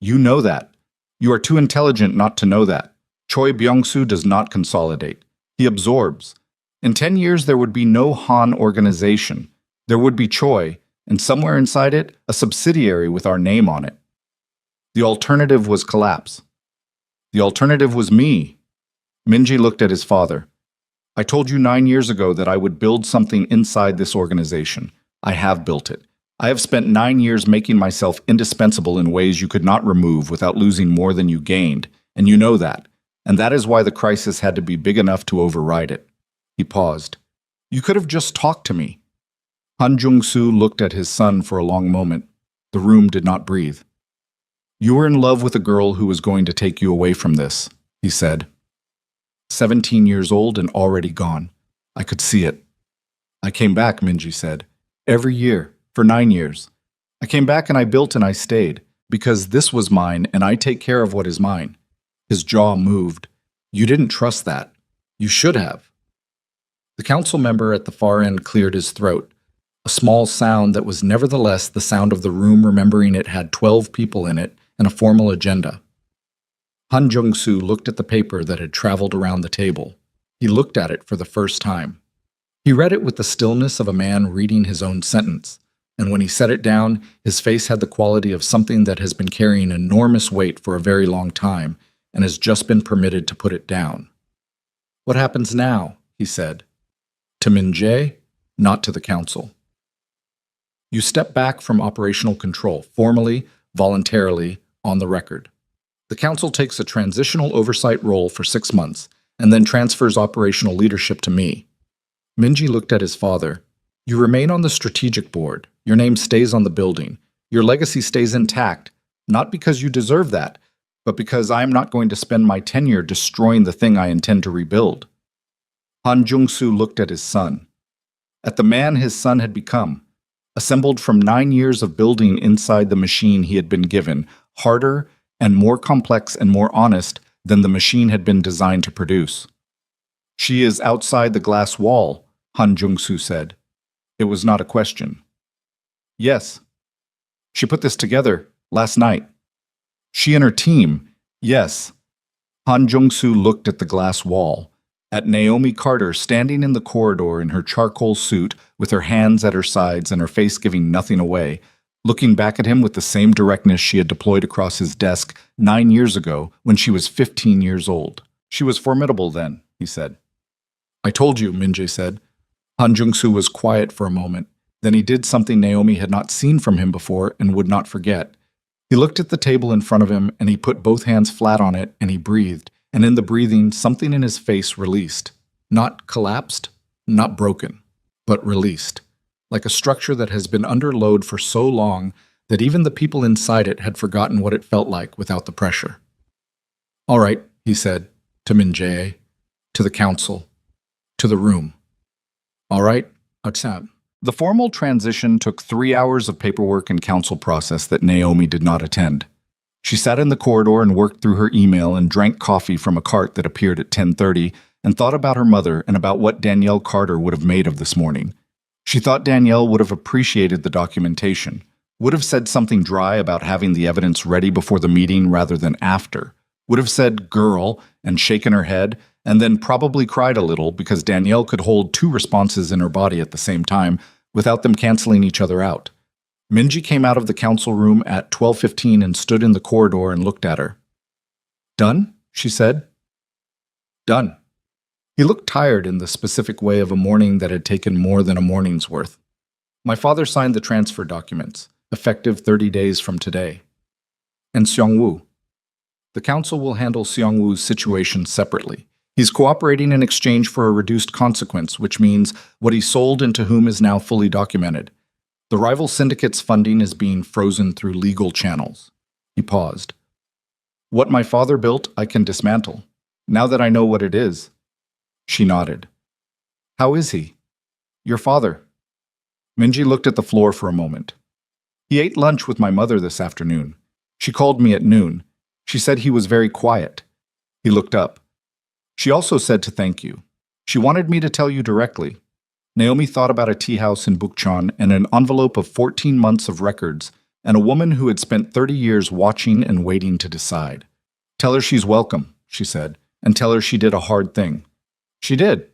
S1: "You know that. You are too intelligent not to know that. Choi Byung-soo does not consolidate. He absorbs. In 10 years, there would be no Han organization. There would be Choi, and somewhere inside it, a subsidiary with our name on it. The alternative was collapse. The alternative was me." Min-jae looked at his father. "I told you 9 years ago that I would build something inside this organization. I have built it. I have spent 9 years making myself indispensable in ways you could not remove without losing more than you gained, and you know that. And that is why the crisis had to be big enough to override it." He paused. "You could have just talked to me." Han Jung-soo looked at his son for a long moment. The room did not breathe. "You were in love with a girl who was going to take you away from this," he said. 17 years old and already gone. I could see it. "I came back," Min-jae said. "Every year, for 9 years. I came back and I built and I stayed, because this was mine and I take care of what is mine." His jaw moved. "You didn't trust that. You should have." The council member at the far end cleared his throat, a small sound that was nevertheless the sound of the room remembering it had 12 people in it and a formal agenda. Han Jung-soo looked at the paper that had traveled around the table. He looked at it for the first time. He read it with the stillness of a man reading his own sentence, and when he set it down, his face had the quality of something that has been carrying enormous weight for a very long time and has just been permitted to put it down. "What happens now?" he said. To Min Jae, not to the council. "You step back from operational control, formally, voluntarily, on the record. The council takes a transitional oversight role for 6 months and then transfers operational leadership to me." Minji looked at his father. "You remain on the strategic board. Your name stays on the building. Your legacy stays intact, not because you deserve that, but because I am not going to spend my tenure destroying the thing I intend to rebuild." Han Jung-soo looked at his son. At the man his son had become, assembled from 9 years of building inside the machine he had been given, harder and more complex and more honest than the machine had been designed to produce. "She is outside the glass wall," Han Jung-soo said. It was not a question. "Yes. She put this together last night. She and her team, yes." Han Jung-soo looked at the glass wall, at Naomi Carter standing in the corridor in her charcoal suit with her hands at her sides and her face giving nothing away, looking back at him with the same directness she had deployed across his desk 9 years ago when she was 15 years old. "She was formidable then," he said. "I told you," Min Jae said. Han Jung-soo was quiet for a moment. Then he did something Naomi had not seen from him before and would not forget. He looked at the table in front of him and he put both hands flat on it and he breathed, and in the breathing something in his face released. Not collapsed, not broken, but released, like a structure that has been under load for so long that even the people inside it had forgotten what it felt like without the pressure. "All right," he said, to Min Jae, to the council, to the room. "All right, Atsam." The formal transition took 3 hours of paperwork and council process that Naomi did not attend. She sat in the corridor and worked through her email and drank coffee from a cart that appeared at 10:30 and thought about her mother and about what Danielle Carter would have made of this morning. She thought Danielle would have appreciated the documentation, would have said something dry about having the evidence ready before the meeting rather than after, would have said "girl" and shaken her head, and then probably cried a little because Danielle could hold 2 responses in her body at the same time without them canceling each other out. Minji came out of the council room at 12:15 and stood in the corridor and looked at her. "Done?" she said. "Done." He looked tired in the specific way of a morning that had taken more than a morning's worth. "My father signed the transfer documents, effective 30 days from today." "And Seong-woo?" "The council will handle Seong-woo's situation separately. He's cooperating in exchange for a reduced consequence, which means what he sold and to whom is now fully documented. The rival syndicate's funding is being frozen through legal channels." He paused. "What my father built, I can dismantle, now that I know what it is." She nodded. "How is he?" "Your father?" Minji looked at the floor for a moment. "He ate lunch with my mother this afternoon. She called me at noon. She said he was very quiet." He looked up. "She also said to thank you. She wanted me to tell you directly." Naomi thought about a tea house in Bukchon and an envelope of 14 months of records and a woman who had spent 30 years watching and waiting to decide. "Tell her she's welcome," she said, "and tell her she did a hard thing." She did.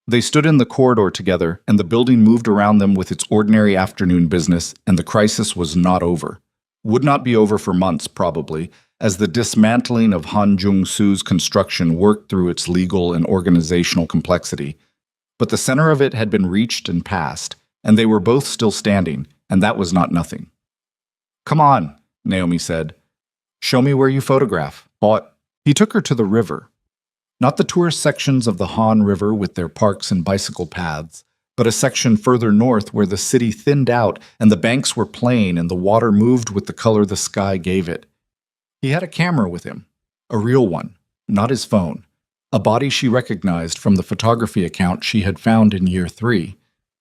S1: They stood in the corridor together, and the building moved around them with its ordinary afternoon business, and the crisis was not over. Would not be over for months, probably, as the dismantling of Han Jung-soo's construction worked through its legal and organizational complexity. But the center of it had been reached and passed, and they were both still standing, and that was not nothing. "Come on," Naomi said. "Show me where you photograph." He took her to the river. Not the tourist sections of the Han River with their parks and bicycle paths, but a section further north where the city thinned out and the banks were plain and the water moved with the color the sky gave it. He had a camera with him, a real one, not his phone, a body she recognized from the photography account she had found in year 3,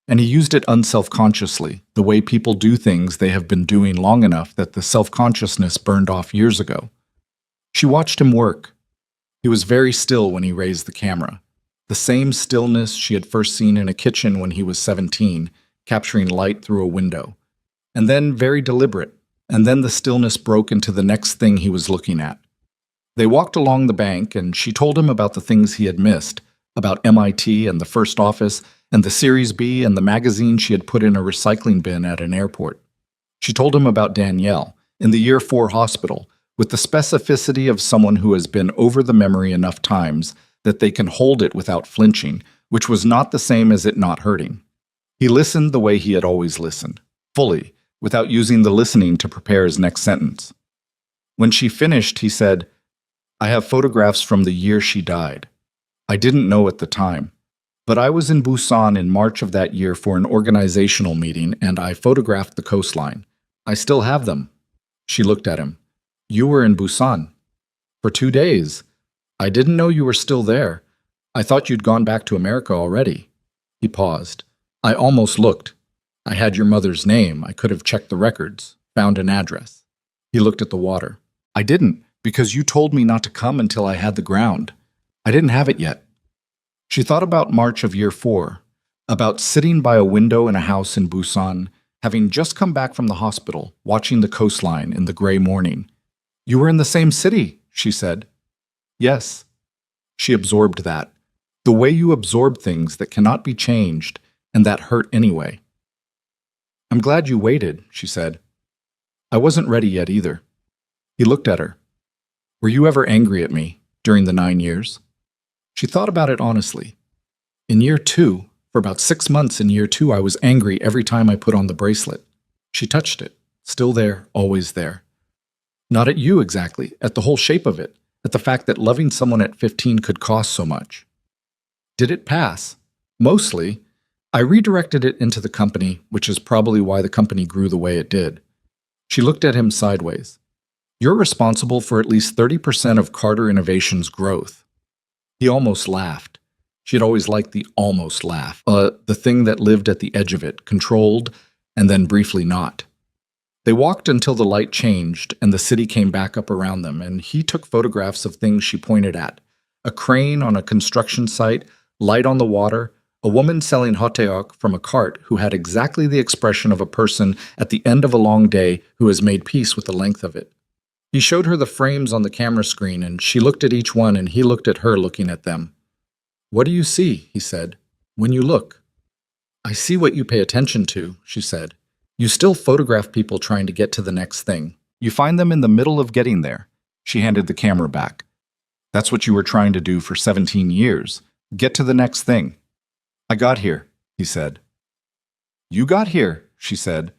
S1: and he used it unselfconsciously, the way people do things they have been doing long enough that the self-consciousness burned off years ago. She watched him work. He was very still when he raised the camera. The same stillness she had first seen in a kitchen when he was 17, capturing light through a window. And then very deliberate, and then the stillness broke into the next thing he was looking at. They walked along the bank, and she told him about the things he had missed, about MIT and the first office, and the Series B and the magazine she had put in a recycling bin at an airport. She told him about Danielle, in the Year 4 hospital, with the specificity of someone who has been over the memory enough times that they can hold it without flinching, which was not the same as it not hurting. He listened the way he had always listened, fully, without using the listening to prepare his next sentence. When she finished, he said, "I have photographs from the year she died. I didn't know at the time, but I was in Busan in March of that year for an organizational meeting, and I photographed the coastline. I still have them." She looked at him. "You were in Busan for 2 days. I didn't know you were still there. I thought you'd gone back to America already." He paused. "I almost looked. I had your mother's name. I could have checked the records, found an address." He looked at the water. "I didn't, because you told me not to come until I had the ground. I didn't have it yet." She thought about March of Year 4, about sitting by a window in a house in Busan, having just come back from the hospital, watching the coastline in the gray morning. "You were in the same city," she said. "Yes." She absorbed that. The way you absorb things that cannot be changed and that hurt anyway. "I'm glad you waited," she said. "I wasn't ready yet either." He looked at her. "Were you ever angry at me during the 9 years?" She thought about it honestly. "In year 2, for about 6 months in year 2, I was angry every time I put on the bracelet." She touched it. Still there, always there. "Not at you exactly, at the whole shape of it, at the fact that loving someone at 15 could cost so much." "Did it pass?" "Mostly. I redirected it into the company, which is probably why the company grew the way it did." She looked at him sideways. "You're responsible for at least 30% of Carter Innovation's growth." He almost laughed. She had always liked the almost laugh, the thing that lived at the edge of it, controlled, and then briefly not. They walked until the light changed and the city came back up around them, and he took photographs of things she pointed at. A crane on a construction site, light on the water, a woman selling hoteok from a cart who had exactly the expression of a person at the end of a long day who has made peace with the length of it. He showed her the frames on the camera screen, and she looked at each one, and he looked at her looking at them. "What do you see?" he said. "When you look?" "I see what you pay attention to," she said. "You still photograph people trying to get to the next thing. You find them in the middle of getting there." She handed the camera back. "That's what you were trying to do for 17 years. Get to the next thing." "I got here," he said. "You got here," she said.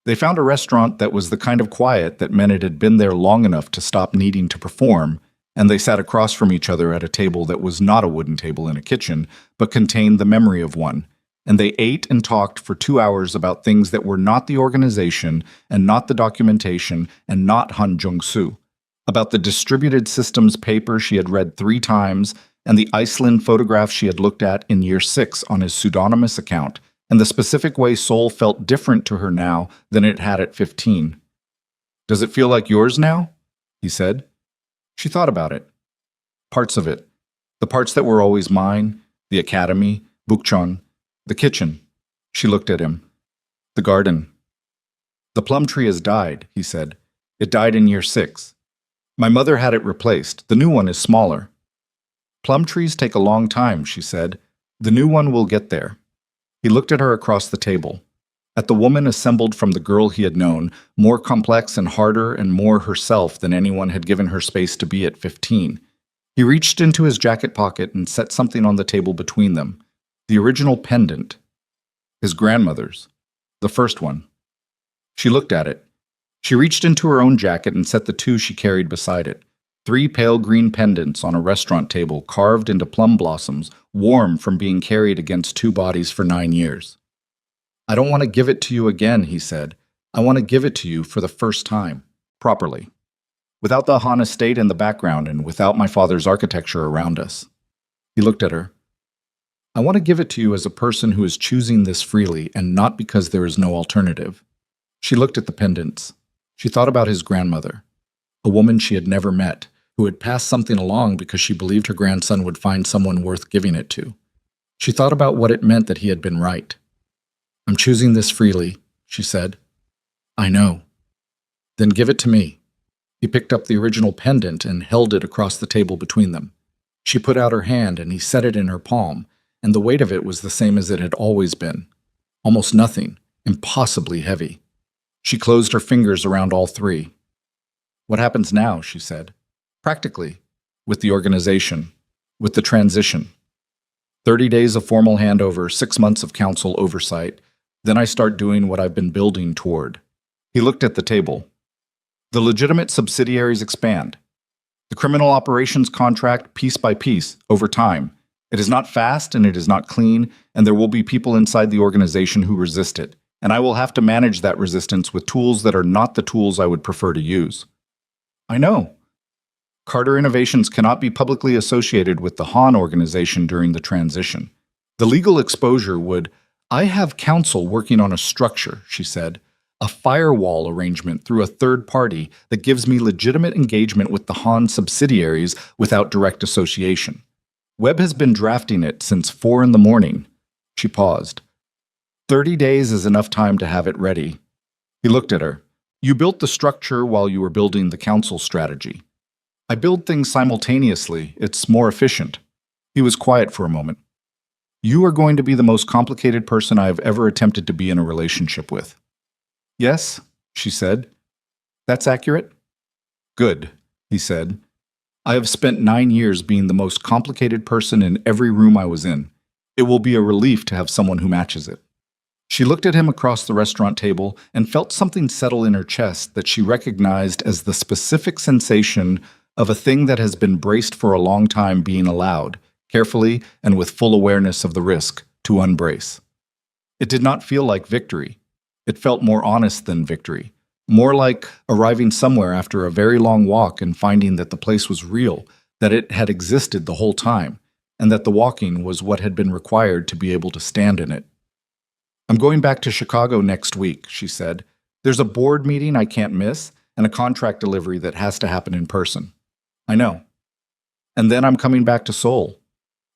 S1: They found a restaurant that was the kind of quiet that meant it had been there long enough to stop needing to perform, and they sat across from each other at a table that was not a wooden table in a kitchen, but contained the memory of one, and they ate and talked for 2 hours about things that were not the organization, and not the documentation, and not Han Jung-soo, about the distributed systems paper she had read 3 times, and the Iceland photograph she had looked at in year 6 on his pseudonymous account, and the specific way Seoul felt different to her now than it had at 15. "Does it feel like yours now?" he said. She thought about it. Parts of it. The parts that were always mine, the academy, Bukchon, the kitchen. She looked at him. "The garden." "The plum tree has died," he said. "It died in year 6. My mother had it replaced. The new one is smaller." "Plum trees take a long time," she said. "The new one will get there." He looked at her across the table, at the woman assembled from the girl he had known, more complex and harder and more herself than anyone had given her space to be at 15. He reached into his jacket pocket and set something on the table between them. The original pendant. His grandmother's. The first one. She looked at it. She reached into her own jacket and set the 2 she carried beside it. 3 pale green pendants on a restaurant table carved into plum blossoms, warm from being carried against 2 bodies for 9 years. "I don't want to give it to you again," he said. "I want to give it to you for the first time, properly. Without the Han estate in the background and without my father's architecture around us." He looked at her. "I want to give it to you as a person who is choosing this freely and not because there is no alternative." She looked at the pendants. She thought about his grandmother, a woman she had never met, who had passed something along because she believed her grandson would find someone worth giving it to. She thought about what it meant that he had been right. "I'm choosing this freely," she said. "I know." "Then give it to me." He picked up the original pendant and held it across the table between them. She put out her hand and he set it in her palm, and the weight of it was the same as it had always been. Almost nothing, impossibly heavy. She closed her fingers around all three. "What happens now?" she said. "Practically, with the organization, with the transition. 30 days of formal handover, 6 months of council oversight. Then I start doing what I've been building toward." He looked at the table. "The legitimate subsidiaries expand. The criminal operations contract piece by piece, over time. It is not fast and it is not clean, and there will be people inside the organization who resist it, and I will have to manage that resistance with tools that are not the tools I would prefer to use." "I know." "Carter Innovations cannot be publicly associated with the Han organization during the transition. The legal exposure would—" "I have counsel working on a structure," she said. "A firewall arrangement through a third party that gives me legitimate engagement with the Han subsidiaries without direct association. Webb has been drafting it since 4 in the morning." She paused. 30 days is enough time to have it ready." He looked at her. "You built the structure while you were building the council strategy." "I build things simultaneously. It's more efficient." He was quiet for a moment. "You are going to be the most complicated person I have ever attempted to be in a relationship with." "Yes," she said. "That's accurate?" "Good," he said. "I have spent 9 years being the most complicated person in every room I was in. It will be a relief to have someone who matches it." She looked at him across the restaurant table and felt something settle in her chest that she recognized as the specific sensation of a thing that has been braced for a long time being allowed, carefully and with full awareness of the risk, to unbrace. It did not feel like victory. It felt more honest than victory, more like arriving somewhere after a very long walk and finding that the place was real, that it had existed the whole time, and that the walking was what had been required to be able to stand in it. "I'm going back to Chicago next week," she said. "There's a board meeting I can't miss, and a contract delivery that has to happen in person." "I know." "And then I'm coming back to Seoul."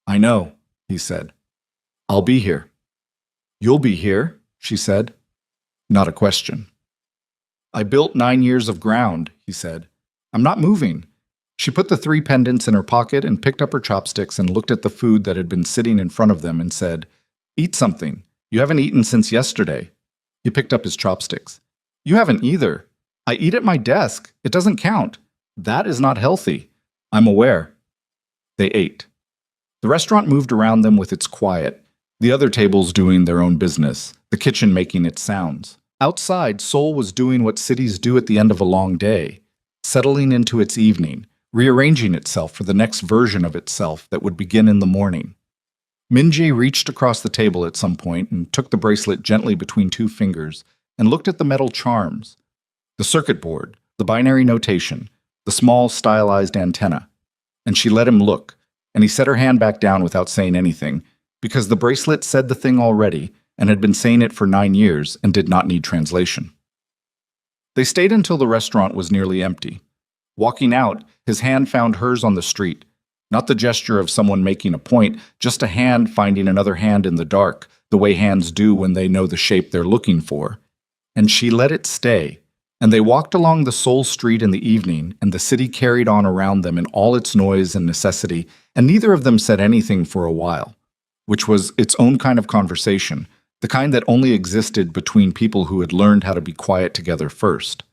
S1: "I know," he said. "I'll be here." "You'll be here," she said. Not a question. "I built 9 years of ground," he said. "I'm not moving." She put the 3 pendants in her pocket and picked up her chopsticks and looked at the food that had been sitting in front of them and said, "Eat something. You haven't eaten since yesterday." He picked up his chopsticks. "You haven't either. I eat at my desk. It doesn't count. That is not healthy." "I'm aware." They ate. The restaurant moved around them with its quiet, the other tables doing their own business, the kitchen making its sounds. Outside, Seoul was doing what cities do at the end of a long day, settling into its evening, rearranging itself for the next version of itself that would begin in the morning. Min-jae reached across the table at some point and took the bracelet gently between 2 fingers and looked at the metal charms, the circuit board, the binary notation, the small stylized antenna. And she let him look, and he set her hand back down without saying anything, because the bracelet said the thing already and had been saying it for 9 years and did not need translation. They stayed until the restaurant was nearly empty. Walking out, his hand found hers on the street. Not the gesture of someone making a point, just a hand finding another hand in the dark, the way hands do when they know the shape they're looking for. And she let it stay, and they walked along the Seoul street in the evening, and the city carried on around them in all its noise and necessity, and neither of them said anything for a while, which was its own kind of conversation, the kind that only existed between people who had learned how to be quiet together first.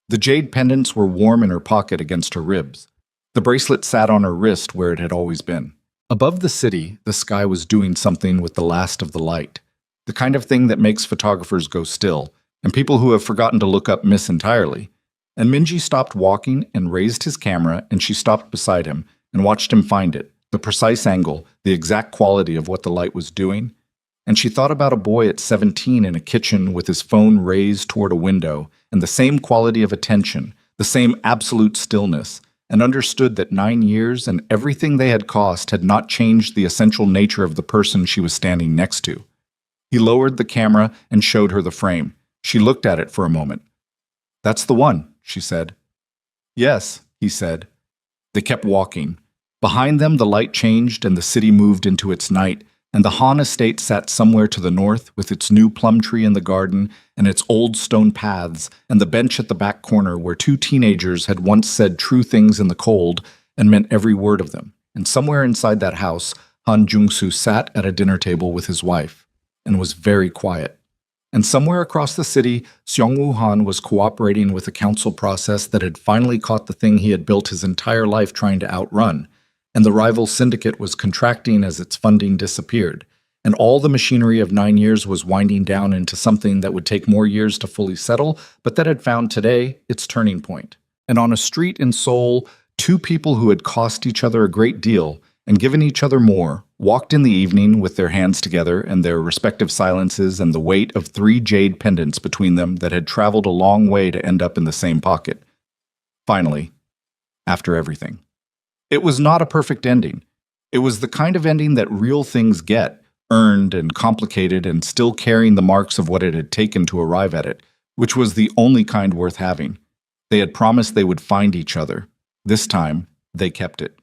S1: The jade pendants were warm in her pocket against her ribs. The bracelet sat on her wrist where it had always been. Above the city, the sky was doing something with the last of the light, the kind of thing that makes photographers go still, and people who have forgotten to look up miss entirely. And Min-jae stopped walking and raised his camera, and she stopped beside him and watched him find it, the precise angle, the exact quality of what the light was doing. And she thought about a boy at 17 in a kitchen with his phone raised toward a window, and the same quality of attention, the same absolute stillness, and understood that 9 years and everything they had cost had not changed the essential nature of the person she was standing next to. He lowered the camera and showed her the frame. She looked at it for a moment. "That's the one," she said. "Yes," he said. They kept walking. Behind them, the light changed and the city moved into its night, and the Han estate sat somewhere to the north with its new plum tree in the garden and its old stone paths and the bench at the back corner where two teenagers had once said true things in the cold and meant every word of them. And somewhere inside that house, Han Jung-soo sat at a dinner table with his wife and was very quiet. And somewhere across the city, Seong-woo Han was cooperating with a council process that had finally caught the thing he had built his entire life trying to outrun. And the rival syndicate was contracting as its funding disappeared. And all the machinery of 9 years was winding down into something that would take more years to fully settle, but that had found today its turning point. And on a street in Seoul, two people who had cost each other a great deal and given each other more walked in the evening with their hands together and their respective silences and the weight of 3 jade pendants between them that had traveled a long way to end up in the same pocket. Finally, after everything. It was not a perfect ending. It was the kind of ending that real things get, earned and complicated and still carrying the marks of what it had taken to arrive at it, which was the only kind worth having. They had promised they would find each other. This time, they kept it.